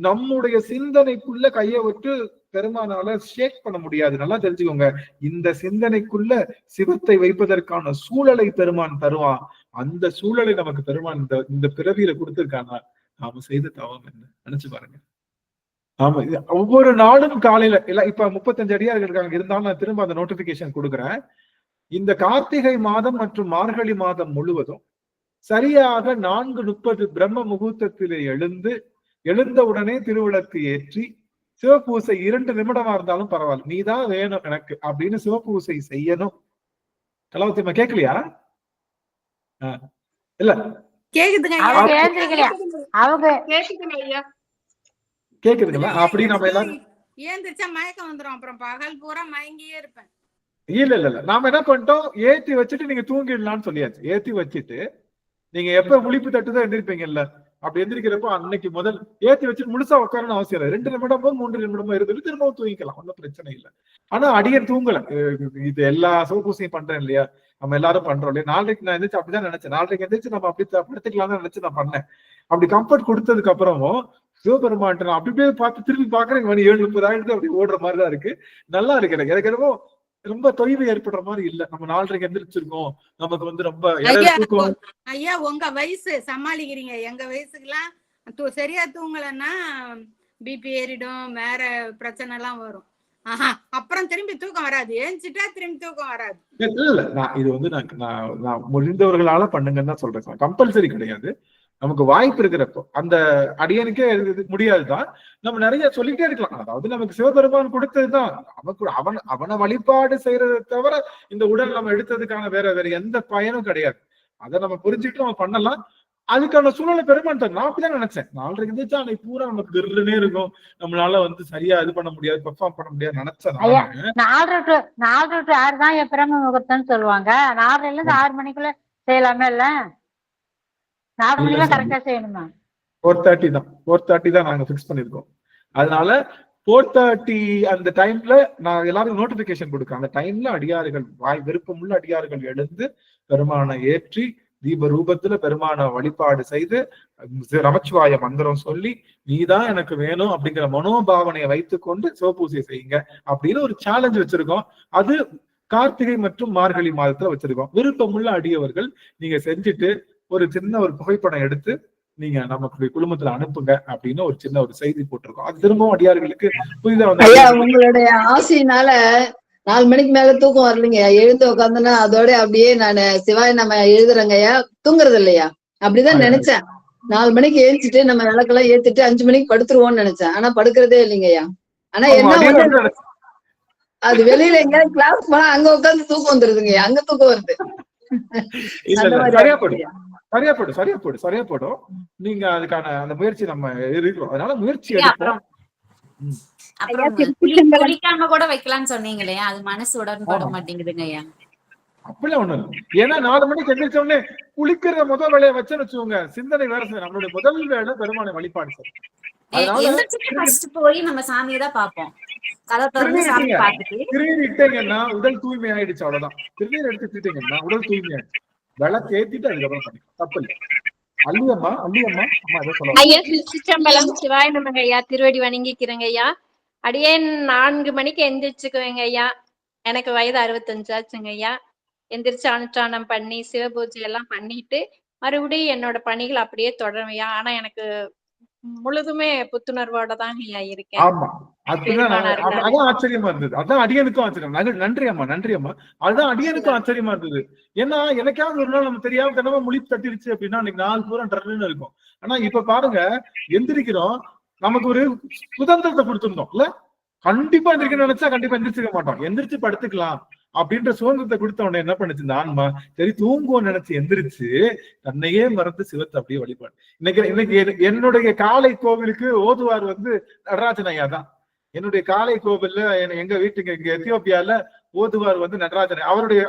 நம்முடைய சிந்தனைக்குள்ள கையை விட்டு பெருமானால ஷேக் பண்ண முடியாது. நல்லா தெரிஞ்சுக்கோங்க. இந்த சிந்தனைக்குள்ள சிவத்தை வைப்பதற்கான சூழலை பெருமான் தருவான். அந்த சூழலை நமக்கு பெருமான் இந்த பிறவியில கொடுத்திருக்கானா நாம செய்த தவம் என்ன நினைச்சு பாருங்க. ஆமா, ஒவ்வொரு நாளும் காலையில இப்ப 35 அடியார்கள் இருக்காங்க. இருந்தாலும் நான் திரும்ப அந்த நோட்டிபிகேஷன் கொடுக்குறேன். இந்த கார்த்திகை மாதம் மற்றும் மார்கழி மாதம் முழுவதும் சரியாக 4:30 பிரம்ம முகூர்த்தத்திலே எழுந்த உடனே திருவிளக்கு ஏற்றி சிவபூசை 2 நிமிடமா இருந்தாலும் பரவாயில்ல, நீதான் வேணும் எனக்கு அப்படின்னு சிவபூசை செய்யணும். கலாவத்தியம்மா கேட்கலையா? இல்ல கேக்குதுங்களா? அப்படி நம்ம எல்லாரும் மயக்கம் வந்துரும். அப்புறம் பகல் பூரா மயங்கியே இருப்பேன். இல்ல நாம என்ன பண்ணிட்டோம், ஏத்தி வச்சுட்டு நீங்க தூங்கிடலாம்னு சொல்லியாச்சு. ஏத்தி வச்சுட்டு நீங்க எப்ப முழிப்பு தட்டுதான் எந்திரிப்பீங்கல்ல, அப்படி எந்திரிக்கிறப்போ அன்னைக்கு முதல் ஏத்தி வச்சுட்டு முழுசா உட்காரணும் அவசியம் இல்லை. 2 நிமிடமோ 3 நிமிடமோ இருந்துட்டு திரும்பவும் தூங்கிக்கலாம், ஒன்னும் பிரச்சனை இல்லை. ஆனா அடியன் தூங்கல. இது எல்லா சிவபூசையும் பண்றேன் இல்லையா, நம்ம எல்லாரும் பண்றோம் இல்லையா. நாளைக்கு நான் எந்திரிச்சு அப்படிதான் நினைச்சேன். நாளைக்கு எந்திரிச்சு நம்ம அப்படி படுத்துக்கலாம்னு நினைச்சு நான் பண்ணேன். அப்படி கம்ஃபர்ட் கொடுத்ததுக்கு அப்புறமும் சிவபெருமான் நான் அப்படியே பார்த்து திரும்பி பாக்குறேன். மணி 7:30 ஆயிடுது. அப்படி ஓடுற மாதிரிதான் இருக்கு. நல்லா இருக்கு. எனக்கு என்னமோ ரொம்ப தொய்வு ஏற்படுற மாதிரி இல்ல. நம்ம 4:30 எந்திரிச்சிருக்கோம். நமக்கு வந்து ரொம்ப ஐயா உங்க வயசு சமாளிக்கிறீங்க. எங்க வயசுக்குலாம் சரியா தூங்கலன்னா பிபி ஏறிடும், வேற பிரச்சனை எல்லாம் வரும். அப்புறம் திரும்பி தூக்கம் வராது. ஏஞ்சிட்டா திரும்பி தூக்கம் வராது. இல்ல நான் இது வந்து நான் முடிந்தவர்களால பண்ணுங்கன்னு தான் சொல்றேன். கம்பல்சரி கிடையாது. நமக்கு வாய்ப்பு இருக்கிறப்போ அந்த அடியனுக்கே முடியாதுதான். நம்ம நிறைய சொல்லிட்டே இருக்கலாம். அதாவது நமக்கு சிவபெருமான் கொடுத்ததுதான். நமக்கு அவனை வழிபாடு செய்யறதை தவிர இந்த உடல் நம்ம எடுத்ததுக்கான வேற எந்த பயனும் கிடையாது. அதை நம்ம புரிஞ்சுட்டு நம்ம பண்ணலாம். அதுக்கான சூழ்நிலை பெருமான் தான். நான் அப்படிதான் நினைச்சேன். 4:30 இருந்துச்சா அன்னைக்கு பூரா நமக்கு கிருன்னே இருக்கும். நம்மளால வந்து சரியா இது பண்ண முடியாது, பெர்ஃபார்ம் பண்ண முடியாது நினைச்சேன். 4 to 6 தான் என் பிரம்ம முகூர்த்தம்னு சொல்லுவாங்க. 4 இருந்து 6 மணிக்குள்ள செய்யலாமே இல்ல? 4 மணிக்குள்ள கரெக்டா செய்யணுமா? 4:30 தான். 4:30 தான் நாங்க பிக்ஸ் பண்ணிருக்கோம். அதனால 4:30 அந்த டைம்ல நான் எல்லாரும் நோட்டிபிகேஷன் கொடுக்கேன். அந்த டைம்ல அடியார்கள் விருப்பமுள்ள அடியார்கள் எழுந்து பெருமானை ஏற்றி தீப ரூபத்துல பெருமான வழிபாடு செய்து நமச்சிவாய மந்திரம் சொல்லி நீதான் எனக்கு வேணும் அப்படிங்கிற மனோபாவனையை வைத்துக்கொண்டு சிவபூசை செய்யுங்க அப்படின்னு ஒரு சேலஞ்ச் வச்சிருக்கோம். அது கார்த்திகை மற்றும் மார்கழி மாதத்துல வச்சிருக்கோம். விருப்பமுள்ள அடியவர்கள் நீங்க செஞ்சுட்டு ஒரு சின்ன ஒரு புகைப்படம் எடுத்து நீங்க நமக்கு குழுமத்துல அனுப்புங்க அப்படின்னு ஒரு சின்ன ஒரு செய்தி போட்டிருக்கோம். அது திரும்பவும் அடியார்களுக்கு புரிதா வந்து உங்களுடைய ஆசையினால 4 மணிக்கு மேல தூக்கம் வரலைங்க. எழுந்து உட்காந்துன்னா அதோட அப்படியே நான் சிவாய நம்ம எழுதுறேங்கய்யா, தூங்குறது இல்லையா. அப்படிதான் நினைச்சேன். 4 மணிக்கு ஏஞ்சிட்டு நம்ம விளக்கெல்லாம் ஏத்துட்டு 5 மணிக்கு படுத்துருவோம்னு நினைச்சேன். ஆனா படுக்கிறதே இல்லைங்கய்யா. ஆனா என்ன அது வெளியில எங்கேயாவது கிளாஸ் போனா அங்க உட்காந்து தூக்கம் வந்துருதுங்கய்யா. அங்க தூக்கம் வருது. சரியா போடும். நீங்க அதுக்கான அந்த முயற்சி நம்ம இருக்கிறோம். அதனால முயற்சி எடுப்போம். அப்புறம் குளிக்காம கூட வைக்கலாம்னு சொன்னீங்களே, அது மனசு உடன்பட மாட்டேங்குதுங்க ஐயா. அப்படிலாம் ஒண்ணு இல்லை. ஏன்னா 4 மணிக்கு எந்திரிச்ச உடனே குளிக்கிற முதல் வேலையை வச்சுன்னு வச்சுக்கோங்க, சிந்தனை வேற சார். நம்மளுடைய முதல் வேலை பெருமானை வழிபாடு சார். போய் நம்ம சாமியை தான் பார்ப்போம். திருநீர் இட்டீங்கன்னா உடல் தூய்மை ஆயிடுச்சு, அவ்வளவுதான். திருநீர் எடுத்துட்டீங்கன்னா உடல் தூய்மை ஆயிடுச்சு. விளக்கு ஏத்திட்டு அதுக்கப்புறம் பண்ணிக்கலாம், தப்பு இல்லை. அல்லியம்மா அல்லியம்மா அம்மா ஏதோ சொல்லுவாங்க. ஐயா திருச்சிற்றம்பலம் சிவாய நமங்க ஐயா. திருவடி வணங்கிக்கிறேங்க ஐயா. அடியேன் 4 மணிக்கு எந்திரிச்சுக்குவேங்க ஐயா. எனக்கு வயது 65 ஆச்சுங்க ஐயா. எந்திரிச்சு அனுஷ்டானம் பண்ணி சிவபூஜை எல்லாம் பண்ணிட்டு மறுபடியும் என்னோட பணிகள் அப்படியே தொடருவையா. ஆனா எனக்கு முழுதுமே புத்துணர்வோட தாங்க ஐயா இருக்கேன். ஆமா, அதான் ஆச்சரியமா இருந்தது. அதான் அடியனுக்கும் ஆச்சரியம். நன்றி அம்மா, நன்றி அம்மா. அதுதான் அடியனுக்கும் ஆச்சரியமா இருந்தது. ஏன்னா எனக்காவது ஒரு நாள் நம்ம தெரியாம தினமா முழி தட்டிருச்சு அப்படின்னா அன்னைக்கு 4 பூரா டர்ன்னு இருக்கும். ஆனா இப்ப பாருங்க, எந்திரிக்கிறோம், நமக்கு ஒரு சுதந்திரத்தை கொடுத்துருந்தோம் இல்ல. கண்டிப்பா எந்திரிக்கணும்னு நினைச்சா கண்டிப்பா எந்திரிச்சிக்க மாட்டோம். எந்திரிச்சு படுத்துக்கலாம் அப்படின்ற சுதந்திரத்தை கொடுத்த உடனே என்ன பண்ணுச்சு இந்த ஆன்மா, சரி தூங்குவோம் நினைச்சு எந்திரிச்சு தன்னையே மறந்து சிவத்தை அப்படியே வழிபாடு. இன்னைக்கு என்னுடைய காலை கோவிலுக்கு ஓதுவார் நடராஜன் ஐயா தான். என்னுடைய காலை கோவில்ல எங்க வீட்டுக்கு இங்க எத்தியோப்பியால ஓதுவார் நடராஜன். அவருடைய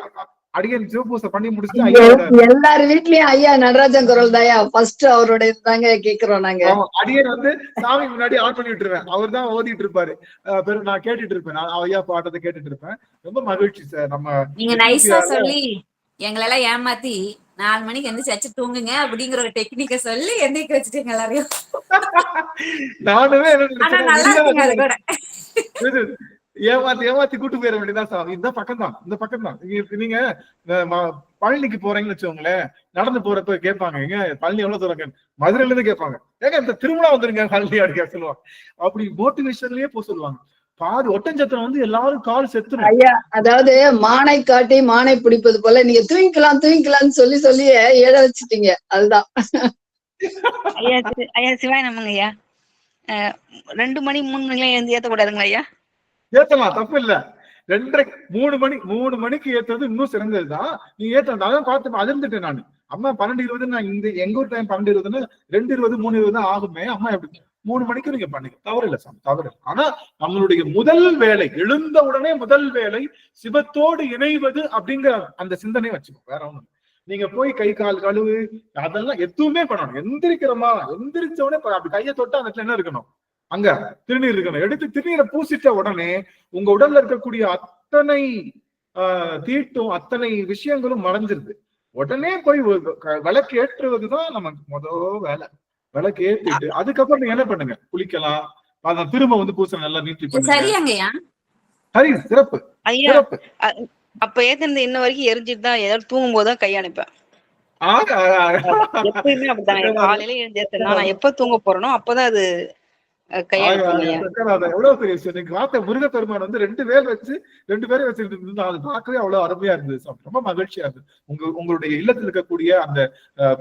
அடியன் சிவபூசை பண்ணி முடிச்சு எல்லாரு வீட்லயும் ஐயா நடராஜன் குரல் தாயா ஃபர்ஸ்ட் அவருடைய தாங்க கேக்குறோம் நாங்க. அடியன் சாமி முன்னாடி ஆன் பண்ணி விட்டுருவேன், அவர் தான் ஓதிட்டு இருப்பாரு. நான் கேட்டுட்டு இருப்பேன், நான் ஐயா பாட்டத்தை கேட்டுட்டு இருப்பேன். ரொம்ப மகிழ்ச்சி சார். நம்ம நீங்க நைஸா சொல்லி எங்களெல்லாம் ஏமாத்தி 4 மணிக்கு எந்திரிச்சு தூங்குங்க அப்படிங்கிற ஒரு டெக்னிக்க சொல்லி எந்திரிக்க வச்சுட்டீங்க எல்லாரையும். நானுமே என்ன ஏமாத்தி கூட்டு போயிட வேண்டியதான் சாமி. இந்த பக்கம் தான், இந்த பக்கம் தான். நீங்க பழனிக்கு போறீங்கன்னு வச்சுக்கோங்களேன், நடந்து போறப்ப கேட்பாங்க, எங்க பழனி எவ்வளவு தூரம், மதுரையில இருந்து கேட்பாங்க, ஏங்க இந்த திருமணம் வந்துருங்க பழனி அடிக்க சொல்லுவாங்க. அப்படி மோட்டிவேஷன்லயே போக சொல்லுவாங்க. பாதி ஒட்டஞ்சத்திரம் எல்லாரும் கால் செத்துரும் ஐயா. அதாவது மானை காட்டி மானை பிடிப்பது போல நீங்க தூங்கிக்கலாம்னு சொல்லி சொல்லியே ஏழ வச்சுட்டீங்க. அதுதான் ஐயா. சிவாய நமங்க ஐயா. 2 மணி 3 மணில எழுந்து ஏத்த கூடாதுங்களா ஐயா? ஏத்தலாம், தப்பு இல்ல. 2:30 3 மணிக்கு ஏத்துறது இன்னும் சிறந்ததுதான். நீ ஏத்தான் பார்த்து அதிர்ந்துட்டேன் நானு. அம்மா 12:20 நான் எங்க ஊர் டைம் 12:20 2:20 3:20 ஆகுமே. அம்மா எப்படி 3 மணிக்கு நீங்க பண்ணுங்க, தவறு இல்ல சாமி, தவறு இல்லை. ஆனா நம்மளுடைய முதல் வேலை, எழுந்த உடனே முதல் வேலை சிவத்தோடு இணைவது அப்படிங்கிற அந்த சிந்தனை வச்சுக்கோ, வேற ஒண்ணும். நீங்க போய் கை கால் கழுவு அதெல்லாம் எதுவுமே பண்ணணும். எந்திரிக்கிறோமா, எந்திரிச்ச உடனே அப்படி கையை தொட்டா அந்த என்ன இருக்கணும், அங்க திருநீர் இருக்கணும். எடுத்து திருநீரை பூசிட்ட உடனே உங்க உடல்ல இருக்கக்கூடிய அத்தனை தீட்டும் அத்தனை விஷயங்களும் மறைஞ்சிருது. உடனே போய் விளக்கு ஏற்றுவதுதான் நமக்கு முதல் வேலை. விளக்கு ஏற்றிட்டு அதுக்கப்புறம் நீங்க என்ன பண்ணுங்க, குளிக்கலாம், அதான் திரும்ப பூசை நல்லா நீட்டி பண்ணுங்க. சரி, சிறப்பு சிறப்பு. அப்ப ஏத்திருந்த இன்ன வரைக்கும் எரிஞ்சிட்டு தான் ஏதாவது தூங்கும் போதுதான் கை அனுப்பேன். எப்பயுமே அப்படிதான். காலையில எழுந்து ஏத்தனா நான் எப்ப தூங்க போறேனோ அப்பதான் அது எவ்வளவு பெரிய விஷயம். பார்த்த முருகப்பெருமான் 2 வேல் வச்சு 2 பேரை வச்சுட்டு இருந்தா அது பார்க்கவே அவ்வளவு அருமையா இருந்தது. ரொம்ப மகிழ்ச்சியா இருந்தது. உங்களுடைய இல்லத்துல இருக்கக்கூடிய அந்த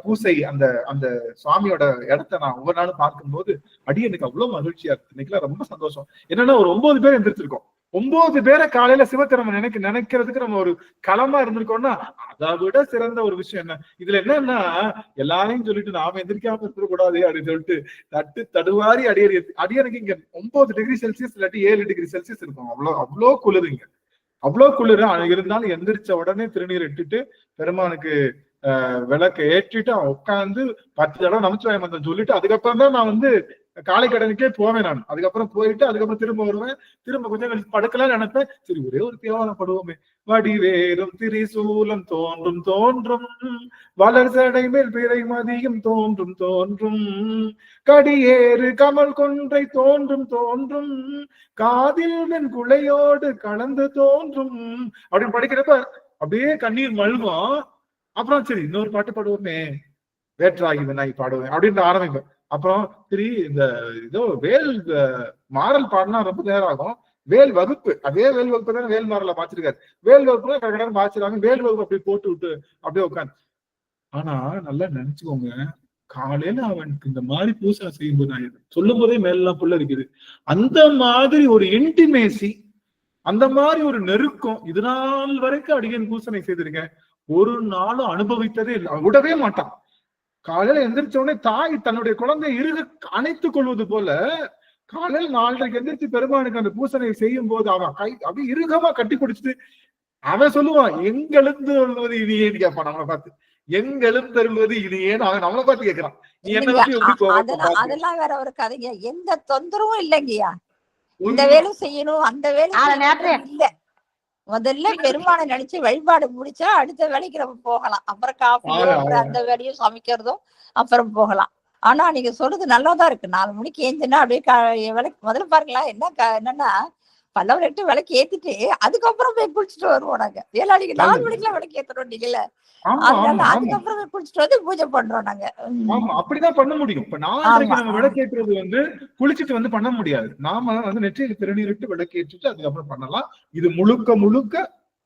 பூசை அந்த அந்த சுவாமியோட இடத்த நான் ஒவ்வொரு நாளும் பார்க்கும்போது அடியனுக்கு அவ்வளவு மகிழ்ச்சியா இருக்கு. இன்னைக்குலாம் ரொம்ப சந்தோஷம். என்னன்னா ஒரு 9 பேர் எந்திரிச்சிருக்கோம். 9 பேரை காலையில சிவத்திரம நினைக்கிறதுக்கு நம்ம ஒரு களமா இருந்திருக்கோம்னா அதை விட சிறந்த ஒரு விஷயம் என்ன. இதுல என்னன்னா எல்லாரையும் சொல்லிட்டு நாம எந்திரிக்காம இருக்கக்கூடாது அப்படின்னு சொல்லிட்டு தடுவாரி அடியனுக்கு இங்க 9 டிகிரி செல்சியஸ் இல்லாட்டி 7 டிகிரி செல்சியஸ் இருக்கும். அவ்வளோ குளிருங்க, அவ்வளோ குளிர். இருந்தாலும் எந்திரிச்ச உடனே திருநீர் இட்டுட்டு பெருமானுக்கு விளக்க ஏற்றிட்டு உட்காந்து 10 தடவை நமச்சிவாய மந்திரம் சொல்லிட்டு அதுக்கப்புறம் தான் நான் காலை கடனுக்கே போவேன். நான் அதுக்கப்புறம் போயிட்டு அதுக்கப்புறம் திரும்ப வருவேன். திரும்ப கொஞ்சம் கழிச்சு படுக்கலாம்னு நினைப்பேன். சரி, ஒரே ஒரு தேவாரம் படுவோமே. வடிவேறும் திரிசூலம் தோன்றும் தோன்றும், வளர் சடை மேல் பிறை மதியும் தோன்றும் தோன்றும், கடியேறு கமல் கொன்றை தோன்றும் தோன்றும், காதில் வெண் குளையோடு கலந்து தோன்றும் அப்படின்னு படிக்கிறப்ப அப்படியே கண்ணீர் மல்கும். அப்புறம் சரி இன்னொரு பாட்டு பாடுவோமே, வேற்றாகி வினாய் பாடுவேன் அப்படின்னு ஆரம்பிப்பேன். அப்புறம் சரி இந்த ஏதோ வேல் மாறல் பாடினா ரொம்ப நேரம் ஆகும். வேல் வகுப்பு, அதே வேல் வகுப்பு தானே வேல் மாறல பாய்ச்சிருக்காரு. வேல் வகுப்புல கடற்கரை பாய்ச்சிருக்காங்க. வேல் வகுப்பு அப்படி போட்டு விட்டு அப்படியே உட்காந்து. ஆனா நல்லா நினைச்சுக்கோங்க, காலையில அவனுக்கு இந்த மாதிரி பூசை செய்யும்போது நான் சொல்லும் போதே மேலாம் புள்ள இருக்குது. அந்த மாதிரி ஒரு இன்டிமேசி, அந்த மாதிரி ஒரு நெருக்கம் இது நாள் வரைக்கும் அடியன் பூசனை செய்திருக்கேன். ஒரு நாளும் அனுபவித்ததே இல்லை. விடவே மாட்டான். காலையில எந்திரிச்ச உடனே தாய் தன்னுடைய குழந்தையை இறுக அணைத்துக் கொள்வது போல காலையில் 4:30 எந்திரிச்சு பெருமானுக்கு அந்த பூசனை செய்யும் போது அவன் கை அப்படியே இறுகமா கட்டி பிடிச்சிட்டு அவன் சொல்லுவான், எங்கெழுந்து வருவது இனியேன்னு கேட்பான் நம்மளை பார்த்து. எங்கெழுந்து தருவது இனியேன்னு அவன் நம்மளை பார்த்து கேட்கிறான். நீ என்ன பத்தி எப்படி கோவம்? அதெல்லாம் வேற ஒரு கதைங்க. எந்த தொந்தரவும் இல்லைங்கய்யா. இந்த வேலை செய்யணும் அந்த வேலை இல்ல. முதல்ல பெருமானை நினைச்சு வழிபாடு முடிச்சா அடுத்த வேலைக்கு நம்ம போகலாம். அப்புறம் காஃபியோ அந்த வேலையும் சமைக்கிறதும் அப்புறம் போகலாம். ஆனா நீங்க சொல்றது நல்லாதான் இருக்கு. 4 மணிக்கு ஏஞ்சுன்னா அப்படியே விளக்கு முதல்ல பாருங்களா. என்னன்னா பல்லவரெட்டு விளக்கு ஏத்திட்டு அதுக்கப்புறம் போய் குளிச்சுட்டு வருவோம் நாங்க. வேளாளிக்கு 4 மணிக்கெல்லாம் விளக்கு ஏத்துறோம் நீங்கல்ல. அதனால அதுக்கப்புறம் போய் குளிச்சுட்டு வந்து பூஜை பண்றோம் நாங்க. ஆமா, அப்படிதான் பண்ண முடியும். இப்ப 4:30 நம்ம விளக்கேற்றுறது வந்து குளிச்சுட்டு வந்து பண்ண முடியாது. நாம வந்து நெற்றியில திருநீரிட்டு விளக்கேற்றிட்டு அதுக்கப்புறம் பண்ணலாம். இது முழுக்க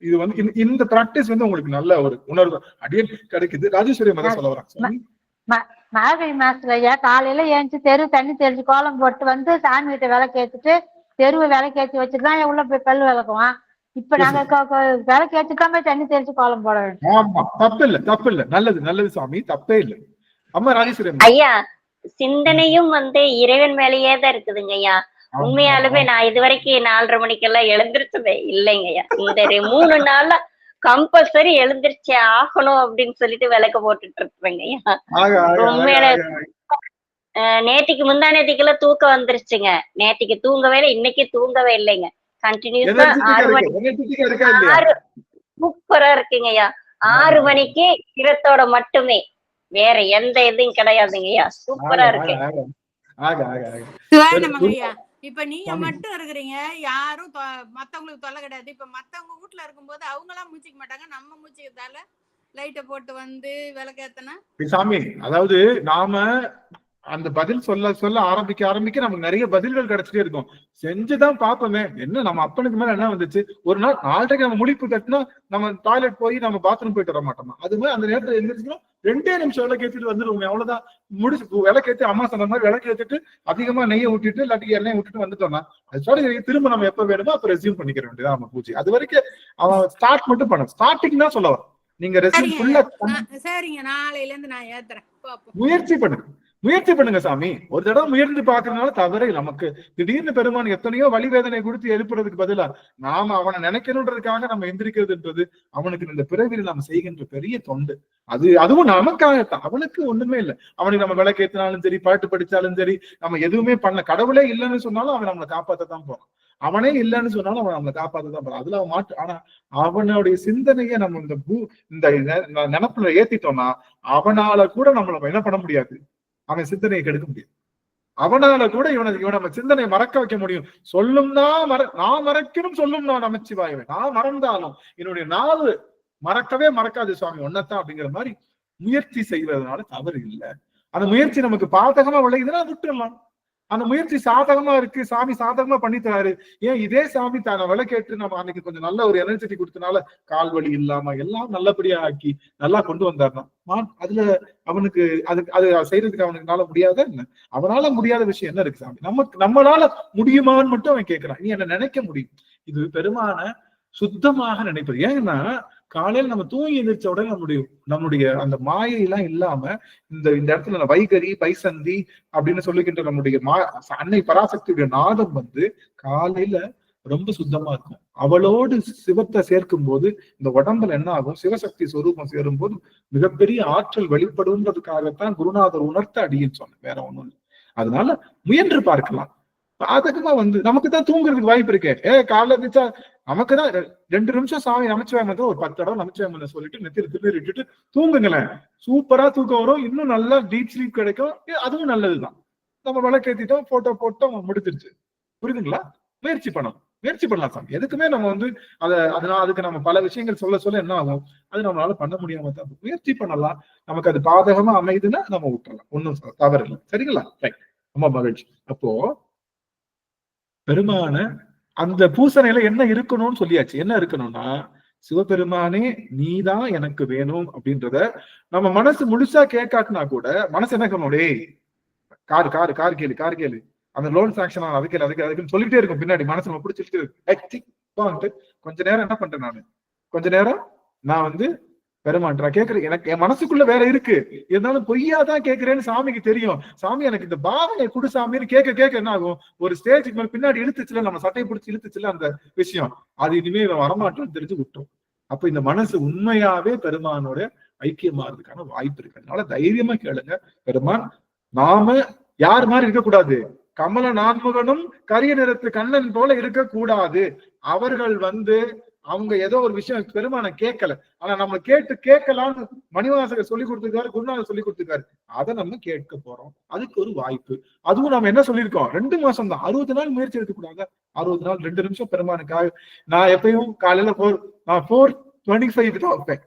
இது வந்து இந்த பிராக்டிஸ் வந்து உங்களுக்கு நல்ல ஒரு உணர்வு அப்படியே கிடைக்குது. ராஜேஸ்வரி மதம் சொல்ல வராங்க. மார்கழி மாசத்துல ஐயா காலையில ஏஞ்சி தெரு தண்ணி தெளிச்சு கோலம் போட்டு வந்து சாமி கிட்ட விளக்கேற்றிட்டு தெருவை விளக்கேற்றி வச்சுட்டுதான் உள்ள போய் கல் விளக்குவான். இப்ப நாங்க விளக்கேற்றிதான் போய் தண்ணி தெளிச்சு கோலம் போட வேண்டும். ஆமா, தப்பு இல்ல. நல்லது சாமி, தப்பே இல்ல. அம்மா ராஜேஸ்வரி ஐயா, சிந்தனையும் வந்து இறைவன் மேலேயே தான் இருக்குதுங்க ஐயா. உண்மையாலுமே நான் இது வரைக்கும் 4:30 மணிக்கெல்லாம் எழுந்திருச்சதே இல்லைங்க ஐயா. இந்த 3 நாள்ல கம்பல்சரி எழுந்திருச்சே ஆகணும் அப்படின்னு சொல்லிட்டு விளக்கு போட்டுட்டு இருப்பேங்க ஐயா. உண்மையில நேத்திக்கு முந்தானேத்திக்கெல்லாம் தூக்கம் வந்துருச்சுங்க. நேத்திக்கு தூங்கவே இல்லை, இன்னைக்கு தூங்கவே இல்லைங்க. கண்டினியூஸா 6 மணி சூப்பரா இருக்குங்க ஐயா. 6 மணிக்கு இரத்தோட மட்டுமே, வேற எந்த இதுவும் கிடையாதுங்க ஐயா. சூப்பரா இருக்கு. இப்ப நீங்க மட்டும் இருக்கிறீங்க, யாரும் மத்தவங்களுக்கு தொல்லை கிடையாது. இப்ப மத்தவங்க வீட்டுல இருக்கும்போது அவங்க எல்லாம் மூச்சிக்க மாட்டாங்க. நம்ம மூச்சிக்கிறதால லைட்டை போட்டு வந்து விளக்கேத்தனா சாமி. அதாவது நாம அந்த பதில் சொல்ல ஆரம்பிக்க நமக்கு நிறைய பதில்கள் கிடைச்சிட்டே இருக்கும். செஞ்சுதான் பாப்போமே. என்ன நம்ம அப்பனுக்கு மேல என்ன வந்துச்சு? ஒரு நாள் 4:30 நம்ம முழிப்பு தட்டினா நம்ம டாய்லெட் போய் நம்ம பாத்ரூம் போயிட்டு வர மாட்டோமா? அதுமாதிரி அந்த நேரத்துல எந்திரிச்சுக்கணும், 2 நிமிஷம் விளக்கேற்றிட்டு வந்துருவோமே, அவ்வளவுதான். முடிச்சு விளக்கேற்றி அம்மா சொன்ன மாதிரி விளக்கேற்றிட்டு அதிகமா நெய்யை விட்டுட்டு இல்லாட்டி எண்ணெய் விட்டுட்டு வந்துட்டோம்னா அது திரும்ப நம்ம எப்ப வேணுமோ அப்ப ரெஸ்யூம் பண்ணிக்கிற வேண்டியதான் நம்ம பூஜை. அது வரைக்கும் அவன் ஸ்டார்ட் மட்டும் பண்ண ஸ்டார்டிங் தான் சொல்ல வரும். நீங்க ரெஸ்யூம் ஃபுல்லா சரிங்க. நாளையில இருந்து நான் ஏத்துறேன். முயற்சி பண்ணுங்க சாமி. ஒரு தடவை முயற்சி பாக்குறதுனால தவறே. நமக்கு திடீர்னு பெருமான் எத்தனையோ வழிவேதனை கொடுத்து எழுப்புறதுக்கு பதிலா நாம அவனை நினைக்கணுன்றதுக்காக நம்ம எந்திரிக்கிறதுன்றது அவனுக்கு இந்த பிறவியில் நம்ம செய்கின்ற பெரிய தொண்டு. அதுவும் நமக்காகத்தான். அவனுக்கு ஒண்ணுமே இல்லை. அவனுக்கு நம்ம விளக்கேற்றினாலும் சரி, பாட்டு படிச்சாலும் சரி, நம்ம எதுவுமே பண்ண கடவுளே இல்லைன்னு சொன்னாலும் அவன் நம்மளை காப்பாற்றத்தான் போறான். அவனே இல்லைன்னு சொன்னாலும் அவன் நம்மளை காப்பாற்றதான் போறான். அதுல அவன் மாற்று. ஆனா அவனுடைய சிந்தனையை நம்ம இந்த நினைப்புல ஏத்திட்டோம்னா அவனால கூட நம்மள என்ன பண்ண முடியாது. அவன் சிந்தனையை கெடுக்க முடியும். அவனால கூட இவனை நம்ம சிந்தனையை மறக்க வைக்க முடியும். நான் மறக்கணும் சொல்லும் நான் நமச்சிவாயவே. நான் மறந்தாலும் என்னுடைய நாவு மறக்காது சுவாமி ஒன்னத்தான் அப்படிங்கிற மாதிரி முயற்சி செய்வதனால தவறு இல்லை. அந்த முயற்சி நமக்கு பாதகமா விளையுதுன்னா விட்டுடலாம். அந்த முயற்சி சாதகமா இருக்கு, சாமி சாதகமா பண்ணித்தாரு. ஏன் இதே சாமி தான விளக்கேற்று நம்ம அன்னைக்கு கொஞ்சம் நல்ல ஒரு எனர்ஜெட்டி கொடுத்தனால கால் வலி இல்லாம எல்லாம் நல்லபடியா ஆக்கி நல்லா கொண்டு வந்தாருன்னா அதுல அவனுக்கு அது செய்யறதுக்கு அவனுக்குனால முடியாத என்ன? அவனால முடியாத விஷயம் என்ன இருக்கு சாமி? நம்மளால முடியுமான்னு மட்டும் அவன் கேட்கிறான். நீ என்ன நினைக்க முடியும். இது பெருமான சுத்தமாக நினைப்பது. ஏன்னா காலையில நம்ம தூங்கி எந்திரிச்ச உடனே நம்முடைய அந்த மாயெல்லாம் இல்லாம இந்த இடத்துல வைகரி பைசந்தி அப்படின்னு சொல்லுகின்ற நம்முடைய அன்னை பராசக்தியுடைய நாதம் வந்து காலையில ரொம்ப சுத்தமா இருக்கும். அவளோடு சிவத்தை சேர்க்கும் போது இந்த உடம்புல என்ன ஆகும்? சிவசக்தி சொரூபம் சேரும் போது மிகப்பெரிய ஆற்றல் வெளிப்படுன்றதுக்காகத்தான் குருநாதர் உணர்த்த அடின்னு சொன்னேன், வேற ஒண்ணும் இல்லை. அதனால முயன்று பார்க்கலாம். பாதகமா வந்து நமக்கு தான் தூங்குறதுக்கு வாய்ப்பு இருக்கே. காலைல இருந்துச்சா நமக்குதான் 2 நிமிஷம் சாமி நமச்சிவாயம் ஒரு 10 தடவை நமச்சிவாயம் சொல்லிட்டு நெத்தியில திருநீர் இட்டுட்டு தூங்குங்களேன். சூப்பரா தூக்கம் வரும். இன்னும் நல்லா டீப் ஸ்லீப் கிடைக்கும். அதுவும் நல்லதுதான். நம்ம விளக்கேத்திட்டோம், போட்டோ போட்டோம், முடிஞ்சிருச்சு. புரியுதுங்களா? முயற்சி பண்ணலாம் சாமி. எதுக்குமே நம்ம வந்து அதுக்கு நம்ம பல விஷயங்கள் சொல்ல என்ன ஆகும்? அது நம்மளால பண்ண முடியாம தான். முயற்சி பண்ணலாம். நமக்கு அது பாதகமா அமைதுன்னா நம்ம விட்டுறலாம். ஒன்னும் தவறு இல்லை. சரிங்களா? ரைட். ரொம்ப மகிழ்ச்சி. அப்போ பெருமான அந்த பூசணையில என்ன இருக்கணும்னு சொல்லியாச்சு. என்ன இருக்கணும்னா சிவபெருமானே நீதான் எனக்கு வேணும் அப்படின்றத நம்ம மனசு முழுசா கேட்காட்டினா கூட மனசு என்ன பண்ணணும்? டேய் கார் கேளு அந்த லோன் சாங்ஷன் அதுக்குன்னு சொல்லிட்டே இருக்கும். பின்னாடி மனசு நம்ம பிடிச்சிட்டு கொஞ்ச நேரம் என்ன பண்றேன்? கொஞ்ச நேரம் நான் வந்து பெருமான் நான் கேட்கிறேன், எனக்கு என் மனசுக்குள்ள வேற இருக்கு, இருந்தாலும் பொய்யாதான் கேட்கிறேன்னு சாமிக்கு தெரியும். சாமி எனக்கு இந்த பாவனை குடு சாமின்னு கேட்க கேட்க என்ன ஆகும், ஒரு ஸ்டேஜுக்கு மேல பின்னாடி இழுத்துச்சுல, நம்ம சட்டையை பிடிச்சி இழுத்துச்சுல அந்த விஷயம், அது இனிமே வரமாட்டோம்னு தெரிஞ்சு விட்டோம். அப்ப இந்த மனசு உண்மையாவே பெருமானோட ஐக்கியமாறதுக்கான வாய்ப்பு இருக்கு. அதனால தைரியமா கேளுங்க. பெருமான் நாம யார் மாதிரி இருக்கக்கூடாது, கமல நான்முகனும் கரிய நிறத்து கண்ணன் போல இருக்கக்கூடாது. அவர்கள் அவங்க ஏதோ ஒரு விஷயம் பெருமான கேட்கல, ஆனா நம்ம கேட்கலான்னு மணிவாசகர் சொல்லி கொடுத்துருக்காரு, குருநாதர் சொல்லி கொடுத்துருக்காரு. அதை நம்ம கேட்க போறோம். அதுக்கு ஒரு வாய்ப்பு. அதுவும் நம்ம என்ன சொல்லியிருக்கோம், 2 மாசம் தான், 60 நாள் முயற்சி எடுக்கக்கூடாது. 60 நாள் 2 நிமிஷம் பெருமானுக்காக. நான் எப்பயும் காலையில 4:25 தான் வைப்பேன்.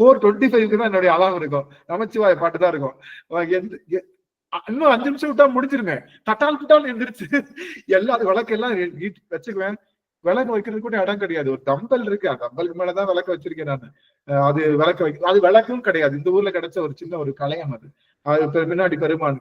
4:25 தான் என்னுடைய அலாரம் இருக்கும். நமச்சிவாய பாட்டு தான் இருக்கும். இன்னும் 5 நிமிஷம் விட்டா முடிஞ்சிருங்க. தட்டால் புட்டால் எந்திரிச்சு எல்லாரும் விளக்கெல்லாம் வச்சுக்குவேன். விளக்கு வைக்கிறது கூட இடம் கிடையாது. ஒரு தம்பல் இருக்கு, அந்த தம்பலுக்கு மேலதான் விளக்கு வச்சிருக்கேன் நான். அது அது விளக்கும் கிடையாது. இந்த ஊர்ல கிடைச்ச ஒரு சின்ன ஒரு கலையம் அது. அது முன்னாடி பெருமான்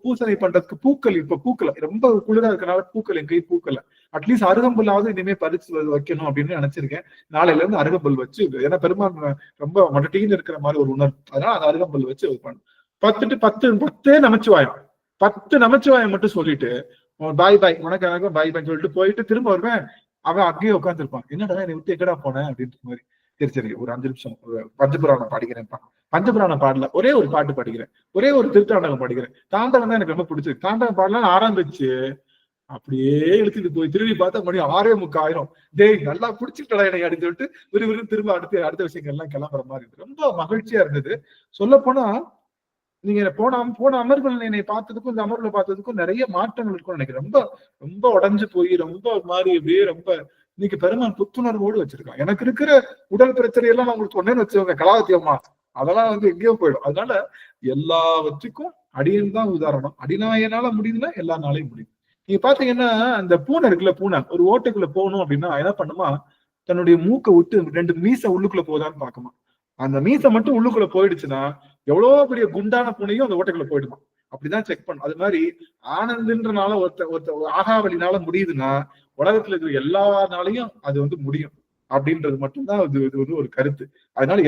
பூசணை பண்றதுக்கு பூக்கள், இப்ப பூக்கல, ரொம்ப குளிரா இருக்கனால பூக்கள் என் கை பூக்கல. அட்லீஸ்ட் அருகம்புல்லாவது இனிமே பறிச்சு வைக்கணும் அப்படின்னு நினைச்சிருக்கேன். நாளையில இருந்து அருகம்புல் வச்சு, ஏன்னா பெருமான் ரொம்ப மடட்டின்னு இருக்கிற மாதிரி ஒரு உணர்வு, அதனால அந்த அருகம்புல் வச்சு வைப்பாங்க. 10 நமச்சிவாயம், 10 நமச்சிவாயம் மட்டும் சொல்லிட்டு பாய் பாய் உனக்கு எனக்கும் பாய் பாய் சொல்லிட்டு போயிட்டு திரும்ப வருவேன். அவன் அங்கேயே உட்காந்துருப்பான். என்னடா என்னை விட்டு எக்கடா போனேன் அப்படின்ற மாதிரி. சரி ஒரு 5 நிமிஷம் பஞ்சபுராணம் பாடிக்கிறேன்ப்பா. பஞ்சபுராணம் பாடல, ஒரே ஒரு பாட்டு படிக்கிறேன், ஒரே ஒரு திருத்தாண்டகம் படிக்கிறேன். தாண்டகம் தான் எனக்கு ரொம்ப பிடிச்சது. தாண்டகம் பாடலாம் ஆரம்பிச்சு அப்படியே இழுத்துட்டு போய் திரும்பி பார்த்தா மணி 6:45. டேய் நல்லா பிடிச்சிட்டடா என்னை அப்படின்னு சொல்லிட்டு விறுவிறு திரும்ப அடுத்த விஷயங்கள் எல்லாம் கிளம்புற மாதிரி இருந்தது. ரொம்ப மகிழ்ச்சியா இருந்தது. சொல்ல போனா நீங்க போன அமர்வுகள் என்னை பார்த்ததுக்கும் இந்த அமர்வுல பார்த்ததுக்கும் நிறைய மாற்றங்கள் இருக்கும்னு நினைக்கிறேன். ரொம்ப ரொம்ப உடஞ்சு போய் ரொம்ப மாதிரி அப்படியே ரொம்ப இன்னைக்கு பெருமான் புத்துணர்வோடு வச்சிருக்கான். எனக்கு இருக்கிற உடல் பிரச்சனை எல்லாம் நான் உங்களுக்கு ஒன்னேன்னு வச்சுக்கோங்க, கலாவத்தியம்மா, அதெல்லாம் எங்கேயோ போயிடும். அதனால எல்லாவற்றுக்கும் அடியன் தான் உதாரணம். அடிநாயனால முடியுதுன்னா எல்லா நாளையும் முடியும். நீங்க பாத்தீங்கன்னா அந்த பூனை இருக்குல்ல, பூனை ஒரு ஓட்டைக்குள்ள போகணும் அப்படின்னா என்ன பண்ணுமா, தன்னுடைய மூக்கை விட்டு 2 மீசை உள்ளுக்குள்ள போதான்னு பாக்குமா. அந்த மீசை மட்டும் உள்ளுக்குள்ள போயிடுச்சுன்னா எவ்வளவு பெரிய குண்டான பூனையும் அந்த ஓட்டைக்குள்ள போயிடுமா. அப்படிதான் செக் பண்ணும். அது மாதிரி ஆனந்துன்றனால ஒருத்த ஆகாவலினால முடியுதுன்னா உலகத்துல இருக்கிற எல்லா நாளையும் அது முடியும் அப்படின்றது மட்டும்தான் இது ஒரு கருத்து. அதனால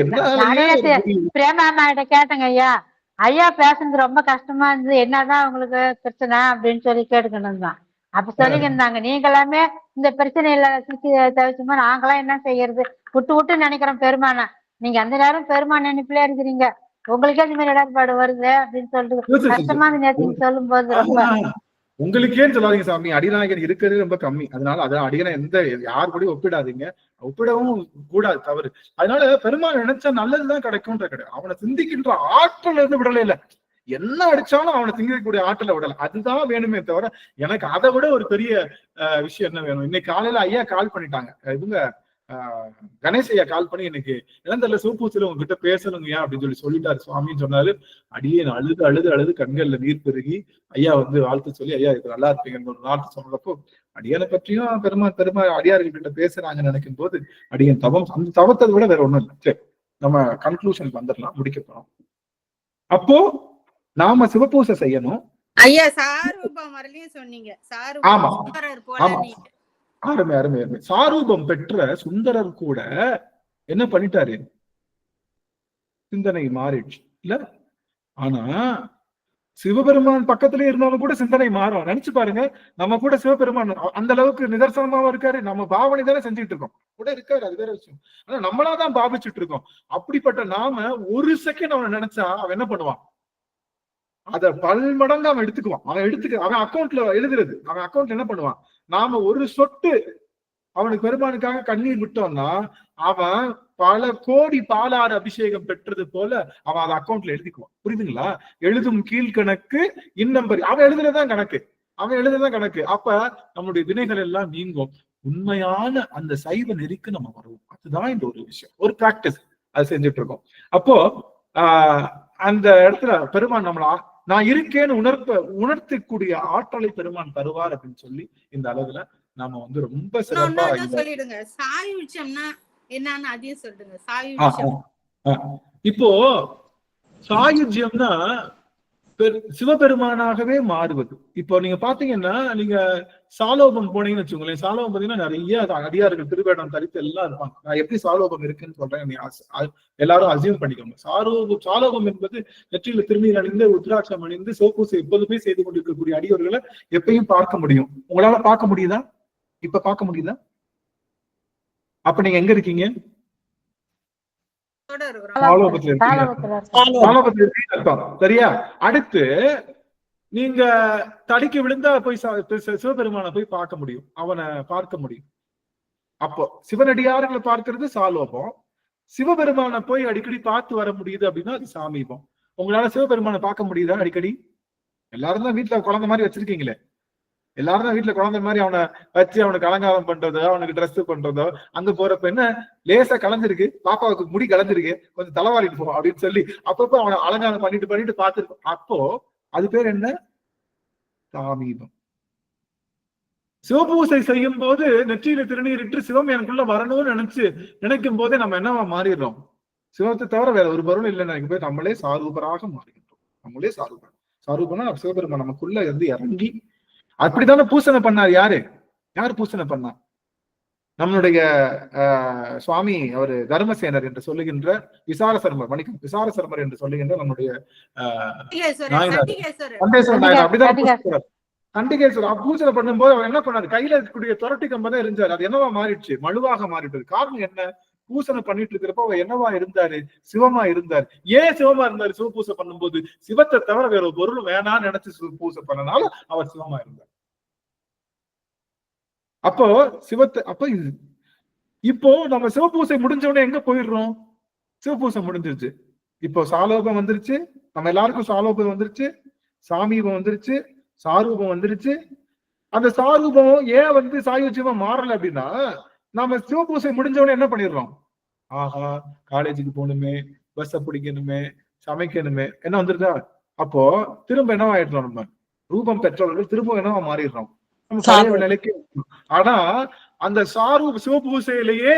பிரேமா கேட்டங்க ஐயா பேசுறது ரொம்ப கஷ்டமா இருந்தது, என்னதான் உங்களுக்கு பிரச்சனை அப்படின்னு சொல்லி கேட்டுக்கணும் தான். அப்ப சொல்லிக்கிருந்தாங்க, நீங்க எல்லாமே இந்த பிரச்சனையில சிக்கி தவிச்சுமா நாங்களாம் என்ன செய்யறது, விட்டு நினைக்கிறோம் பெருமானா. நீங்க அந்த நேரம் பெருமான் நினைப்புல இருக்கிறீங்க, உங்களுக்கே இந்த மாதிரி இடர்பாடு வருது அப்படின்னு சொல்லிட்டு கஷ்டமா நேரத்துக்கு சொல்லும் போது ரொம்ப உங்களுக்கேன்னு சொல்லாதீங்க சாமி. அடிநாயகன் இருக்கிறது ரொம்ப கம்மி. அதனால அடியனை யார் கூடயும் ஒப்பிடாதீங்க, ஒப்பிடவும் கூடாது, தவறு. அதனால பெருமாள் நினைச்சா நல்லதுதான் கிடைக்கும்ன்ற கிடையாது. அவனை சிந்திக்கின்ற ஆற்றல் இருந்து விடல இல்ல, என்ன அடிச்சாலும் அவனை சிந்திக்கக்கூடிய ஆற்றலை விடல, அதுதான் வேணுமே தவிர எனக்கு அதை விட ஒரு பெரிய விஷயம் என்ன வேணும். இன்னைக்கு காலையில ஐயா கால் பண்ணிட்டாங்க, இவங்க கணேஷ் ஐயா கால் பண்ணி எனக்கு இளந்தல்ல சிவபூசில உங்ககிட்ட பேசணுங்கய்யா அப்படின்னு சொல்லிட்டாரு சுவாமின்னு சொன்னாரு. அடியே அழுது அழுது அழுது கண்கள்ல நீர் பெருகி ஐயா வாழ்த்து சொல்லி ஐயா இது நல்லா இருப்பீங்கன்னு ஒரு நாட்டு சொன்னப்போ அடியனை பற்றியும் பெருமா அடியார்கிட்ட பேசுறாங்கன்னு நினைக்கும் போது அடியன் தவம், அந்த தவத்தை விட வேற ஒண்ணும் இல்லை. சரி, நம்ம கன்க்ளூஷனுக்கு வந்துடலாம், முடிக்க போறோம். அப்போ நாம சிவபூசை செய்யணும். ஐயா சாரூபம் வரலையும் சொன்னீங்க. ஆமா ஆமா, அருமை அருமை அருமை. சாரூபம் பெற்ற சுந்தரர் கூட என்ன பண்ணிட்டாரு, சிந்தனை மாறிடுச்சு இல்ல. ஆனா சிவபெருமான் பக்கத்துல இருந்தாலும் கூட சிந்தனை மாறும். நினைச்சு பாருங்க, நம்ம கூட சிவபெருமான் அந்த அளவுக்கு நிதர்சனமாவும் இருக்காரு, நம்ம பாவனை தானே செஞ்சுட்டு இருக்கோம், கூட இருக்காரு, அது வேற விஷயம். ஆனா நம்மளாதான் பாவிச்சுட்டு இருக்கோம். அப்படிப்பட்ட நாம ஒரு செகண்ட் அவனை நினைச்சா அவன் என்ன பண்ணுவான், அத பல்மடங்கு அவன் எடுத்துக்குவான். அவன் அக்கௌண்ட்ல எழுதுறது, அவன் அக்கௌண்ட்ல என்ன பண்ணுவான், நாம ஒரு சொட்டு அவனுக்கு பெருமானுக்காக கண்ணீர் விட்டோம்னா அவன் பல கோடி பாலாறு அபிஷேகம் பெற்றது போல அவன் அதை அக்கௌண்ட்ல எழுதிக்குவான். புரியுதுங்களா? எழுதும் கீழ்கணக்கு இன்னம்பரி, அவன் எழுதுறதுதான் கணக்கு. அப்ப நம்மளுடைய வினைகள் எல்லாம் நீங்கும். உண்மையான அந்த சைவ நெறிக்கு நம்ம வருவோம். அதுதான் இந்த ஒரு விஷயம், ஒரு பிராக்டிஸ், அது செஞ்சுட்டு இருக்கோம். அப்போ அந்த இடத்துல பெருமான் நம்மள நான் இருக்கேன்னு உணர்த்தக்கூடிய ஆற்றலை பெருமான் தருவார் அப்படின்னு சொல்லி இந்த அளவுல நாம ரொம்ப சிறப்பா சொல்லிடுங்க. சாயுஜ்யம்னா என்னன்னு அதையும் சொல்லுங்க. சாயுஜ்யம், இப்போ சாயுஜ்யம்னா சிவபெருமானாகவே மாறுவது. இப்போ நீங்க பாத்தீங்கன்னா, நீங்க சாலோபம் போனீங்கன்னு வச்சுக்கோங்களேன். சாலோபம் பாத்தீங்கன்னா நிறைய அடியார்கள் திருவேடம் தரித்து எல்லாம் இருப்பாங்க. நான் எப்படி சாலோபம் இருக்குன்னு சொல்றேன், எல்லாரும் அசியூம் பண்ணிக்கோங்க. சாலோபம் என்பது நெற்றியில திருநீர் அணிந்து உத்ராட்சம் அணிந்து சோப்பூசை எப்போதுமே செய்து கொண்டிருக்கக்கூடிய அடியவர்களை எப்பயும் பார்க்க முடியும். உங்களால பார்க்க முடியுதா? இப்ப பார்க்க முடியுதா? அப்ப நீங்க எங்க இருக்கீங்க? சரியா? அடுத்து நீங்க தடிக்கு விழுந்தா போய் சிவபெருமானை போய் பார்க்க முடியும், அவனை பார்க்க முடியும். அப்போ சிவனடியார்களை பார்க்கிறது சாலோபம். சிவபெருமானை போய் அடிக்கடி பார்த்து வர முடியுது அப்படின்னா அது சாமீபம். உங்களால சிவபெருமானை பார்க்க முடியுதா அடிக்கடி? எல்லாரும் தான் வீட்டுல குழந்தை மாதிரி வச்சிருக்கீங்களே. எல்லாரும் தான் வீட்டுல குழந்தை மாதிரி அவனை வச்சு அவனுக்கு அலங்காரம் பண்றதோ அவனுக்கு ட்ரெஸ் பண்றதோ, அங்க போறப்ப என்ன லேசா கலந்துருக்கு, பாப்பாவுக்கு முடி கலந்துருக்கு, கொஞ்சம் தலைவாரிட்டு போவோம் அப்படின்னு சொல்லி அப்பப்போ அவனை அலங்காரம் பண்ணிட்டு பார்த்துருக்கோம். அப்போ அது பேர் என்ன? சாமீபம். சிவபூசை செய்யும் போது நெற்றியில திருநீரிட்டு சிவம் எனக்குள்ள வரணும்னு நினைக்கும் போதே நம்ம என்னவா மாறிடுறோம்? சிவத்தை தவிர வேற ஒரு பொருள் இல்லைன்னு நினைக்கும் போது நம்மளே சாரூபராக மாறிடுறோம். நம்மளே சாரூபனா சிவபெருமான் நமக்குள்ள வந்து இறங்கி அப்படித்தானே பூசனை பண்ணார். யாரு பூசனை பண்ணா? நம்மளுடைய சுவாமி அவரு தர்மசேனர் என்று சொல்லுகின்ற விசாரசர்மர் என்று சொல்லுகின்ற நம்முடைய அப்படிதான் கண்டிகேஸ்வரர் பூஜனை பண்ணும்போது அவர் என்ன பண்ணாரு? கையில இருக்கக்கூடிய துரட்டி கம்பதான் இருந்தாரு. அது என்னவா மாறிடுச்சு? மழுவாக மாறிட்டது. காரணம் என்ன? பூசனை பண்ணிட்டு இருக்கிறப்ப அவர் என்னவா இருந்தாரு? சிவமா இருந்தார். ஏன் சிவமா இருந்தாரு? சிவபூசை பண்ணும்போது சிவத்தை தவிர வேற ஒரு பொருள் வேணான்னு நினைச்சு சிவபூசை பண்ணனால அவர் சிவமா இருந்தார். அப்போ இப்போ நம்ம சிவபூசை முடிஞ்சவொடனே எங்க போயிடுறோம்? சிவபூசை முடிஞ்சிருச்சு, இப்போ சாலோபம் வந்துருச்சு, நம்ம எல்லாருக்கும் சாலோபம் வந்துருச்சு, சாமீபம் வந்துருச்சு, சாரூபம் வந்துருச்சு. அந்த சாரூபம் ஏன் வந்து சாயுஜ்யமா மாறல அப்படின்னா, நாம சிவபூசை முடிஞ்சவொடனே என்ன பண்ணிடுறோம்? ஆஹா, காலேஜுக்கு போகணுமே, பஸ்ஸை பிடிக்கணுமே, சமைக்கணுமே, என்ன வந்துருதா? அப்போ திரும்ப என்னவா ஆயிடுறோம்? நம்ம ரூபம் பெற்றவர்கள் திரும்ப என்னவா மாறிடுறோம்? நிலைக்கு. ஆனா அந்த சிவபூசையிலேயே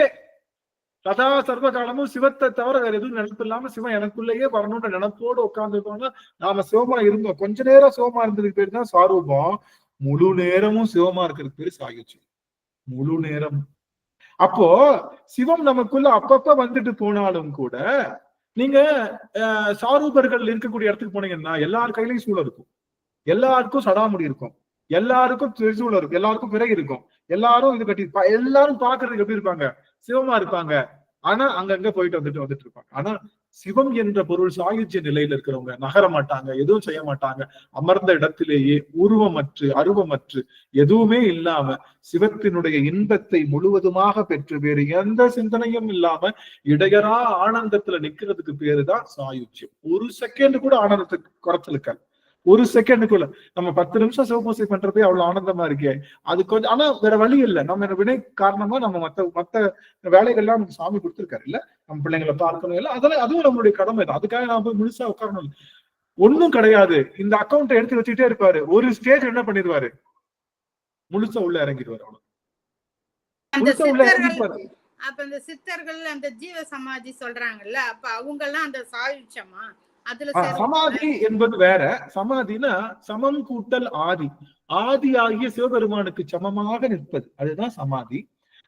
சதா சர்வ காலமும் சிவத்தை தவிர வேற எதுவும் நினைப்பு இல்லாம சிவன் எனக்குள்ளேயே வரணும்ன்ற நினைப்போடு உட்கார்ந்துருக்கோம்னா நாம சிவமா இருந்தோம். கொஞ்ச நேரம் சிவமா இருந்ததுக்கு பேரு தான் சாரூபம். முழு நேரமும் சிவமா இருக்கிறதுக்கு பேரு சாயுஜ்யம். முழு நேரம். அப்போ சிவம் நமக்குள்ள அப்பப்ப வந்துட்டு போனாலும் கூட நீங்க சாரூபர்கள் இருக்கக்கூடிய இடத்துக்கு போனீங்கன்னா எல்லார் கையிலையும் சூழல் இருக்கும், எல்லாருக்கும் சடாமுடி இருக்கும், எல்லாருக்கும் திரிசூலம் இருக்கும், எல்லாருக்கும் பிறகு இருக்கும், எல்லாரும் இது கட்டி எல்லாரும் பாக்குறதுக்கு எப்படி இருப்பாங்க? சிவமா இருப்பாங்க. ஆனா அங்கங்க போயிட்டு வந்துட்டு இருப்பாங்க. ஆனா சிவம் என்ற பொருள் சாயுஜ்ய நிலையில இருக்கிறவங்க நகர மாட்டாங்க, எதுவும் செய்ய மாட்டாங்க. அமர்ந்த இடத்திலேயே உருவமற்று அருவமற்று எதுவுமே இல்லாம சிவத்தினுடைய இன்பத்தை முழுவதுமாக பெற்று வேறு எந்த சிந்தனையும் இல்லாம இடையரா ஆனந்தத்துல நிக்கிறதுக்கு பேருதான் சாயுஜ்யம். ஒரு செகண்ட் கூட ஆனந்தத்துக்கு குறைச்சலுக்க, ஒரு செகண்டுக்குள்ள. நம்ம 10 நிமிஷம் சிவபூசை பண்றதே அவ்வளவு ஆனந்தமா இருக்கே. அது கொஞ்சம், ஆனா வேற வழி இல்லை. நம்ம வினை காரணமா நம்ம மத்த வேலைகள்லாம் நமக்கு சாமி கொடுத்துருக்காரு இல்ல, நம்ம பிள்ளைங்களை பார்க்கணும் இல்ல, அதெல்லாம் அதுவும் நம்மளுடைய கடமை தான். அதுக்காக நாம போய் முழுசா உட்காரணும் ஒண்ணும் கிடையாது. இந்த அக்கௌண்ட்டை எடுத்து வச்சுட்டே இருப்பாரு, ஒரு ஸ்டேஜ் என்ன பண்ணிடுவாரு? முழுசா உள்ள இறங்கிடுவாரு. அவ்வளவு. அப்ப இந்த சித்தர்கள் அந்த ஜீவ சமாதி சொல்றாங்கல்ல, அப்ப அவங்க எல்லாம் அந்த சாயுஜ்யமா? சமாதி என்பது வேற. சமாதினா சமம் கூட்டல் ஆதி, ஆதி ஆகிய சிவபெருமானுக்கு சமமாக நிற்பது, அதுதான் சமாதி.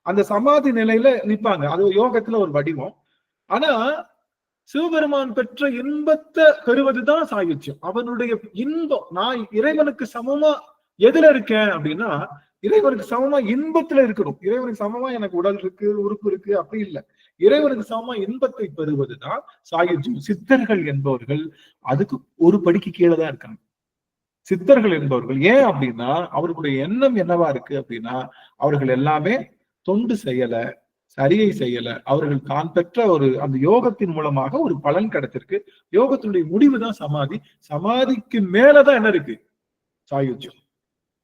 அந்த சமாதி நிலையில நிற்பாங்க. அது யோகத்துல ஒரு வடிவம். ஆனா சிவபெருமான் பெற்ற இன்பத்தை பெறுவதுதான் சாயுஜ்யம். அவனுடைய இன்பம், நான் இறைவனுக்கு சமமா எதுல இருக்கேன் அப்படின்னா, இறைவனுக்கு சமமா இன்பத்துல இருக்கணும். இறைவனுக்கு சமமா எனக்கு உடல் இருக்கு, உறுப்பு இருக்கு, அப்படி இல்லை. இறைவனுக்கு சமமா இன்பத்தை பெறுவதுதான் சாயுஜ்யம். சித்தர்கள் என்பவர்கள் அதுக்கு ஒரு படிக்கு கீழே தான் இருக்காங்க. சித்தர்கள் என்பவர்கள் ஏன் அப்படின்னா, அவர்களுடைய எண்ணம் என்னவா இருக்கு அப்படின்னா, அவர்கள் எல்லாமே தொண்டு செய்யல, சரியை செய்யல. அவர்கள் தான் பெற்ற ஒரு அந்த யோகத்தின் மூலமாக ஒரு பலன் கிடைச்சிருக்கு. யோகத்தினுடைய முடிவுதான் சமாதி. சமாதிக்கு மேலதான் என்ன இருக்கு? சாயுஜ்யம்.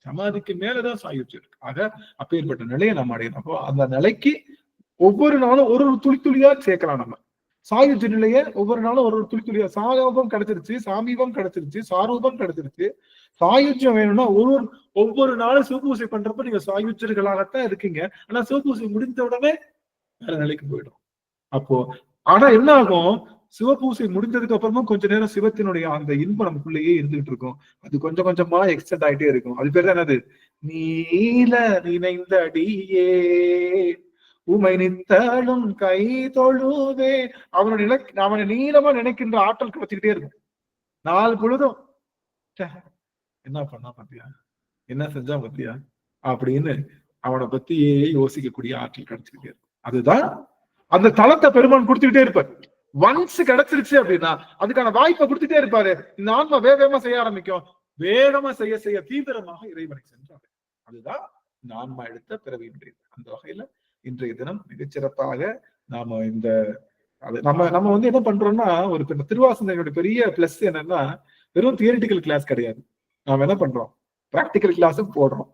சமாதிக்கு மேலதான் சாயுஜ்யம் இருக்கு. ஆக அப்பேற்பட்ட நிலையை நம்ம அடையணும். அப்போ அந்த நிலைக்கு ஒவ்வொரு நாளும் ஒரு துளி துளியா சேர்க்கலாம். நம்ம சாயுஜ்ய நிலைய ஒவ்வொரு நாளும் ஒரு துளி துளியா. சாயோபம் கிடைச்சிருச்சு, சாமீபம் கிடைச்சிருச்சு, சாரூபம் கிடைச்சிருச்சு. சாயுஜ்யம் வேணும்னா ஒவ்வொரு நாளும் சிவபூசை பண்றப்ப நீங்க சாயுஜ்யர்களாகத்தான் இருக்கீங்க. ஆனா சிவபூசை முடிந்த உடனே வேற நிலைக்கு போயிடும். அப்போ ஆனா என்ன ஆகும்? சிவபூசை முடிஞ்சதுக்கு அப்புறமா கொஞ்ச நேரம் சிவத்தினுடைய அந்த இன்பம் நமக்குள்ளேயே இருந்துகிட்டு இருக்கும். அது கொஞ்சம் கொஞ்சமா எக்ஸ்டெண்ட் ஆயிட்டே இருக்கும். அது பேர் தான் என்னது? நீல நினைந்த அடியே உமை நித்தலும் கை தொழுவே. அவனை நீளமா நினைக்கின்ற ஆற்றல் கிடைச்சுக்கிட்டே இருக்கும். நாலு பொழுதும் என்ன பண்ணா பாத்தியா, என்ன செஞ்சா பாத்தியா அப்படின்னு அவனை பத்தியே யோசிக்கக்கூடிய ஆற்றல் கிடைச்சுக்கிட்டே இருக்கும். அதுதான் அந்த தளத்தை பெருமான் கொடுத்துக்கிட்டே இருப்பார். ஒன்ஸ் கிடைச்சிருச்சு அப்படின்னா அதுக்கான வாய்ப்பை கொடுத்துட்டே இருப்பாரு. இந்த ஆன்மா வேகமா செய்ய ஆரம்பிக்கும். வேகமா செய்ய செய்ய தீவிரமாக இறைவனை சென்றாரு. அதுதான் இந்த ஆன்மா எடுத்த பிறவியின்றைய. அந்த வகையில இன்றைய தினம் மிகச்சிறப்பாக நாம இந்த நம்ம வந்து என்ன பண்றோம்னா, ஒரு திருவாசனையோட பெரிய பிளஸ் என்னன்னா, வெறும் தியரிட்டிக்கல் கிளாஸ் கிடையாது. நாம என்ன பண்றோம், பிராக்டிக்கல் கிளாஸும் போடுறோம்.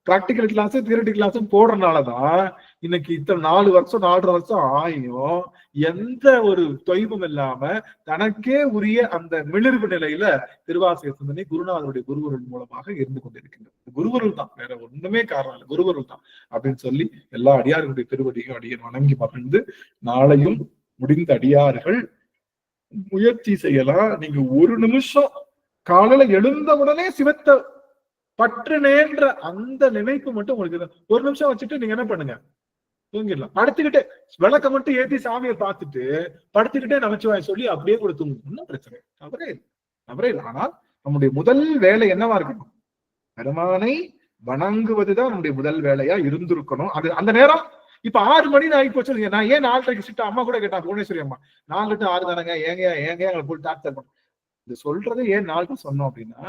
பிராக்டிக்கல் கிளாஸும் தியரிட்டிக்கல் கிளாஸும் போடுறதுனாலதான் இன்னைக்கு இத்தனை 4 வருஷம் 4.5 வருஷம் ஆயும் எந்த ஒரு தொய்வும் இல்லாம தனக்கே உரிய அந்த மிளிர்வு நிலையில திருவாசக சிந்தனை குருநாதருடைய குருவருள் மூலமாக இருந்து கொண்டிருக்கின்றது. குருவருள் தான், வேற ஒண்ணுமே காரணம் இல்லை, குருவருள் தான் அப்படின்னு சொல்லி எல்லா அடியார்களுடைய திருவடியும் அடியன் வணங்கி மகிழ்ந்து, நாளையும் முடிந்த அடியார்கள் முயற்சி செய்யலாம். நீங்க ஒரு நிமிஷம் காலையில எழுந்த உடனே சிவத்தை பற்று நேன்ற அந்த நினைப்பு மட்டும் உங்களுக்கு ஒரு நிமிஷம் வச்சுட்டு நீங்க என்ன பண்ணுங்க, தூங்கிடலாம். படுத்துக்கிட்டே விளக்க மட்டும் ஏத்தி சாமியை பார்த்துட்டு படுத்துக்கிட்டே நமச்சிவாய் சொல்லி அப்படியே கூட தூங்கும், ஒன்னும் பிரச்சனை தவறே இல்லை. ஆனால் நம்முடைய முதல் வேலை என்னவா இருக்கணும், பெருமானை வணங்குவதுதான் நம்முடைய முதல் வேலையா இருந்திருக்கணும். அது அந்த நேரம் இப்ப 6 மணி ஆகி போச்சு. நான் ஏன் 4:30 சிட்டு அம்மா கூட கேட்டாங்க, புவனேஸ்வரி அம்மா 4 to 6 தானங்க, ஏங்க எங்களை போய் டாக்டர் பண்ண. இது சொல்றது ஏன் 4 சொன்னோம் அப்படின்னா,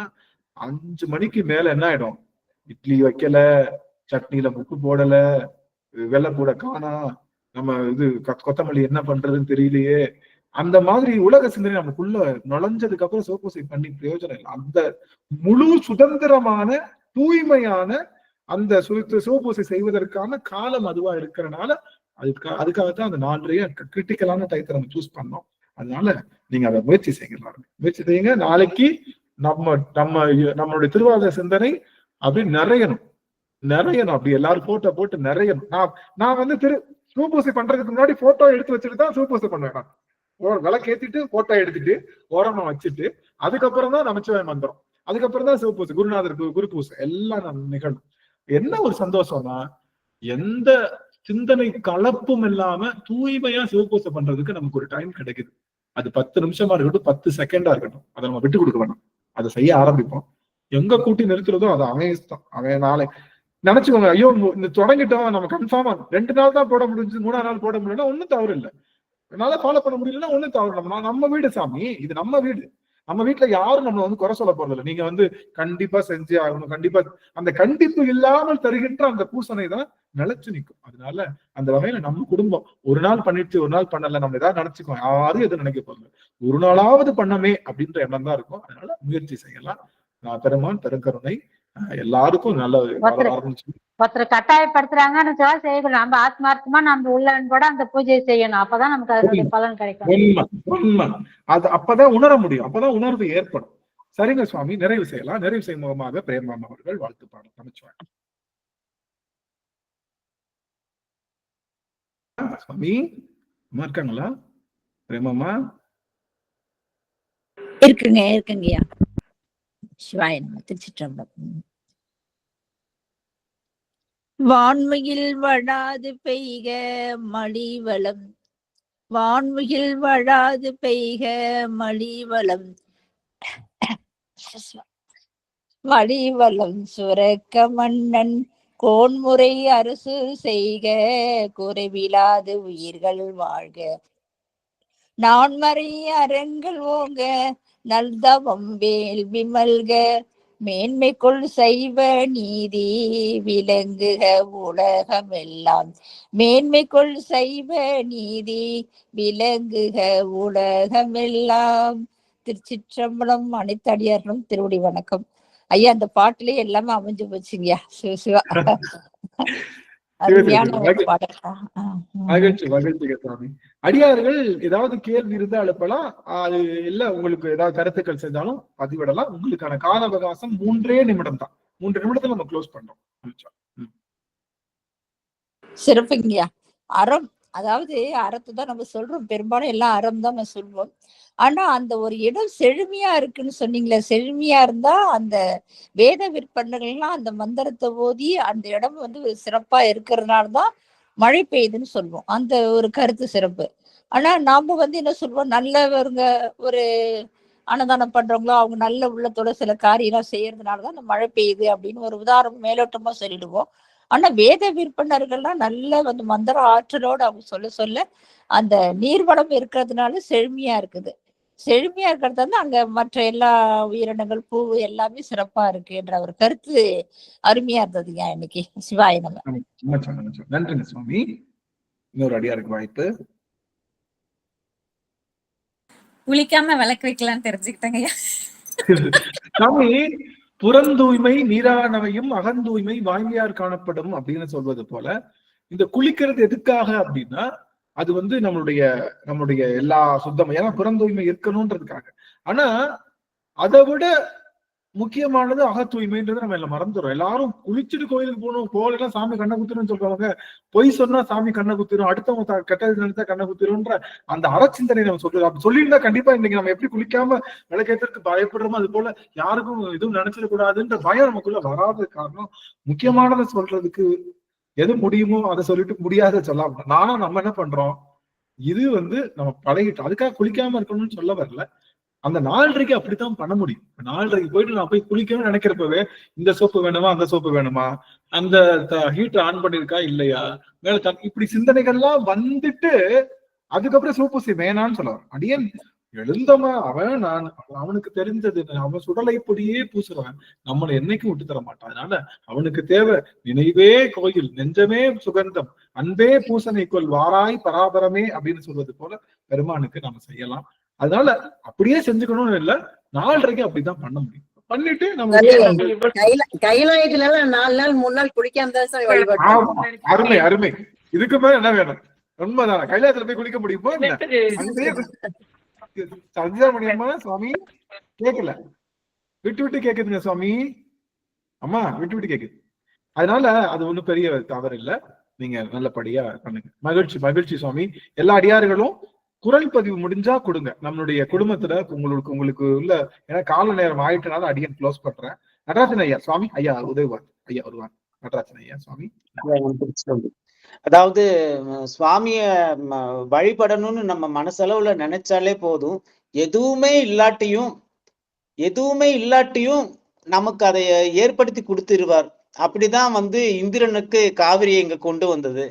5 மணிக்கு மேல என்ன ஆயிடும், இட்லி வைக்கல, சட்னியில உப்பு போடல, வெள்ளை கூட காணா, நம்ம இது கொத்தமல்லி என்ன பண்றதுன்னு தெரியலையே, அந்த மாதிரி உலக சிந்தனை நமக்குள்ள நுழைஞ்சதுக்கு அப்புறம் சிவபூசை பண்ணி பிரயோஜனம் இல்லை. அந்த முழு சுதந்திரமான தூய்மையான அந்த சிவபூசை செய்வதற்கான காலம் அதுவா இருக்கிறனால அதுக்காகத்தான் அந்த 4 கிரிட்டிக்கலான டயத்தை நம்ம சூஸ் பண்ணோம். அதனால நீங்க அதை முயற்சி செய்யுங்க. நாளைக்கு நம்மளுடைய திருவாதிரை சிந்தனை அப்படி நிறையணும். அப்படி எல்லாரும் போட்டோ போட்டு நிறையணும். நான் வந்து சிவபூசை பண்றதுக்கு முன்னாடி போட்டோ எடுத்து வச்சுட்டு தான் சிவபூசை பண்ணுவேன். நான் விளக்கேத்திட்டு போட்டோ எடுத்துட்டு ஓரமா வச்சுட்டு அதுக்கப்புறம் தான் நமச்சிவாயம் மந்திரம், அதுக்கப்புறம் தான் சிவபூசை, குருநாதருக்கு குரு பூசை எல்லாம் நிகழும். என்ன ஒரு சந்தோஷம்னா, எந்த சிந்தனை கலப்பும் இல்லாம தூய்மையா சிவபூசை பண்றதுக்கு நமக்கு ஒரு டைம் கிடைக்குது. அது 10 நிமிஷமா இருக்கட்டும், 10 செகண்டா இருக்கட்டும், அதை நம்ம விட்டு கொடுக்க வேண்டாம். அதை செய்ய ஆரம்பிப்போம். எங்க கூட்டி நிறுத்துறதோ அது அவன் இஷ்டம். அவன் நாளை நினைச்சுக்கோங்க, ஐயோ இந்த தொடங்கிட்டோம் நம்ம கன்ஃபார்மா 2 நாள் தான் போட முடிஞ்சு, 3ஆவது நாள் போட முடியலன்னா ஒன்னும் தவறு இல்லை. என்னால ஃபாலோ பண்ண முடியலன்னா ஒன்னும் தவறு இல்லை. நம்ம வீடு சாமி, இது நம்ம வீடு. நம்ம வீட்டுல யாரும் நம்மள வந்து குறை சொல்ல போறது இல்லை. நீங்க வந்து கண்டிப்பா செஞ்சே ஆகணும், கண்டிப்பா அந்த கண்டிப்பு இல்லாமல் தருகின்ற அந்த பூசனை தான் நிலைச்சு நிற்கும். அதனால அந்த வகையில நம்ம குடும்பம் ஒரு நாள் பண்ணிட்டு ஒரு நாள் பண்ணல, நம்ம ஏதாவது நினைச்சுக்கோம், யாரும் எதுவும் நினைக்க போறது, ஒரு நாளாவது பண்ணமே அப்படின்ற எண்ணம் தான் இருக்கும். அதனால முயற்சி செய்யலாம். பெருமான் பெருங்கருணை எல்லாருக்கும் நல்ல ஒருத்தர் கட்டாயப்படுத்துறாங்கன்னு செய்யணும். நம்ம ஆத்மார்த்தமா நம்ம உள்ளன்போட அந்த பூஜையை செய்யணும். அப்பதான் நமக்கு அதனுடைய பலன் கிடைக்கும். உண்மை. அது அப்பதான் உணர முடியும், அப்பதான் உணர்வு ஏற்படும். சரிங்க சுவாமி, நிறைவு செய்யலாம். நிறைவு செய்யும் முகமாக பிரேமாம் அவர்கள் வாழ்த்து பாடல் அமைச்சுவாங்க. சுவாமி அம்மா இருக்காங்களா? பிரேமாமா இருக்குங்கய்யா. சிவாய நம. திருச்சிற்றம்பலம். வான்மையில் வழாது பெய்க மலிவளம், வான்மையில் வழாது பெய்க மலிவளம், மலிவளம் சுரக்க மன்னன் கோன்முறை அரசு செய்க, குறைவிலாது உயிர்கள் வாழ்க, நான்மறை அறங்கள் ஓங்க, நல்தவம் வேள்வி மல்க, மேன்மைக்குள் சைவ நீதி விளங்குக உலகமெல்லாம், மேன்மைக்குள் சைவ நீதி விளங்குக உலகமெல்லாம். திருச்சிற்றம்பலம். அனைத்து அடியார்களும் திருவடி வணக்கம். ஐயா, அந்த பாட்டுலயே எல்லாமே அமைஞ்சு போச்சுங்கய்யா. சிவசிவா. அடியார்கள் ஏதாவது கேள்வி இருந்தா எழுப்பலாம். அது இல்ல உங்களுக்கு ஏதாவது கருத்துக்கள் செஞ்சாலும் பதிவிடலாம். உங்களுக்கான கால அவகாசம் 3 நிமிடம் தான். 3 நிமிடத்துல நம்ம க்ளோஸ் பண்றோம். சிறப்புங்கய்யா. அறம் அதாவது அறத்தை தான் நம்ம சொல்றோம், பெரும்பாலும் எல்லாம் அறம் தான் நம்ம சொல்வோம். ஆனா அந்த ஒரு இடம் செழுமையா இருக்குன்னு சொன்னீங்களே, செழுமையா இருந்தா அந்த வேத விற்பனர்கள்லாம் அந்த மந்திரத்தை ஓதி அந்த இடம் வந்து சிறப்பா இருக்கிறதுனாலதான் மழை பெய்யுதுன்னு சொல்லுவோம். அந்த ஒரு கருத்து சிறப்பு. ஆனா நாம வந்து என்ன சொல்வோம், நல்லவங்க ஒரு அன்னதானம் பண்றவங்களோ அவங்க நல்ல உள்ளத்தோட சில காரியம்லாம் செய்யறதுனாலதான் அந்த மழை பெய்யுது அப்படின்னு ஒரு உதாரணம் மேலோட்டமா சொல்லிடுவோம். ஆனா வேத விற்பனர்கள்லாம் நல்ல வந்து மந்திர ஆற்றலோட அவங்க சொல்ல சொல்ல அந்த நீர்வளம் இருக்கிறதுனால செழுமையா இருக்குது. செழுமையா இருக்கிறது வந்து அங்க மற்ற எல்லா உயிரினங்கள் பூ எல்லாமே சிறப்பா இருக்கு என்ற ஒரு கருத்து அருமையா இருந்ததுங்க இன்னைக்கு. சிவாய நம்ம. நன்றிங்க சுவாமி. இன்னொரு அடியாருக்கு வாய்ப்பு. குளிக்காம விளக்கு வைக்கலாம்னு தெரிஞ்சுக்கிட்டேங்க. சாமி, புறந்தூய்மை நீரானவையும் அகந்தூய்மை வாய்மையார் காணப்படும் அப்படின்னு சொல்வது போல, இந்த குளிக்கிறது எதுக்காக அப்படின்னா அது வந்து நம்மளுடைய எல்லா சுத்தம், ஏன்னா புறந்தூய்மை இருக்கணும்ன்றதுக்காக. ஆனா அதை விட முக்கியமானது அகத்தூய்மைன்றது நம்ம எல்லாம் மறந்துடும். எல்லாரும் குளிச்சுட்டு கோயிலுக்கு போகணும், கோயிலாம் சாமி கண்ணை குத்திரும் சொல்றவங்க, பொய் சொன்னா சாமி கண்ணை குத்திரும், அடுத்தவங்க கெட்டது நினைத்தா கண்ணை குத்திரும்ன்ற அந்த அறச்சிந்தனை நம்ம சொல்றோம். அப்படி சொல்லியிருந்தா கண்டிப்பா இன்னைக்கு நம்ம எப்படி குளிக்காம விளக்கேற்றதுக்கு பயப்படுறோமோ அது போல யாருக்கும் எதுவும் நினைச்சிடக்கூடாதுன்ற பயம் நமக்குள்ள வராத காரணம். முக்கியமானதை சொல்றதுக்கு எது முடியுமோ அதை சொல்லிட்டு முடியாத சொல்லாம நானும் நம்ம என்ன பண்றோம், இது வந்து நம்ம பழகிட்டோம். அதுக்காக குளிக்காம இருக்கணும்னு சொல்ல வரல. அந்த 4:30 அப்படித்தான் பண்ண முடியும். 4:30 போயிட்டு நான் போய் குளிக்கணும்னு நினைக்கிறப்பவே இந்த சோப்பு வேணுமா அந்த சோப்பு வேணுமா, அந்த ஹீட்டர் ஆன் பண்ணிருக்கா இல்லையா, மேல இப்படி சிந்தனைகள்லாம் வந்துட்டு அதுக்கப்புறம் சோப்பு வேணான்னு சொல்லுவான். அடியன் எழுந்தமா அவனுக்கு தெரிஞ்சது, அவன் சுடலை பொடியே பூசுறவன், நம்மளை என்னைக்கும் விட்டு தர மாட்டான். அதனால அவனுக்கு தேவை நினைவே கோயில், நெஞ்சமே சுகந்தம், அன்பே பூசனை கொள், வாராய் பராபரமே அப்படின்னு சொல்வது போல பெருமானுக்கு நம்ம செய்யலாம். அதனால அப்படியே செஞ்சுக்கணும்னு இல்ல, 4:30 அப்படிதான் பண்ண முடியும். பண்ணிட்டு நம்ம கைலாயத்துல 4 நாள் 3 நாள் குளிக்காம அருமை அருமை. இதுக்கு மேல என்ன வேணும்? உண்மைதான, கைலாயத்துல போய் குளிக்க முடியுமோ? சந்தியா முடியுமா சுவாமி? கேட்கல, விட்டு விட்டு கேக்குதுங்க சுவாமி. அம்மா விட்டு விட்டு கேக்குது. அதனால அது ஒண்ணும் பெரிய தவறு இல்ல, நீங்க நல்லபடியா பண்ணுங்க. மகிழ்ச்சி மகிழ்ச்சி சுவாமி. எல்லா அடியார்களும் குரல் பதிவு முடிஞ்சா கொடுங்க. நம்மளுடைய குடும்பத்துல உங்களுக்கு உள்ள, ஏன்னா கால நேரம் ஆயிட்டனால அடியன் க்ளோஸ் பண்றேன். நடராஜன் ஐயா சுவாமி, ஐயா உதவுவார், ஐயா வருவார். நடராஜன் ஐயா சுவாமி. அதாவது சுவாமிய வழிபடணும்னு நம்ம மனசளவுல நினைச்சாலே போதும். எதுவுமே இல்லாட்டியும் நமக்கு அதை ஏற்படுத்தி கொடுத்துருவார். அப்படிதான் வந்து இந்திரனுக்கு காவிரியை இங்க கொண்டு வந்தது.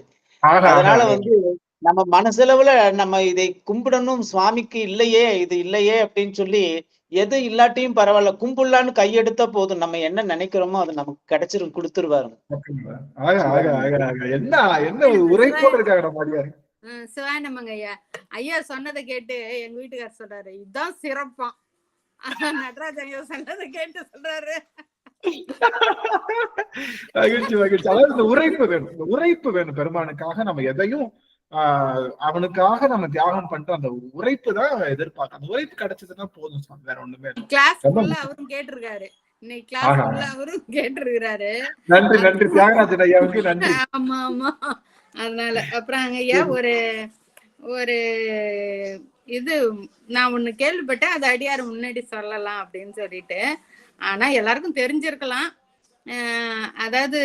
அதனால வந்து நம்ம மனசளவுல நம்ம இதை கும்பிடணும், சுவாமிக்கு இது இல்லையே அப்படின்னு சொல்லி எது இல்லாட்டியும் பரவாயில்ல, கும்பிடலான்னு கையெடுத்தா போதும். நம்ம என்ன நினைக்கிறோமோ அது நமக்கு கிடைச்சிரும், கொடுத்துருவாரு. சிவானமங்க ஐயா, ஐயா சொன்னதை கேட்டு எங்க வீட்டுக்காரர் சொல்றாரு, இதுதான் சிறப்பா. நடராஜன் ஐயா சொன்னதை கேட்டு சொல்றாரு. மகிழ்ச்சி மகிழ்ச்சி. அதாவது இந்த உரைப்பு வேணும் பெருமானுக்காக. நம்ம எதையும் அவனுக்காக நம்ம தியாகம் பண்ற அந்த உரைப்பு தான் எதிர்பார்க்க. அந்த உரைப்பு கிடைச்சதுன்னா போதும், வேற ஒண்ணுமே இல்லை. கிளாஸ் அவரும் கேட்டிருக்காரு, இன்னைக்கு கிளாஸ் அவரும் கேட்டிருக்கிறாரு. நன்றி நன்றி தியாகராஜன் ஐயாவுக்கு நன்றி. ஆமா ஆமா. அதனால அப்புறம் ஐயா ஒரு இது நான் ஒண்ணு கேள்விப்பட்டேன், அது அடியாரு முன்னாடி சொல்லலாம் அப்படின்னு சொல்லிட்டு. ஆனா எல்லாருக்கும் தெரிஞ்சிருக்கலாம். அதாவது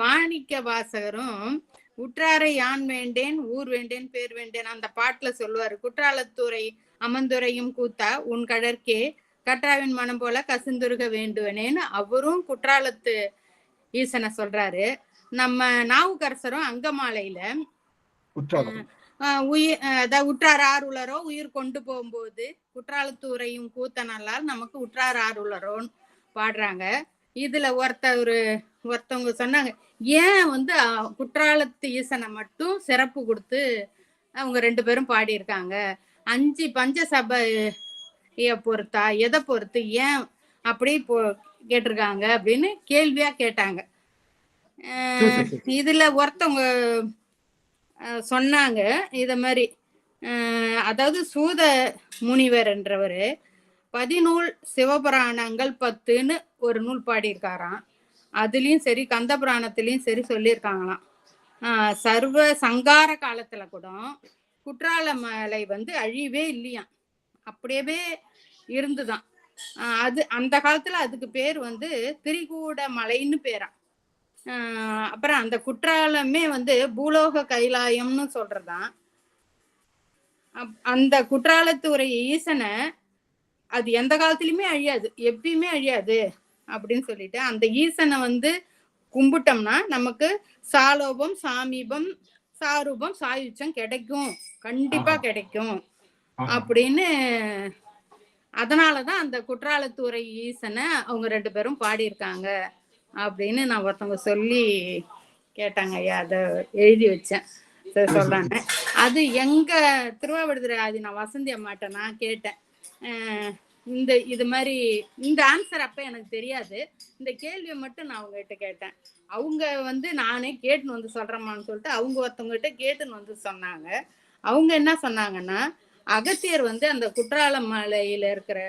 மாணிக்க வாசகரும் உற்றாரை யான் வேண்டேன் ஊர் வேண்டேன் பேர் வேண்டேன் அந்த பாட்டுல சொல்லுவாரு, குற்றாலத்தூரை அமர்ந்துரையும் கூத்தா உன் கடற்கே கற்றாவின் மனம் போல கசுந்துருக வேண்டுவனேன்னு அவரும் குற்றாலத்து ஈசனை சொல்றாரு. நம்ம நாவுக்கரசரும் அங்கமாலையில உற்றார் ஆறுலரோ உயிர் கொண்டு போகும்போது குற்றாலத்தூரையும் கூத்தனல்லால் நமக்கு உற்றார் ஆறுலரோன்னு பாடுறாங்க. இதுல ஒருத்தவங்க சொன்னாங்க, ஏன் வந்து குற்றாலத்து ஈசனை மட்டும் சிறப்பு கொடுத்து அவங்க 2 பேரும் பாடியிருக்காங்க, 5 பஞ்சசபைய பொறுத்தா எதை பொறுத்து ஏன் அப்படி கேட்டிருக்காங்க அப்படின்னு கேள்வியா கேட்டாங்க. இதுல ஒருத்தவங்க சொன்னாங்க இத மாதிரி, அதாவது சூத முனிவர் என்றவரு 10 சிவபுராணங்கள் 10ன்னு ஒரு நூல் பாடியிருக்காராம். அதுலயும் சரி கந்த புராணத்திலயும் சரி சொல்லியிருக்காங்களாம். சர்வ சங்கார காலத்துல கூட குற்றாலமலை வந்து அழியவே இல்லையாம், அப்படியே இருந்துதான். அது அந்த காலத்துல அதுக்கு பேர் வந்து திரிகூட மலைன்னு பேராம். அப்புறம் அந்த குற்றாலமே வந்து பூலோக கைலாயம்னு சொல்றதான். அந்த குற்றாலத்துறை ஈசனை அது எந்த காலத்திலயுமே அழியாது, எப்பயுமே அழியாது அப்படின்னு சொல்லிட்டு அந்த ஈசனை வந்து கும்பிட்டோம்னா நமக்கு சாலோபம், சாமீபம், சாரூபம், சாயுச்சம் கிடைக்கும், கண்டிப்பா கிடைக்கும் அப்படின்னு. அதனாலதான் அந்த குற்றாலத்துறை ஈசனை அவங்க 2 பேரும் பாடியிருக்காங்க அப்படின்னு நான் ஒருத்தவங்க சொல்லி கேட்டாங்க ஐயா, அதை எழுதி வச்சேன் சொல்றாங்க. அது எங்க திருவாவடுதுறை ஆதி நான் வசந்தி அம்மாட்ட நான் கேட்டேன். இது மாதிரி இந்த ஆன்சர் அப்ப எனக்கு தெரியாது, இந்த கேள்வியை மட்டும் நான் அவங்ககிட்ட கேட்டேன். அவங்க வந்து நானே கேட்டுன்னு வந்து சொல்றேம்மான்னு சொல்லிட்டு அவங்க ஒருத்தவங்ககிட்ட கேட்டுன்னு வந்து சொன்னாங்க. அவங்க என்ன சொன்னாங்கன்னா, அகத்தியர் வந்து அந்த குற்றாலமலையில இருக்கிற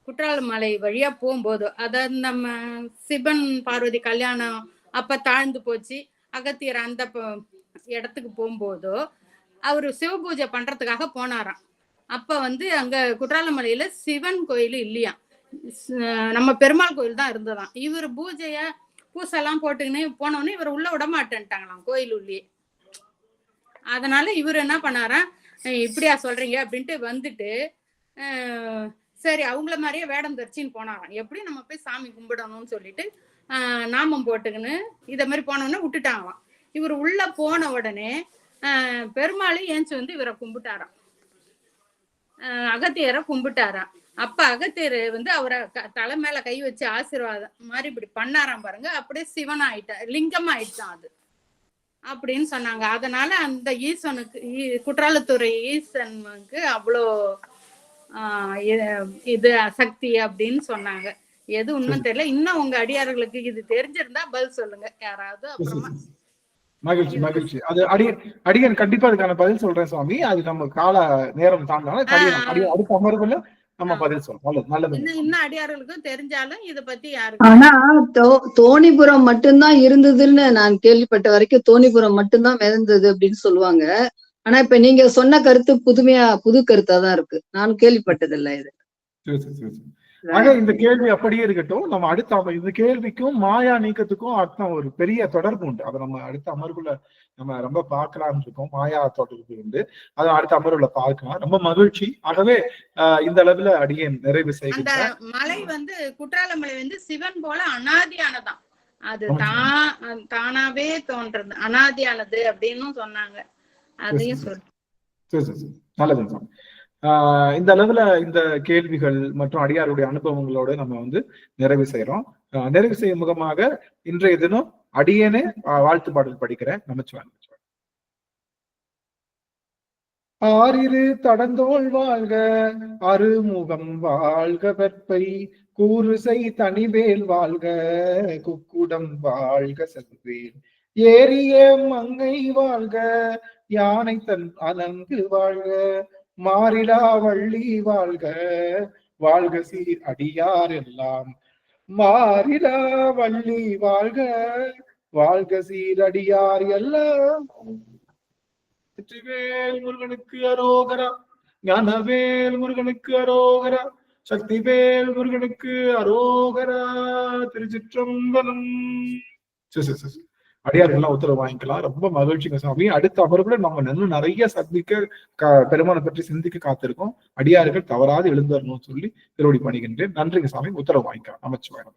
குற்றாலமலை வழியா போகும்போது, அதாவது நம்ம சிவன் பார்வதி கல்யாணம் அப்ப தாழ்ந்து போச்சு, அகத்தியர் அந்த இடத்துக்கு போகும்போதோ அவரு சிவபூஜை பண்றதுக்காக போனாராம். அப்ப வந்து அங்க குற்றாலமலையில சிவன் கோயில் இல்லையா, நம்ம பெருமாள் கோயில் தான் இருந்ததாம். இவர் பூசெல்லாம் போட்டுக்கின்னு போனோன்னு இவர் உள்ள விட மாட்டேன்ட்டாங்களாம் கோயில் உள்ளே. அதனால இவர் என்ன பண்ணாராம், இப்படியா சொல்றீங்க அப்படின்ட்டு வந்துட்டு சரி அவங்கள மாதிரியே வேடம் தரிச்சின்னு போனாராம். எப்படி நம்ம போய் சாமி கும்பிடணும்னு சொல்லிட்டு நாமம் போட்டுக்கின்னு இத மாதிரி போனோன்னு விட்டுட்டாங்களாம். இவர் உள்ள போன உடனே பெருமாளை ஏஞ்சி வந்து இவரை கும்பிட்டாராம், அகத்தியரை கும்பிட்டாராம். அப்ப அகத்தியர் வந்து அவரை தலை மேல கை வச்சு ஆசீர்வாதம் மாதிரி இப்படி பண்ணாராம் பாருங்க, அப்படியே சிவன் ஆயிட்டா, லிங்கம் ஆயிட்டான் அது அப்படின்னு சொன்னாங்க. அதனால அந்த ஈசனுக்கு குற்றாலத்துறை ஈசனுக்கு அவ்வளோ இது சக்தி அப்படின்னு சொன்னாங்க. எது உண்மை தெரியல. இன்னும் உங்க அடியார்களுக்கு இது தெரிஞ்சிருந்தா பதில் சொல்லுங்க யாராவது. அப்புறமா மகிழ்ச்சி மகிழ்ச்சி. அது அடியன் கண்டிப்பா அதுக்கான பதில் சொல்றேன் சுவாமி. அது நம்ம கால நேரம் தாண்டாலும் அடுத்த அமர்வுல நம்ம பதில் சொல்றோம். நல்லது. இன்னும் அடியார்களுக்கும் தெரிஞ்சாலும் இத பத்தி யாருக்கு. ஆனா தோணிபுரம் மட்டும்தான் இருந்ததுன்னு நான் கேள்விப்பட்ட வரைக்கும், தோணிபுரம் மட்டும்தான் மிதந்தது அப்படின்னு சொல்லுவாங்க. ஆனா இப்ப நீங்க சொன்ன கருத்து புது கருத்தா தான் இருக்கு, நான் கேள்விப்பட்டது இல்ல இது. ஆக இந்த கேள்வி அப்படியே இருக்கட்டும். நம்ம அடுத்த இந்த கேள்விக்கும் மாயா நீக்கத்துக்கும் அர்த்தம் ஒரு பெரிய தொடர்பு உண்டு. அதை நம்ம அடுத்த அமர்வுல நம்ம ரொம்ப பார்க்கலாம்னு இருக்கோம். மாயா தொடர்பு உண்டு, அதை அடுத்த அமர்வுல பார்க்கலாம். ரொம்ப மகிழ்ச்சி. ஆகவே இந்த அளவுல அடியேன் நிறைவு செய்கின்றேன். அந்த மலை வந்து குற்றாலமலை வந்து சிவன் போல அனாதியானதான், அது தானாவே தோன்றது, அனாதியானது அப்படின்னு சொன்னாங்க. அதையும் சொல்லு. நல்லது. இந்த அளவுல இந்த கேள்விகள் மற்றும் அடியாருடைய அனுபவங்களோட நம்ம வந்து நிறைவு செய்யறோம். நிறைவு செய்யும் முகமாக இன்றைய தினம் அடியேனே வாழ்த்து பாடல் படிக்கிறேன். நமச்சிவாய். ஆறிரு தடந்தோள் வாழ்க, அருமுகம் வாழ்க, வெற்பை கூறுசை தனிவேல் வாழ்க, குக்குடம் வாழ்க, செல்வேல் ஏரிய மங்கை வாழ்க, யானை தன் அலங்கு வாழ்க, மாறிலா வள்ளி வாழ்க, வாழ்க சீர் அடியார் எல்லாம், மாறிலா வள்ளி வாழ்க, வாழ்க சீர் அடியார் எல்லாம். வெற்றிவேல் முருகனுக்கு அரோகரா, ஞானவேல் முருகனுக்கு அரோகரா, சக்திவேல் முருகனுக்கு அரோகரா. திருச்சிற்றம்பலம். அடியார்கள்லாம் உத்தரவு வாங்கிக்கலாம். ரொம்ப மகிழ்ச்சிங்க சாமி. அடுத்த அமர்வுல நம்ம இன்னும் நிறைய சந்திக்க பெருமானை பற்றி சிந்திக்க காத்திருக்கோம். அடியார்கள் தவறாது எழுந்தரணும்னு சொல்லி திருவடி பணிகின்றேன். நன்றிங்க சாமி. உத்தரவு வாங்கிக்கலாம். நமச்சிவாயம்.